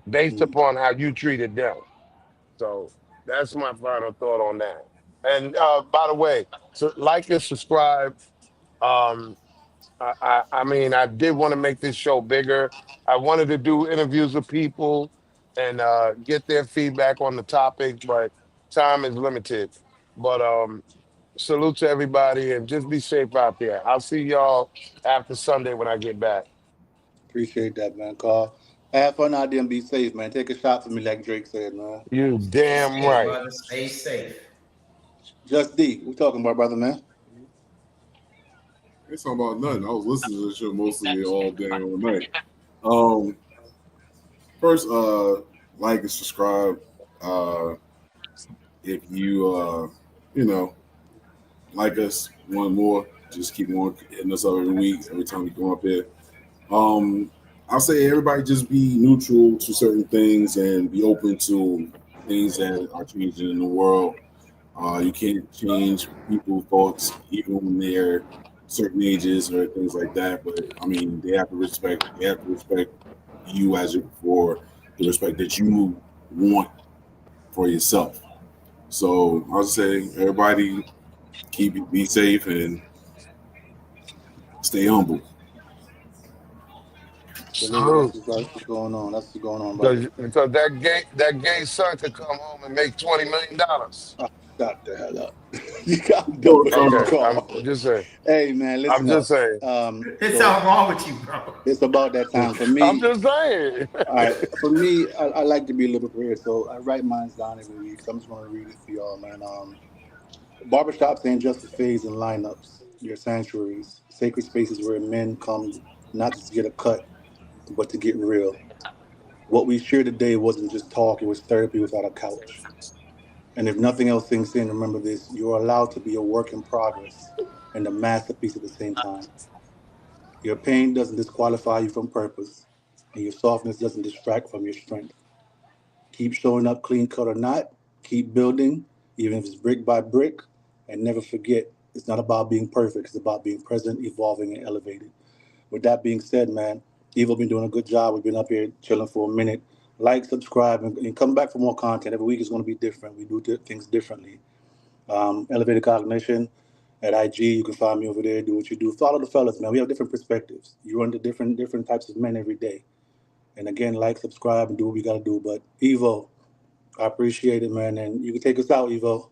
based upon how you treated them. So that's my final thought on that. And by the way, so like and subscribe. Um, I mean, I did want to make this show bigger. I wanted to do interviews with people and get their feedback on the topic, but time is limited. But salute to everybody and just be safe out there. I'll see y'all after Sunday when I get back. Appreciate that, man, Carl. Have fun out there and be safe, man. Take a shot for me, like Drake said, man. You damn right. Brother, stay safe. Just D, we talking about, brother, man. It's talking about nothing. I was listening to the show mostly all day and all night. First, like and subscribe. If you like us, one more, just keep on hitting us up every week, every time we come up here. I'll say everybody just be neutral to certain things and be open to things that are changing in the world. You can't change people's thoughts even when they're certain ages or things like that. But I mean, they have to respect you as for the respect that you want for yourself. So I'll say everybody be safe and stay humble. That's what's going on. Brother. Because that gay son could come home and make $20 million. Stop the hell up. You got double Okay, call. I'm just saying. Hey man, listen I'm just up. saying. There's So something wrong with you, bro. it's about that time for I'm me. just saying. All right, for me, I like to be a little prepared, so I write mine down every week. So I'm just going to read it for y'all, man. Barbershops ain't just a phase in lineups; they're sanctuaries, sacred spaces where men come not just to get a cut, but to get real. What we shared today wasn't just talk; it was therapy without a couch. And if nothing else sinks in, remember this: you're allowed to be a work in progress and a masterpiece at the same time. Your pain doesn't disqualify you from purpose, and your softness doesn't distract from your strength. Keep showing up clean cut or not. Keep building, even if it's brick by brick. And never forget, it's not about being perfect. It's about being present, evolving, and elevated. With that being said, man, Evo been doing a good job. We've been up here chilling for a minute. Like, subscribe, and come back for more content. Every week is going to be different. We do things differently. Elevated Cognition at IG. You can find me over there. Do what you do. Follow the fellas, man. We have different perspectives. You run into different types of men every day. And again, like, subscribe, and do what we got to do. But Evo, I appreciate it, man. And you can take us out, Evo.